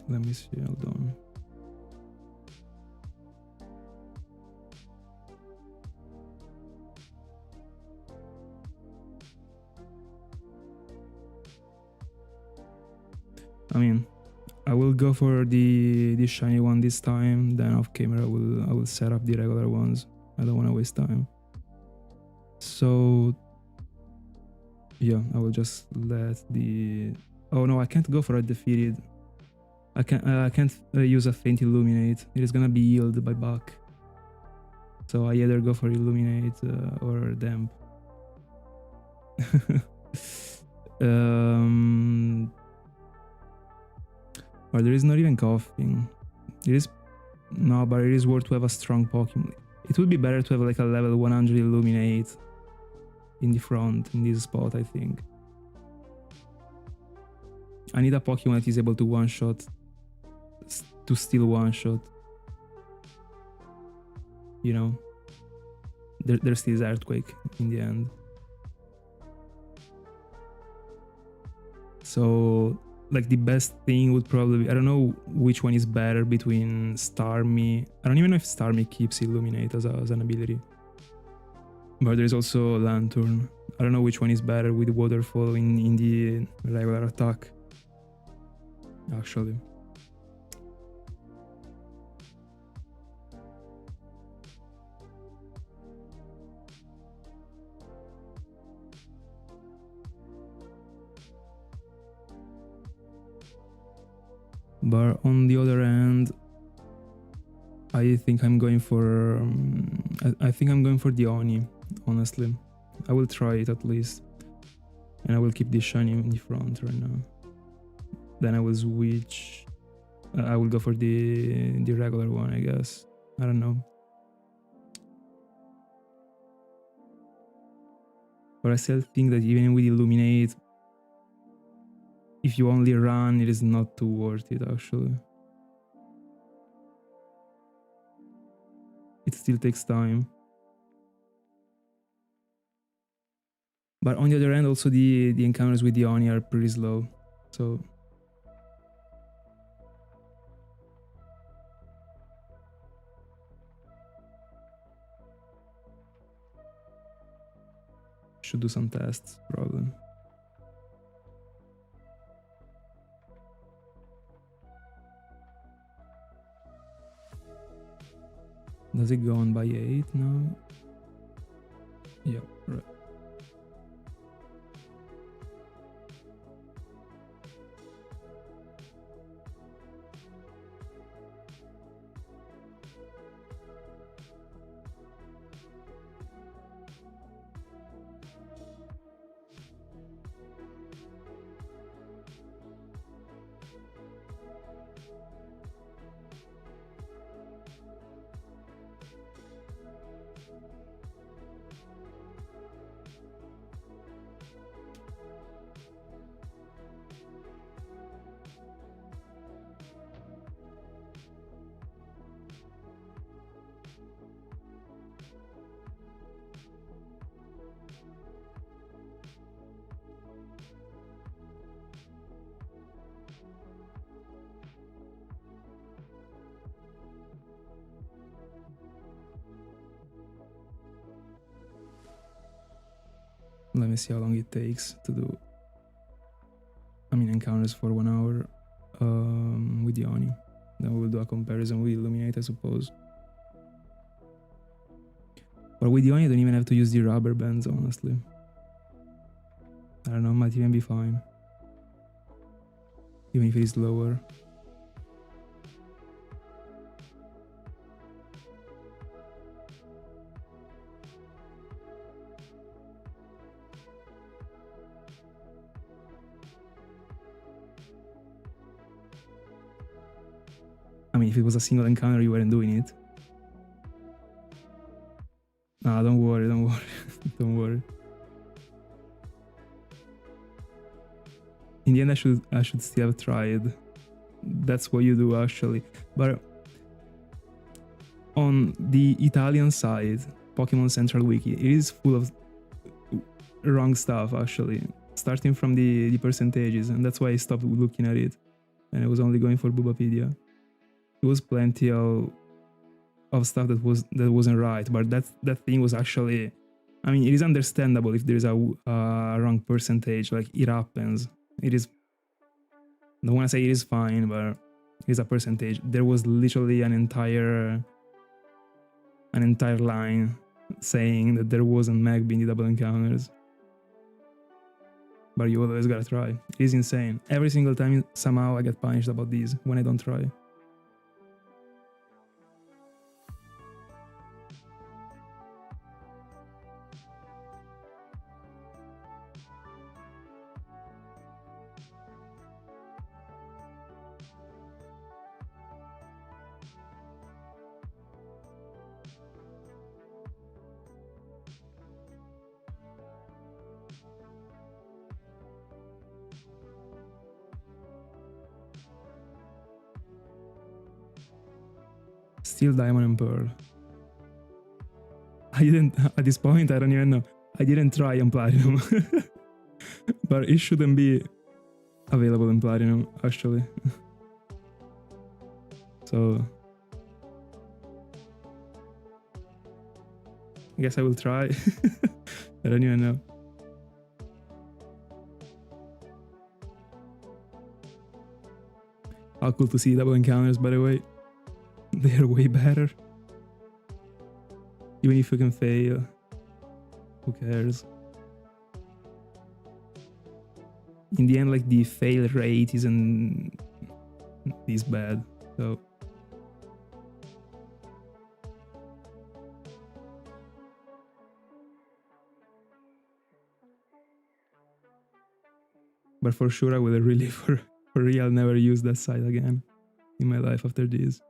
Speaker 1: Let me see, hold on. I mean, I will go for the shiny one this time, then off camera I will set up the regular ones. I don't want to waste time. So yeah, I will just let the... Oh no, I can't go for a defeated. I can't use a faint Illuminate. It is gonna be healed by Buck. So I either go for Illuminate or Damp. But there is not even Koffing. It is... No, but it is worth to have a strong Pokemon. It would be better to have like a level 100 Illuminate in the front, in this spot, I think. I need a Pokemon that is able to one-shot, to steal one-shot. You know? There still is Earthquake in the end. So, like, the best thing would probably be, I don't know which one is better between Starmie. I don't even know if Starmie keeps Illuminate as an ability. But there's also Lantern. I don't know which one is better with Waterfall in the regular attack. Actually. But on the other hand, I think I'm going for the Oni, honestly. I will try it at least. And I will keep this shiny in the front right now. Then I will switch. I will go for the regular one, I guess. I don't know. But I still think that even with Illuminate, if you only run, it is not too worth it actually. It still takes time. But on the other hand, also the encounters with the Oni are pretty slow. So should do some tests probably. Does it go on by 8 now? Yeah, right. Let me see how long it takes to do, I mean, encounters for 1 hour with Yoni. Then we'll do a comparison with Illuminate, I suppose. But with Yoni, I don't even have to use the rubber bands, honestly. I don't know, might even be fine. Even if it is lower. I mean, if it was a single encounter, you weren't doing it. Nah, don't worry, don't worry, don't worry. In the end, I should still have tried. That's what you do, actually. But on the Italian side, Pokemon Central Wiki, it is full of wrong stuff, actually. Starting from the percentages, and that's why I stopped looking at it. And I was only going for Bubapedia. There was plenty of stuff that wasn't right, but that thing was actually, I mean, it is understandable if there is a wrong percentage, like it happens. It is, I don't want to say it is fine, but it is a percentage. There was literally an entire line saying that there wasn't Magby in the double encounters. But you always gotta try. It is insane. Every single time somehow I get punished about these when I don't try. Still Diamond and Pearl. I didn't, at this point, I don't even know. I didn't try on Platinum. But it shouldn't be available in Platinum, actually. So I guess I will try. I don't even know. How cool to see double encounters, by the way. They're way better. Even if you can fail, who cares? In the end, like, the fail rate isn't this bad, so. But for sure, I will really, for real, never use that site again in my life after this.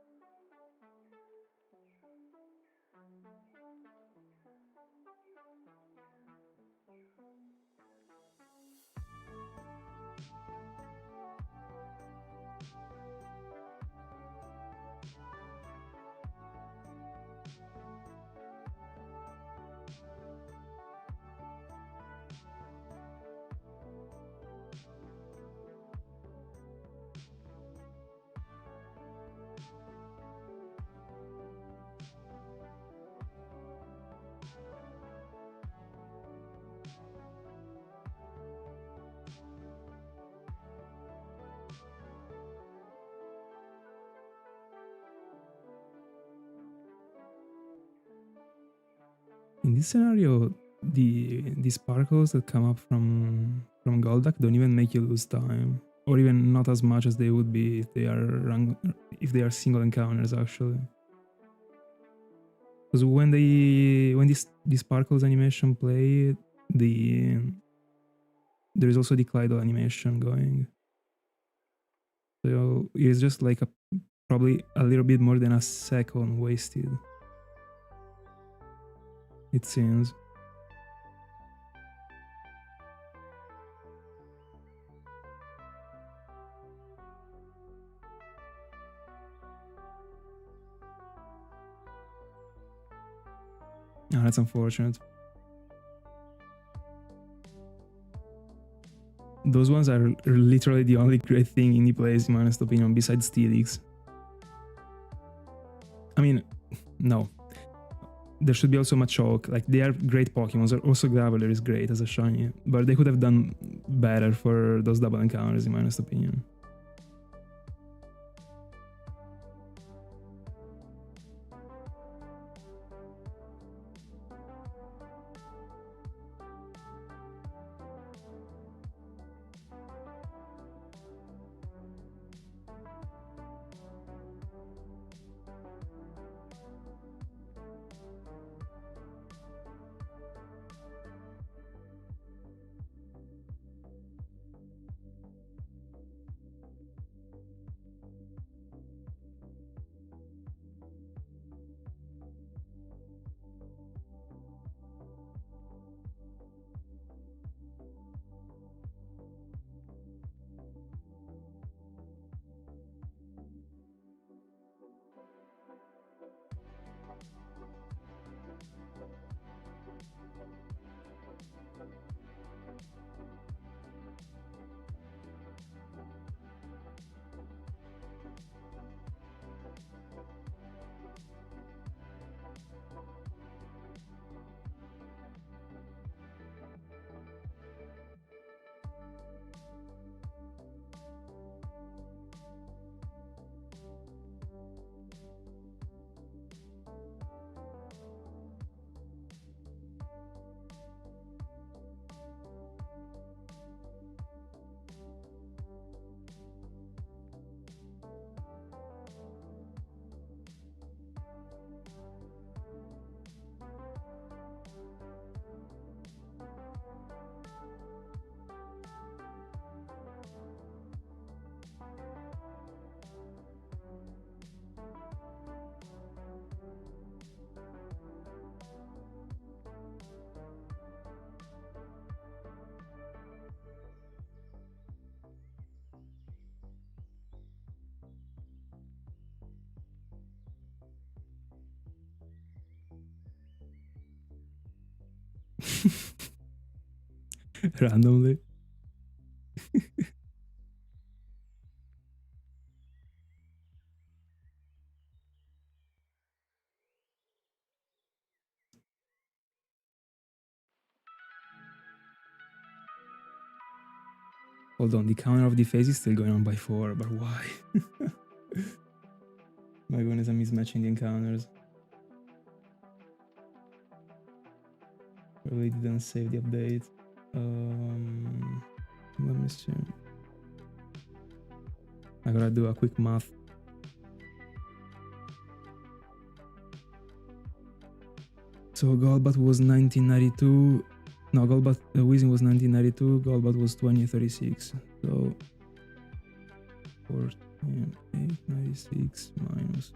Speaker 1: In this scenario, the sparkles that come up from Golduck don't even make you lose time, or even not as much as they would be if they are single encounters, actually. Because when the sparkles animation play, there is also the Clydal animation going. So it's just like probably a little bit more than a second wasted, it seems. Oh, that's unfortunate. Those ones are literally the only great thing in the plays, in my honest opinion, besides Steelix. I mean, no. there should be also Machoke. Like, they are great Pokemon. Also, Graveler is great as a shiny, but they could have done better for those double encounters, in my honest opinion. Randomly. Hold on, the counter of the phase is still going on by 4, but why? My goodness, I'm mismatching the encounters. Probably didn't save the update. Let me see. I gotta do a quick math. So Golbat was 1992. No, Golbat, Weezing was 1992. Golbat was 2036. So 14, 896 minus.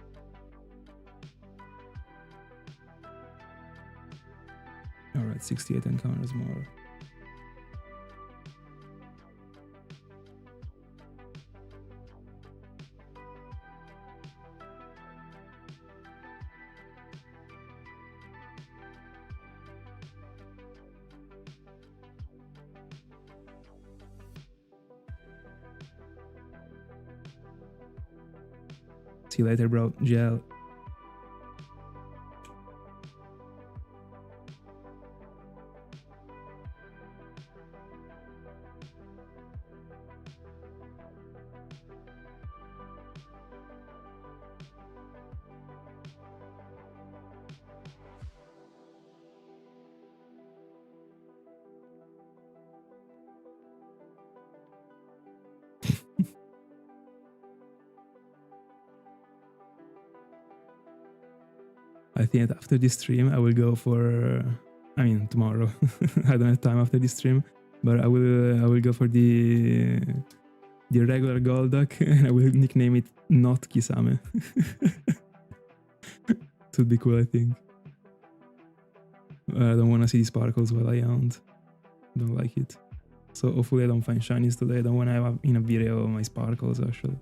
Speaker 1: Alright, 68 encounters more. See you later, bro. Gel. I think that after this stream, I will go for. I mean, tomorrow. I don't have time after this stream, but I will go for the regular Golduck, and I will nickname it not Kisame. It would be cool, I think. I don't want to see the sparkles while I hunt. Don't like it. So hopefully I don't find shinies today. I don't want to have in a video my sparkles actually.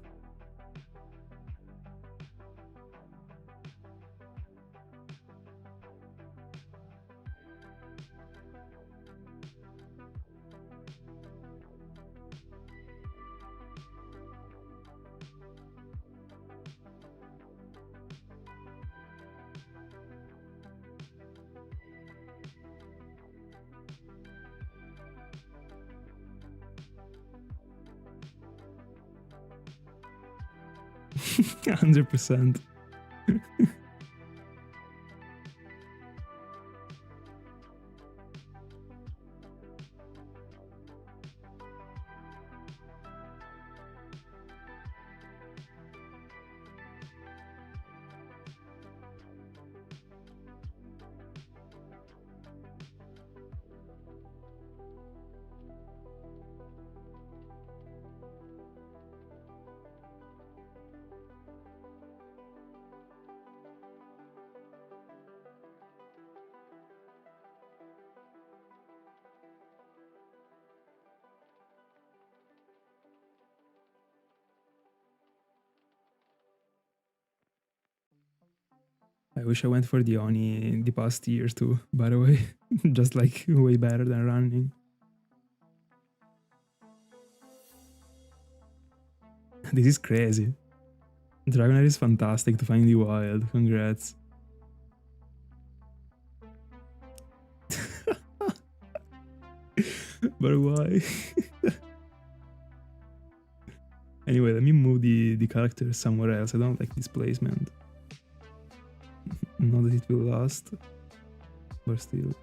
Speaker 1: 100%. I wish I went for the Oni the past year too, by the way. Just like way better than running. This is crazy. Dragonair is fantastic to find in the wild. Congrats. But why? Anyway, let me move the character somewhere else. I don't like this placement. Not that it will last, but still.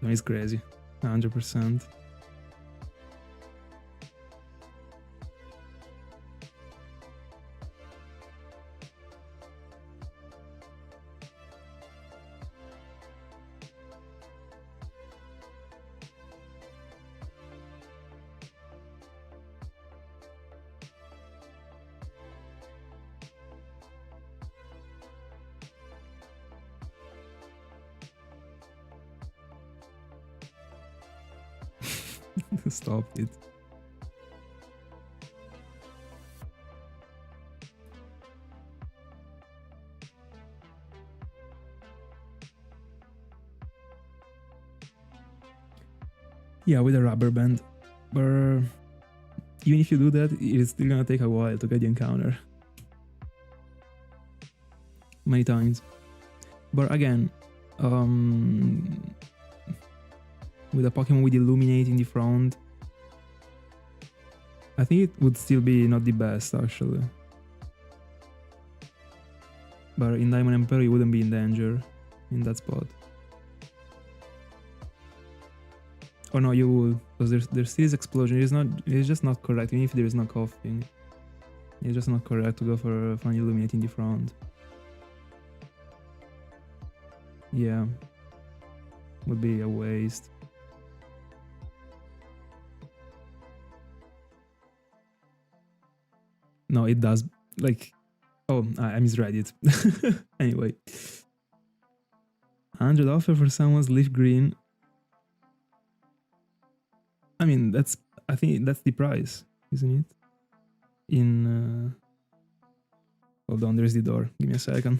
Speaker 1: No, it's crazy. 100%. Stop it. Yeah, with a rubber band. But even if you do that, it's still gonna take a while to get the encounter. Many times. But again, with a Pokemon with Illuminate in the front, I think it would still be not the best actually. But in Diamond and Pearl, you wouldn't be in danger in that spot. Oh no, you would, because there's still this explosion. It's just not correct, even if there is no Koffing. It's just not correct to go for an Illuminate in the front. Yeah, would be a waste. No, it does. Like, oh, I misread it. Anyway, 100 offer for someone's leaf green. I mean, I think that's the price, isn't it? Hold on, there's the door. Give me a second.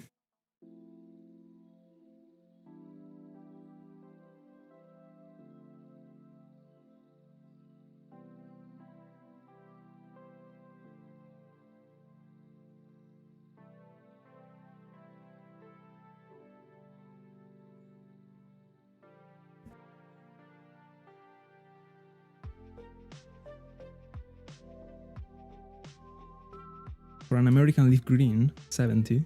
Speaker 1: For an American leaf green, 70.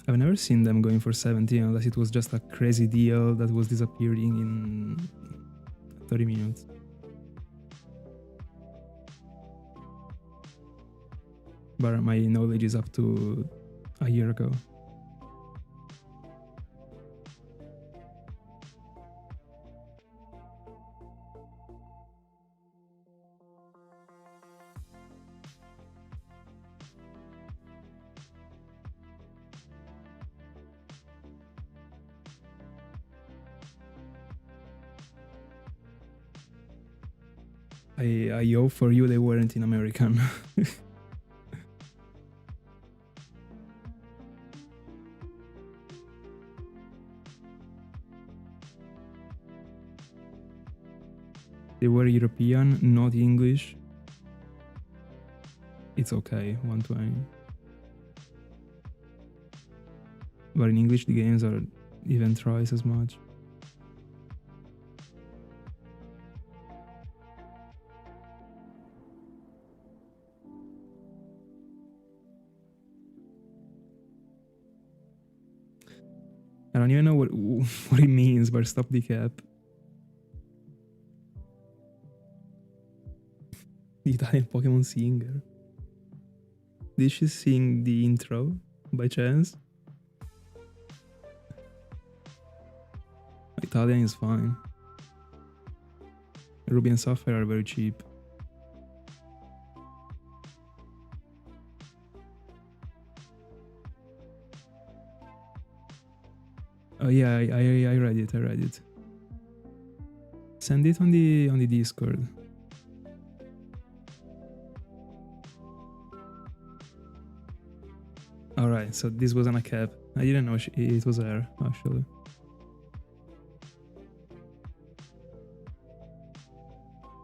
Speaker 1: I've never seen them going for 70 unless it was just a crazy deal that was disappearing in 30 minutes. But my knowledge is up to a year ago. I hope for you they weren't in American. They were European, not English. It's okay, 120. But in English, the games are even twice as much. I don't even know what it means, but stop the cap. The Italian Pokemon singer. Did she sing the intro by chance? Italian is fine. Ruby and Sapphire are very cheap. Oh yeah, I read it. I read it. Send it on the Discord. All right, so this wasn't a cap. I didn't know it was her actually.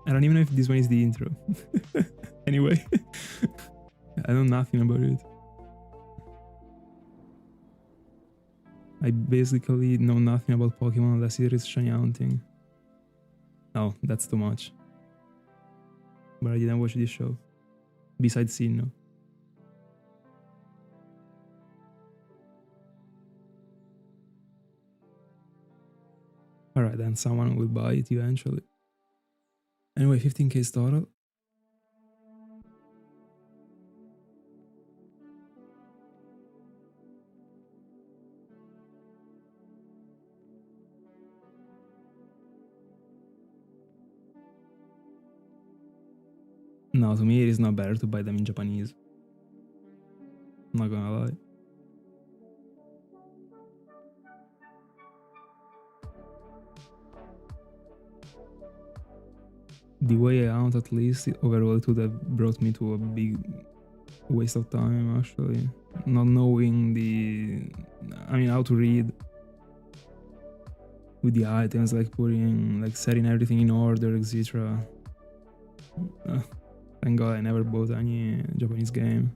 Speaker 1: I don't even know if this one is the intro. Anyway, I know nothing about it. I basically know nothing about Pokemon unless it is shiny hunting. Oh, that's too much. But I didn't watch this show. Besides Sinnoh. Alright, then someone will buy it eventually. Anyway, 15k is total. No, to me it is not better to buy them in Japanese. I'm not gonna lie. The way out, at least, overall it would have brought me to a big waste of time, actually. Not knowing how to read with the items, like setting everything in order, etc. Thank God I never bought any Japanese game.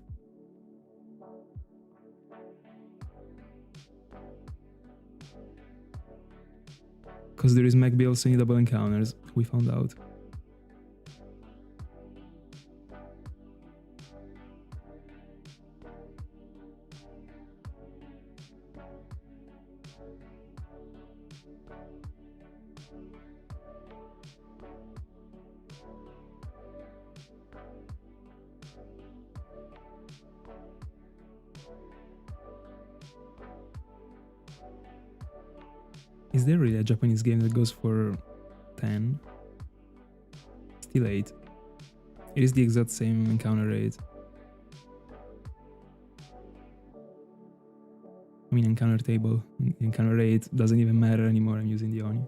Speaker 1: Because there is Magby also in double encounters, we found out. Is there really a Japanese game that goes for 10? Still 8. It is the exact same encounter rate. I mean encounter table. Encounter rate doesn't even matter anymore, I'm using the Oni.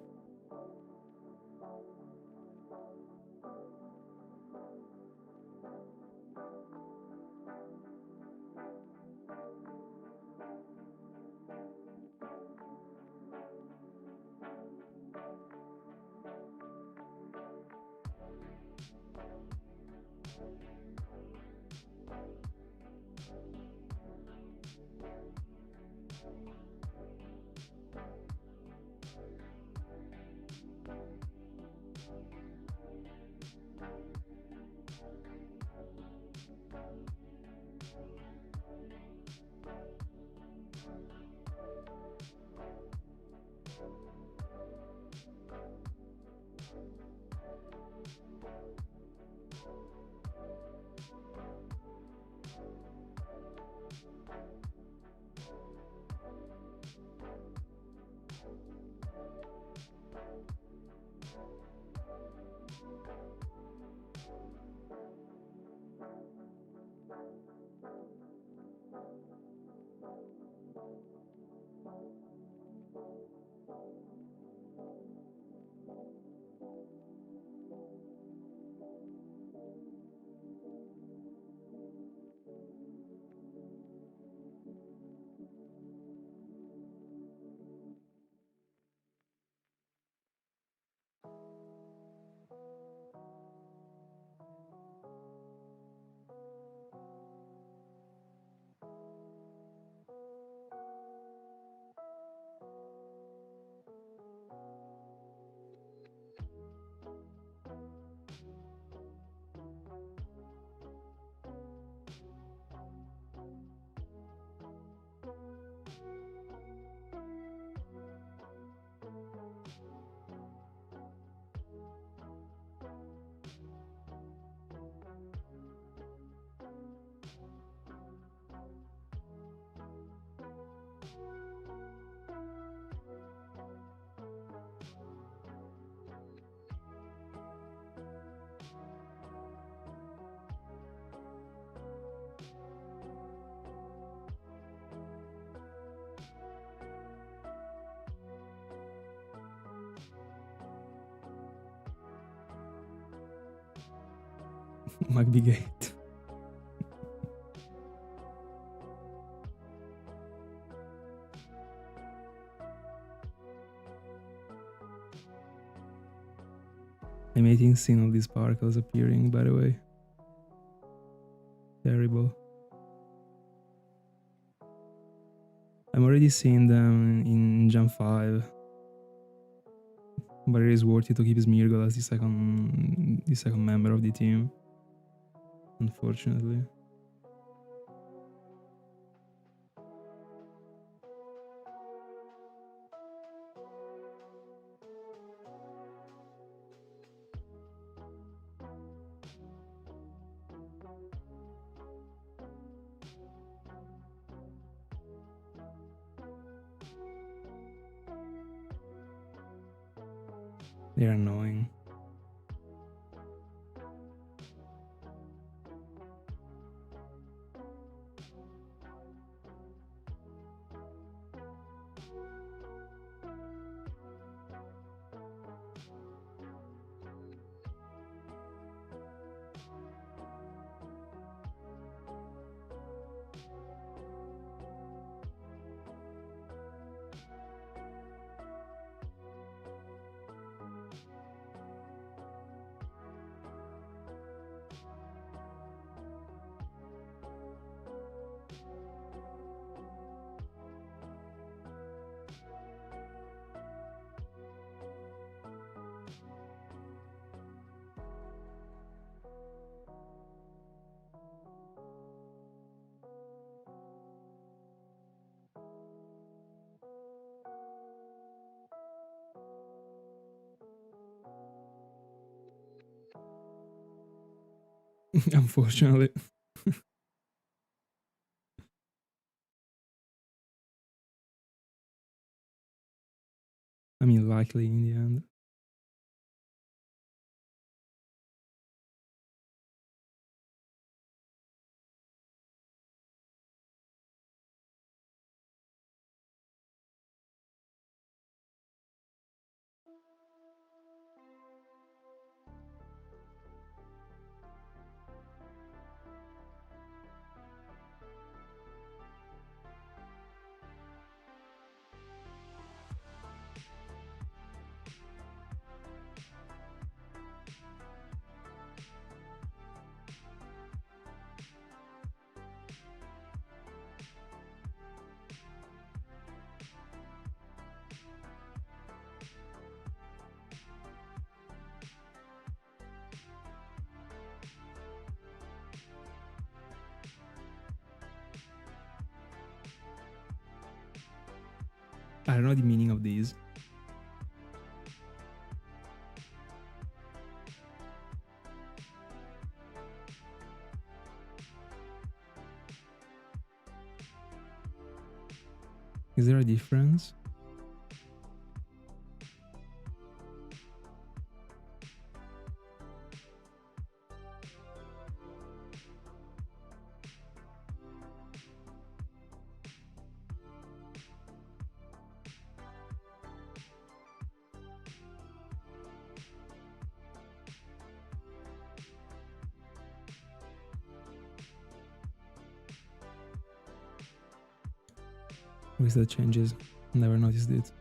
Speaker 1: Magby gate. I'm hating seeing all these sparkles appearing, by the way. Terrible. I'm already seeing them in Gen 5. But it is worth it to keep Smeargle as the second member of the team. Unfortunately. They're annoying. Unfortunately. I mean, likely in the end. I don't know the meaning of these. Is there a difference? Or is that changes? Never noticed it.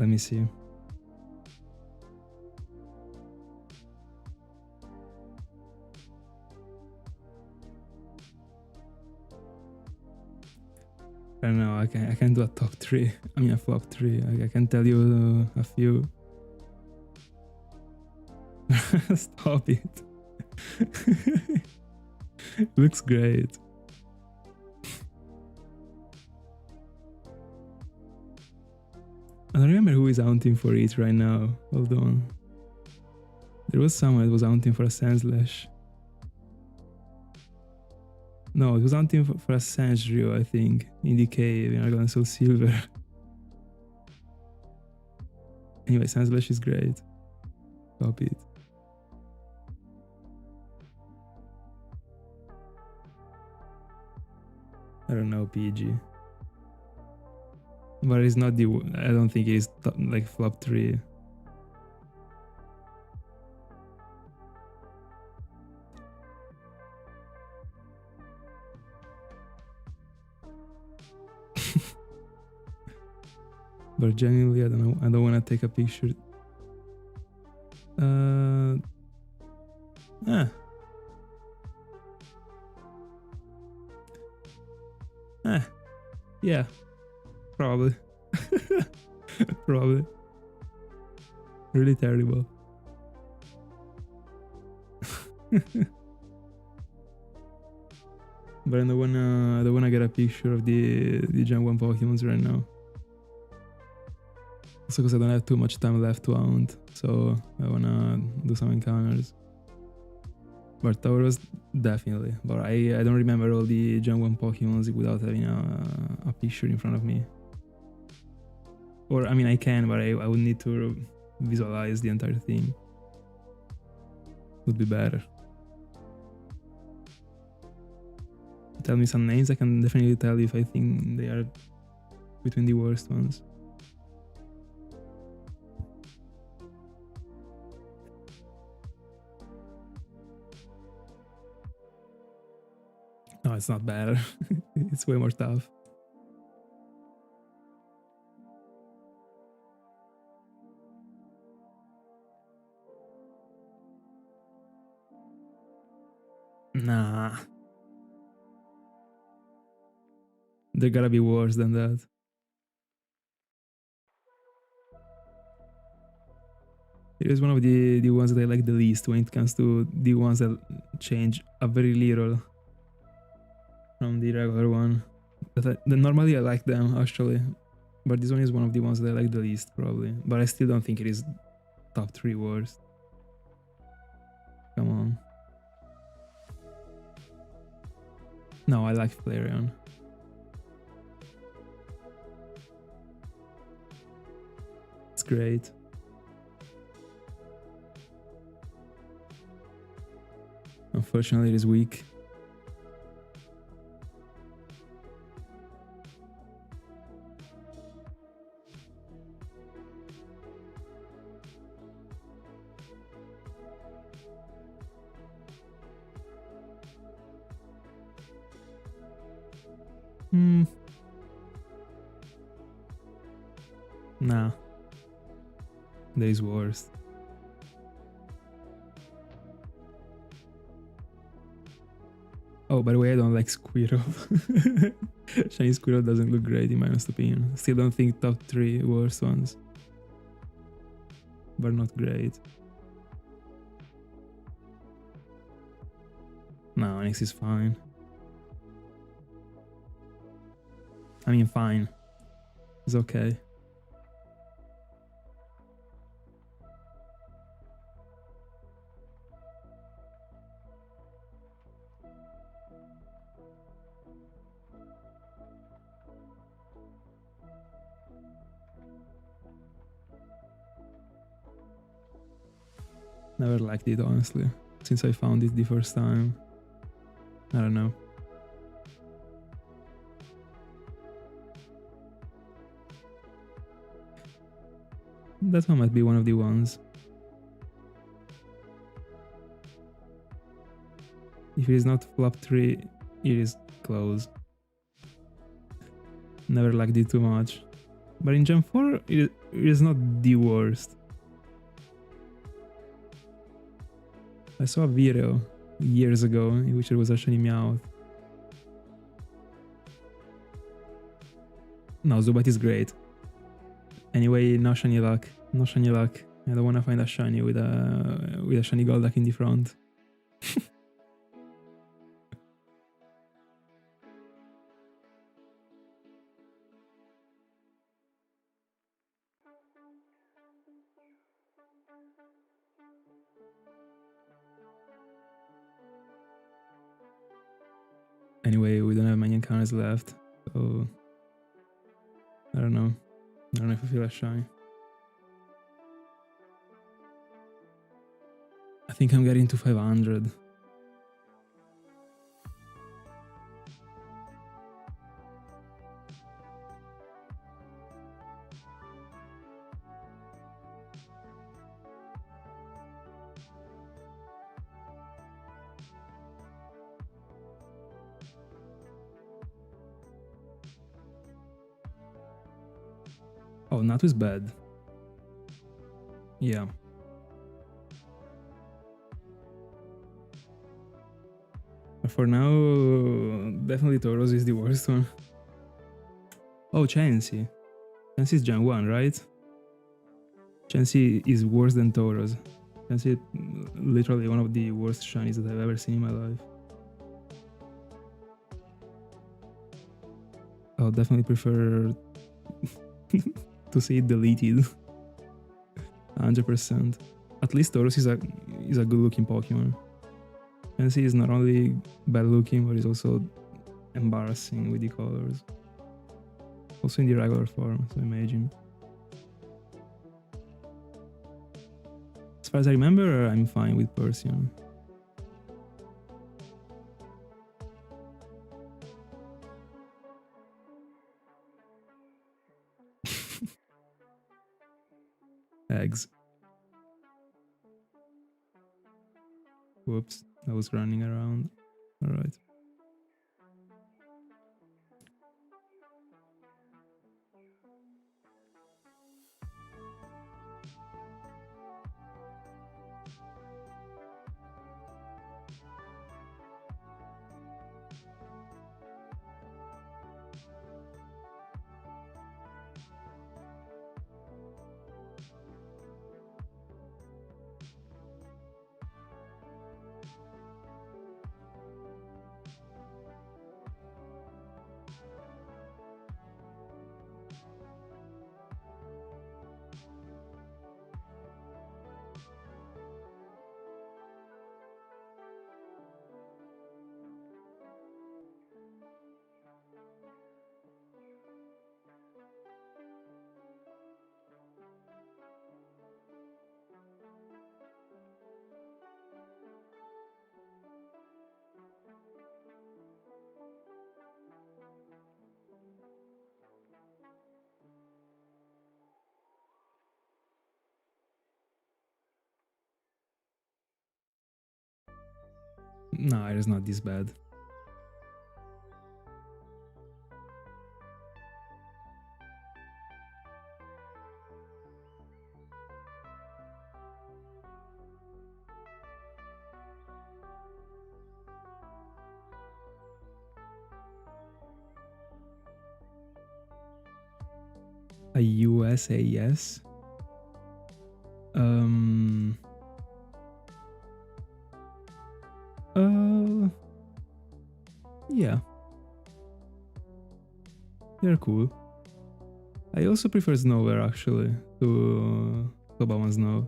Speaker 1: Let me see. I don't know, I can't do a top 3. I mean a flop 3. I can tell you a few. Stop it. Looks great. I don't remember who is hunting for it right now. Hold on. There was someone that was hunting for a Sandslash. No, it was hunting for a Sandshrew, I think, in the cave in Argon Soul Silver. Anyway, Sandslash is great. Stop it. I don't know, PG. But it's not the... I don't think it is like flop 3. But genuinely, I don't know. I don't want to take a picture. Yeah, probably. Probably. Really terrible. But I don't wanna get a picture of the Gen 1 Pokemons right now. Also because I don't have too much time left to hunt, so I wanna do some encounters. But Tauros, definitely. But I don't remember all the Gen 1 Pokemons without having a picture in front of me. Or, I mean, I can, but I would need to visualize the entire thing. Would be better. Tell me some names, I can definitely tell you if I think they are between the worst ones. No, it's not better. It's way more tough. Nah. There gotta be worse than that. It is one of the ones that I like the least when it comes to the ones that change a very little from the regular one. Normally I like them actually, but this one is one of the ones that I like the least probably. But I still don't think it is top 3 worst. Come on. No, I like Flareon. It's great. Unfortunately, it is weak. Nah. There is worse. Oh, by the way, I don't like Squirrel. Shiny Squirrel doesn't look great in my honest opinion. Still don't think top 3 worst ones. But not great. No, Onyx is fine. I mean, fine. It's okay. Never liked it, honestly, since I found it the first time. I don't know. That one might be one of the ones. If it is not flop 3, it is close. Never liked it too much. But in Gen 4, it is not the worst. I saw a video years ago in which it was actually Meowth. No, Zubat is great. Anyway, no shiny luck. No shiny luck. I don't want to find a shiny with a shiny Golduck in the front. Anyway, we don't have many encounters left, so I don't know. I don't know if I feel a shiny. I think I'm getting to 500. Oh, Natu is bad. Yeah. But for now, definitely Tauros is the worst one. Oh, Chansey. Chansey is Gen 1, right? Chansey is worse than Tauros. Chansey is literally one of the worst shinies that I've ever seen in my life. I'll definitely prefer to see it deleted. 100%. At least Tauros is a good looking Pokemon. Chansey is not only bad looking, but is also embarrassing with the colors. Also in the regular form, so imagine. As far as I remember, I'm fine with Persian. Eggs. Whoops, I was running around. Alright. No, it is not this bad. A USAS? Yeah. They're cool. I also prefer Snowbird actually to Obama Snow.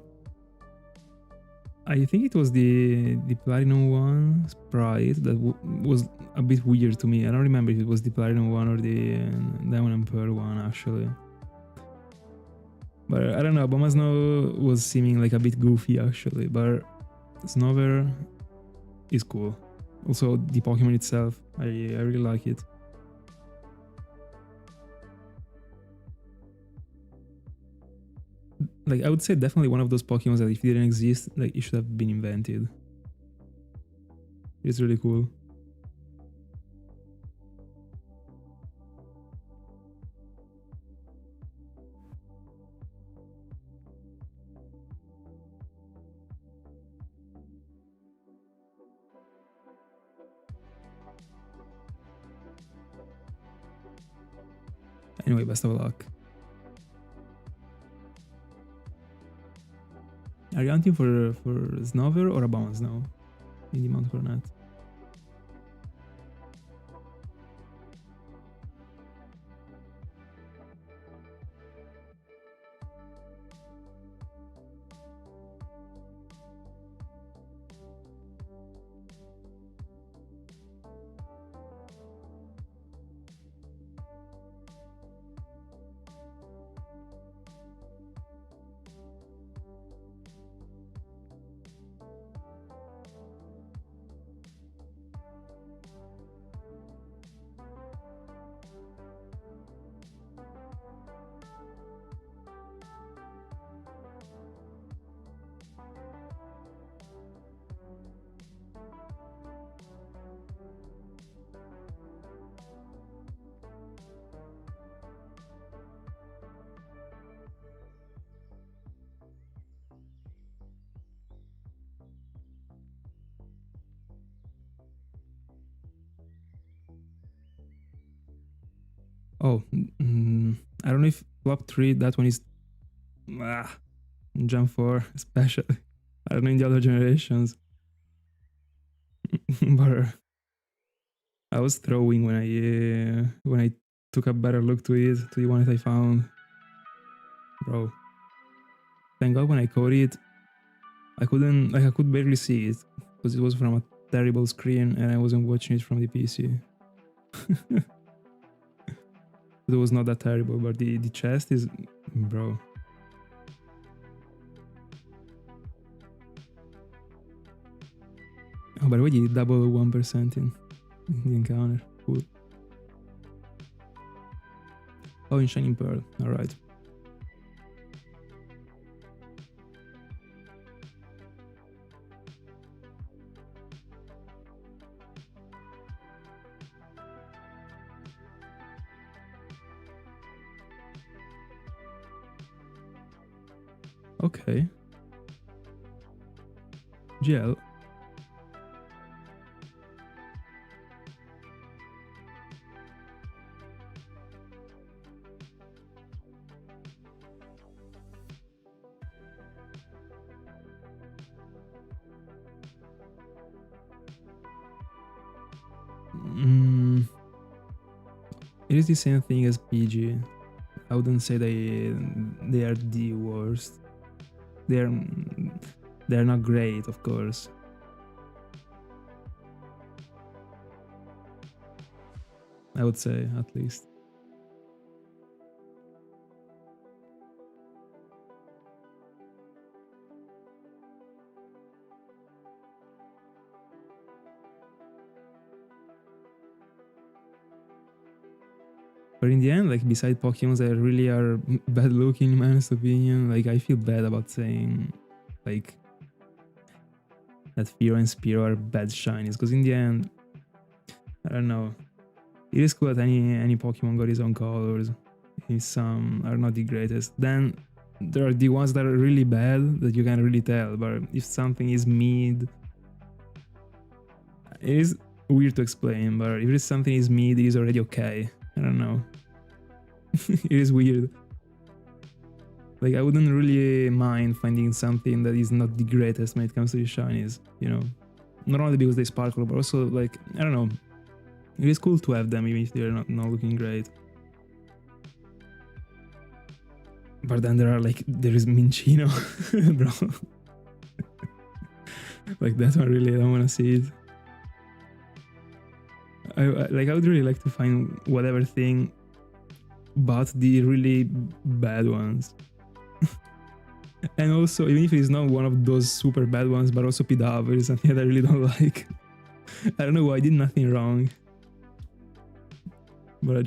Speaker 1: I think it was the Platinum one sprite that was a bit weird to me. I don't remember if it was the Platinum one or the Diamond and Pearl one actually. But I don't know, Obama Snow was seeming like a bit goofy actually, but Snowbird is cool. Also the Pokemon itself, I really like it. Like, I would say definitely one of those Pokemon that if it didn't exist, like, it should have been invented. It's really cool. Anyway, best of luck. Are you hunting for Snover or a bounce now? In the Mount Coronet. Oh, I don't know if flop 3, that one is Jump 4 special. I don't know in the other generations. But I was throwing when I took a better look to it, to the one that I found. Bro. Thank God when I caught it, I could barely see it because it was from a terrible screen and I wasn't watching it from the PC. It was not that terrible, but the chest is, bro. Oh, by the way, you double 1% in the encounter. Cool. Oh, in Shining Pearl. Alright. Okay. GL. It is the same thing as PG. I wouldn't say they are the worst. They're not great, of course. I would say, at least. But in the end, like, beside Pokemon that really are bad looking in my honest opinion, like, I feel bad about saying, like, that Fearow and Spearow are bad shinies, because in the end, I don't know. It is cool that any Pokemon got his own colors. Some are not the greatest. Then there are the ones that are really bad that you can't really tell, but if something is mid, it is weird to explain, but if something is mid, it is already okay. I don't know. It is weird. Like, I wouldn't really mind finding something that is not the greatest when it comes to the shinies, you know? Not only because they sparkle, but also, like, I don't know. It is cool to have them even if they're not looking great. But then there is Minchino, bro. Like, that one really, I don't want to see it. I would really like to find whatever thing but the really bad ones. And also, even if it's not one of those super bad ones, but also Pidove is something that I really don't like. I don't know why, I did nothing wrong. But I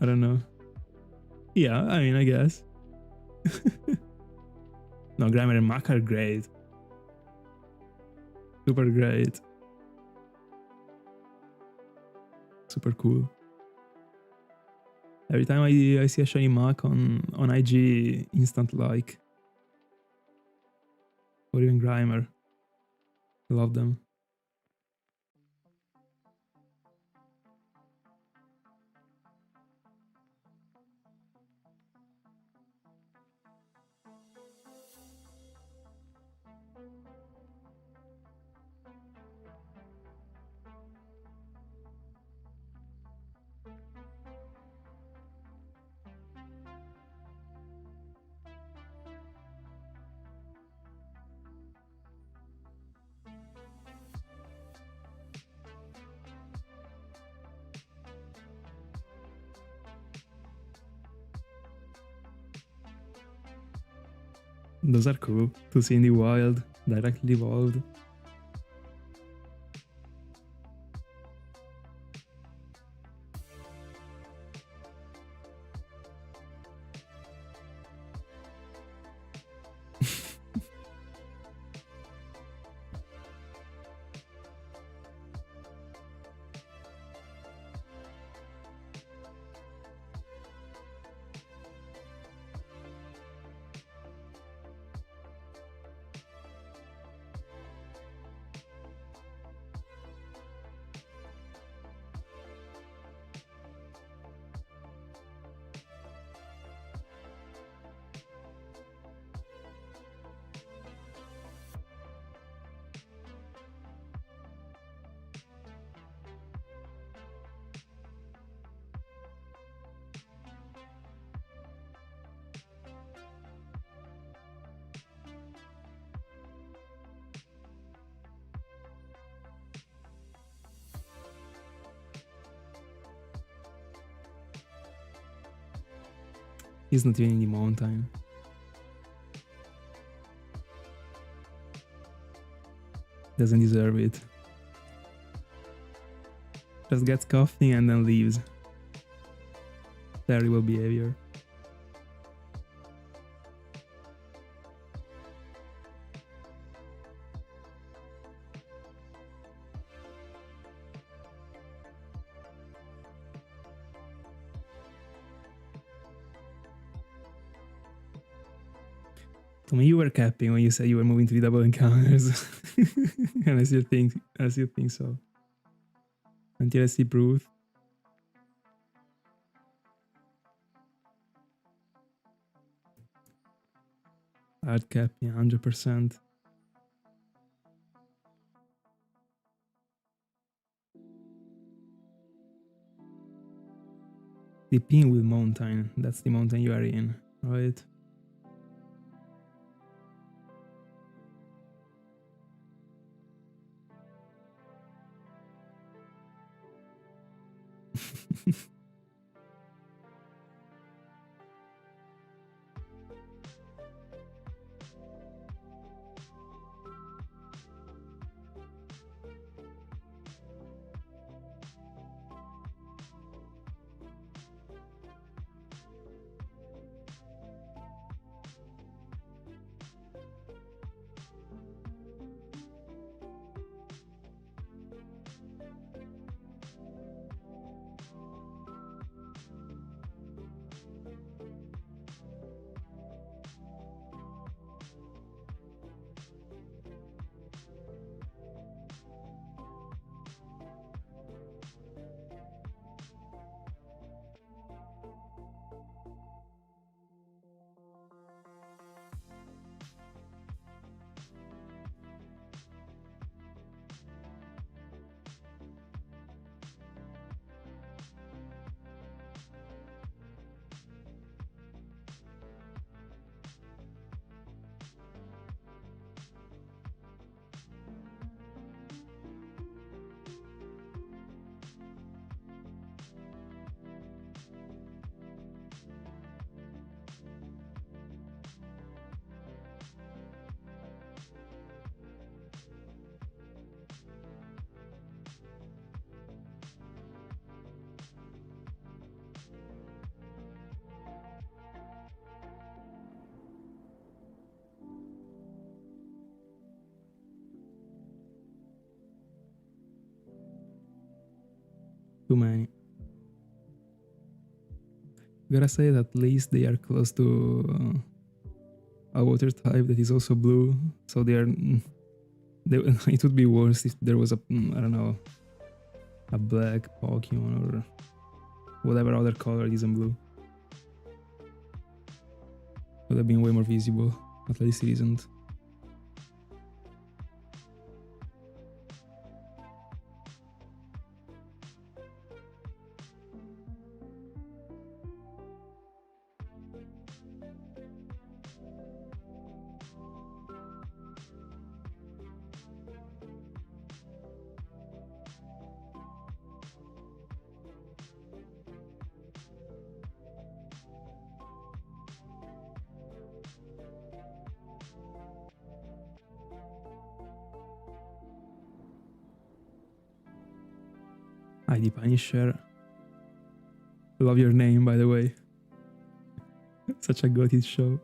Speaker 1: don't know. Yeah, I mean, I guess. No, Grimer and Mac are great. Super great. Super cool. Every time I see a shiny Mac on IG, instant like. Or even Grimer. I love them. Those are cool to see in the wild, directly evolved. He's not even in the mountain. Doesn't deserve it. Just gets Koffing and then leaves. Terrible behavior. Tommy, you were capping when you said you were moving to the double encounters. And I still think so. Until I see proof. Hard capping, 100%. The pin with mountain, that's the mountain you are in, right? Too many. Gotta say that at least they are close to a water type that is also blue, so they are. It would be worse if there was a, I don't know, a black Pokemon or whatever other color isn't blue. Would have been way more visible. At least it isn't. ID Punisher. Love your name, by the way. Such a goated show.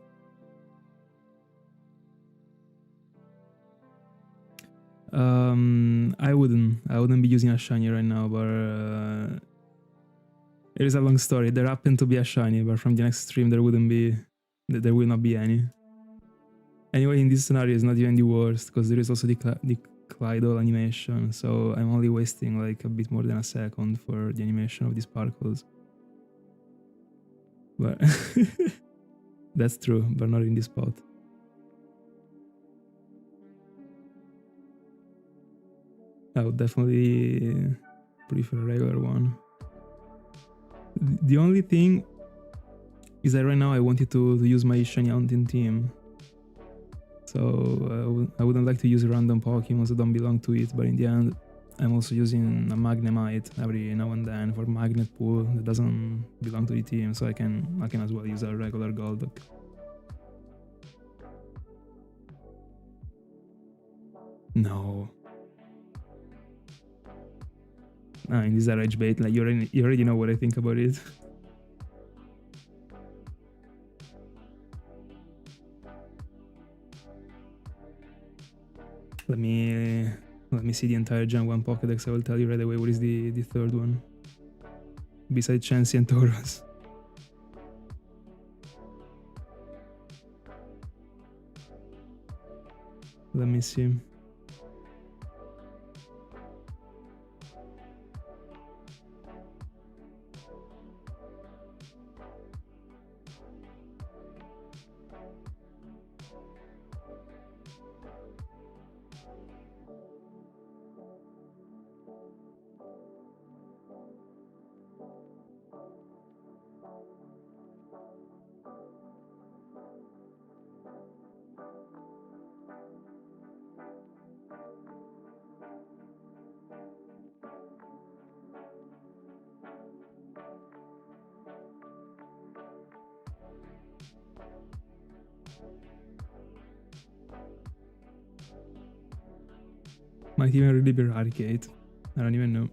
Speaker 1: I wouldn't be using a shiny right now, but it is a long story. There happened to be a shiny, but from the next stream there will not be any. Anyway, in this scenario it's not even the worst, because there is also the Clydal animation, so I'm only wasting like a bit more than a second for the animation of the sparkles. But that's true, but not in this spot. I would definitely prefer a regular one. The only thing is that right now I wanted to use my shiny hunting team. So I wouldn't like to use random Pokemon that don't belong to it, but in the end I'm also using a Magnemite every now and then for Magnet Pool that doesn't belong to the team, so I can as well use a regular Golduck. No. In this rage bait, like you already know what I think about it. Let me see the entire Gen 1 Pokédex. I will tell you right away what is the third one. Besides Chansey and Tauros. Let me see. Might even really be Raticate. I don't even know.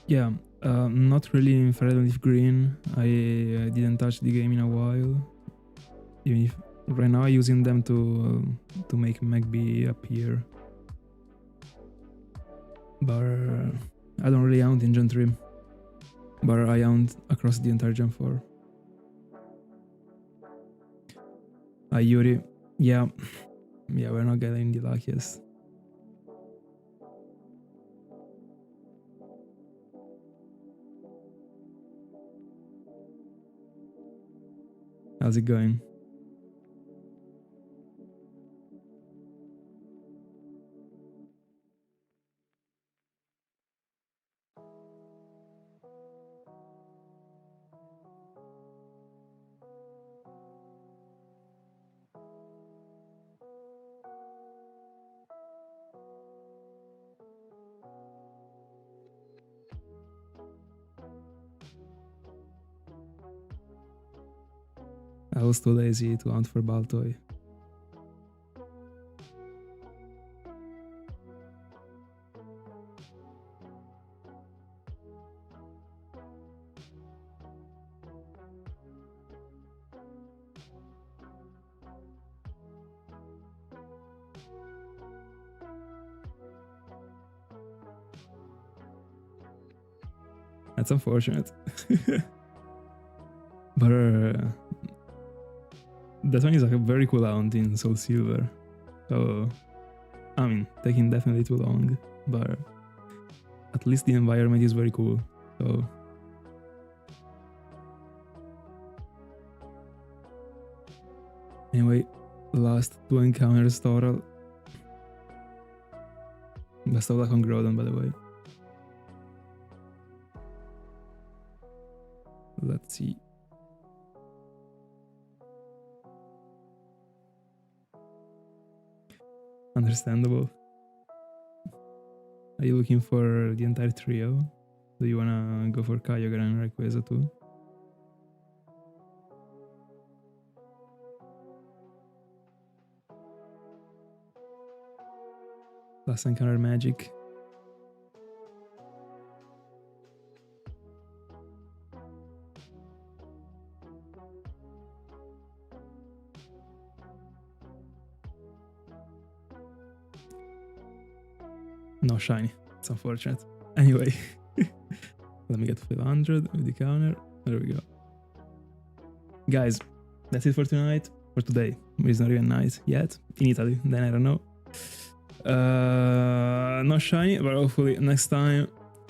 Speaker 1: Yeah, not really in Red and Leaf Green. I didn't touch the game in a while. Even if right now I'm using them to make Magby appear. But I don't really hunt in Gen 3. But I hunt across the entire Gen 4. Yuri. Yeah, we're not getting the luckiest. How's it going? I was too lazy to hunt for Baltoy. That's unfortunate. But that one is like a very cool hunt in Soul Silver. So, I mean, taking definitely too long, but at least the environment is very cool. So, anyway, last 2 encounters total. Best of luck on Groudon, by the way. Let's see. Understandable. Are you looking for the entire trio? Do you wanna go for Kyogre and Rayquaza too? Last encounter magic. No shiny. It's unfortunate. Anyway, let me get 500 with the counter. There we go. Guys, that's it for tonight. For today. It's not even night yet. In Italy. Then I don't know. Not shiny, but hopefully next time.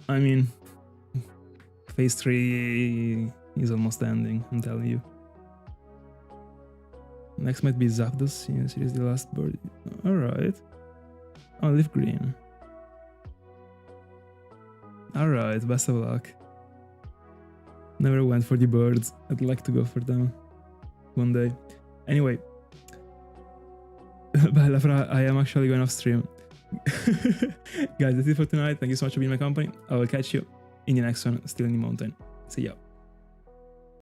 Speaker 1: I mean, phase 3 is almost ending, I'm telling you. Next might be Zapdos, since it is the last bird. Alright. Oh, Leaf Green. Alright, best of luck. Never went for the birds. I'd like to go for them one day. Anyway. Bella, I am actually going off stream. Guys, that's it for tonight. Thank you so much for being in my company. I will catch you in the next one, still in the mountain. See ya.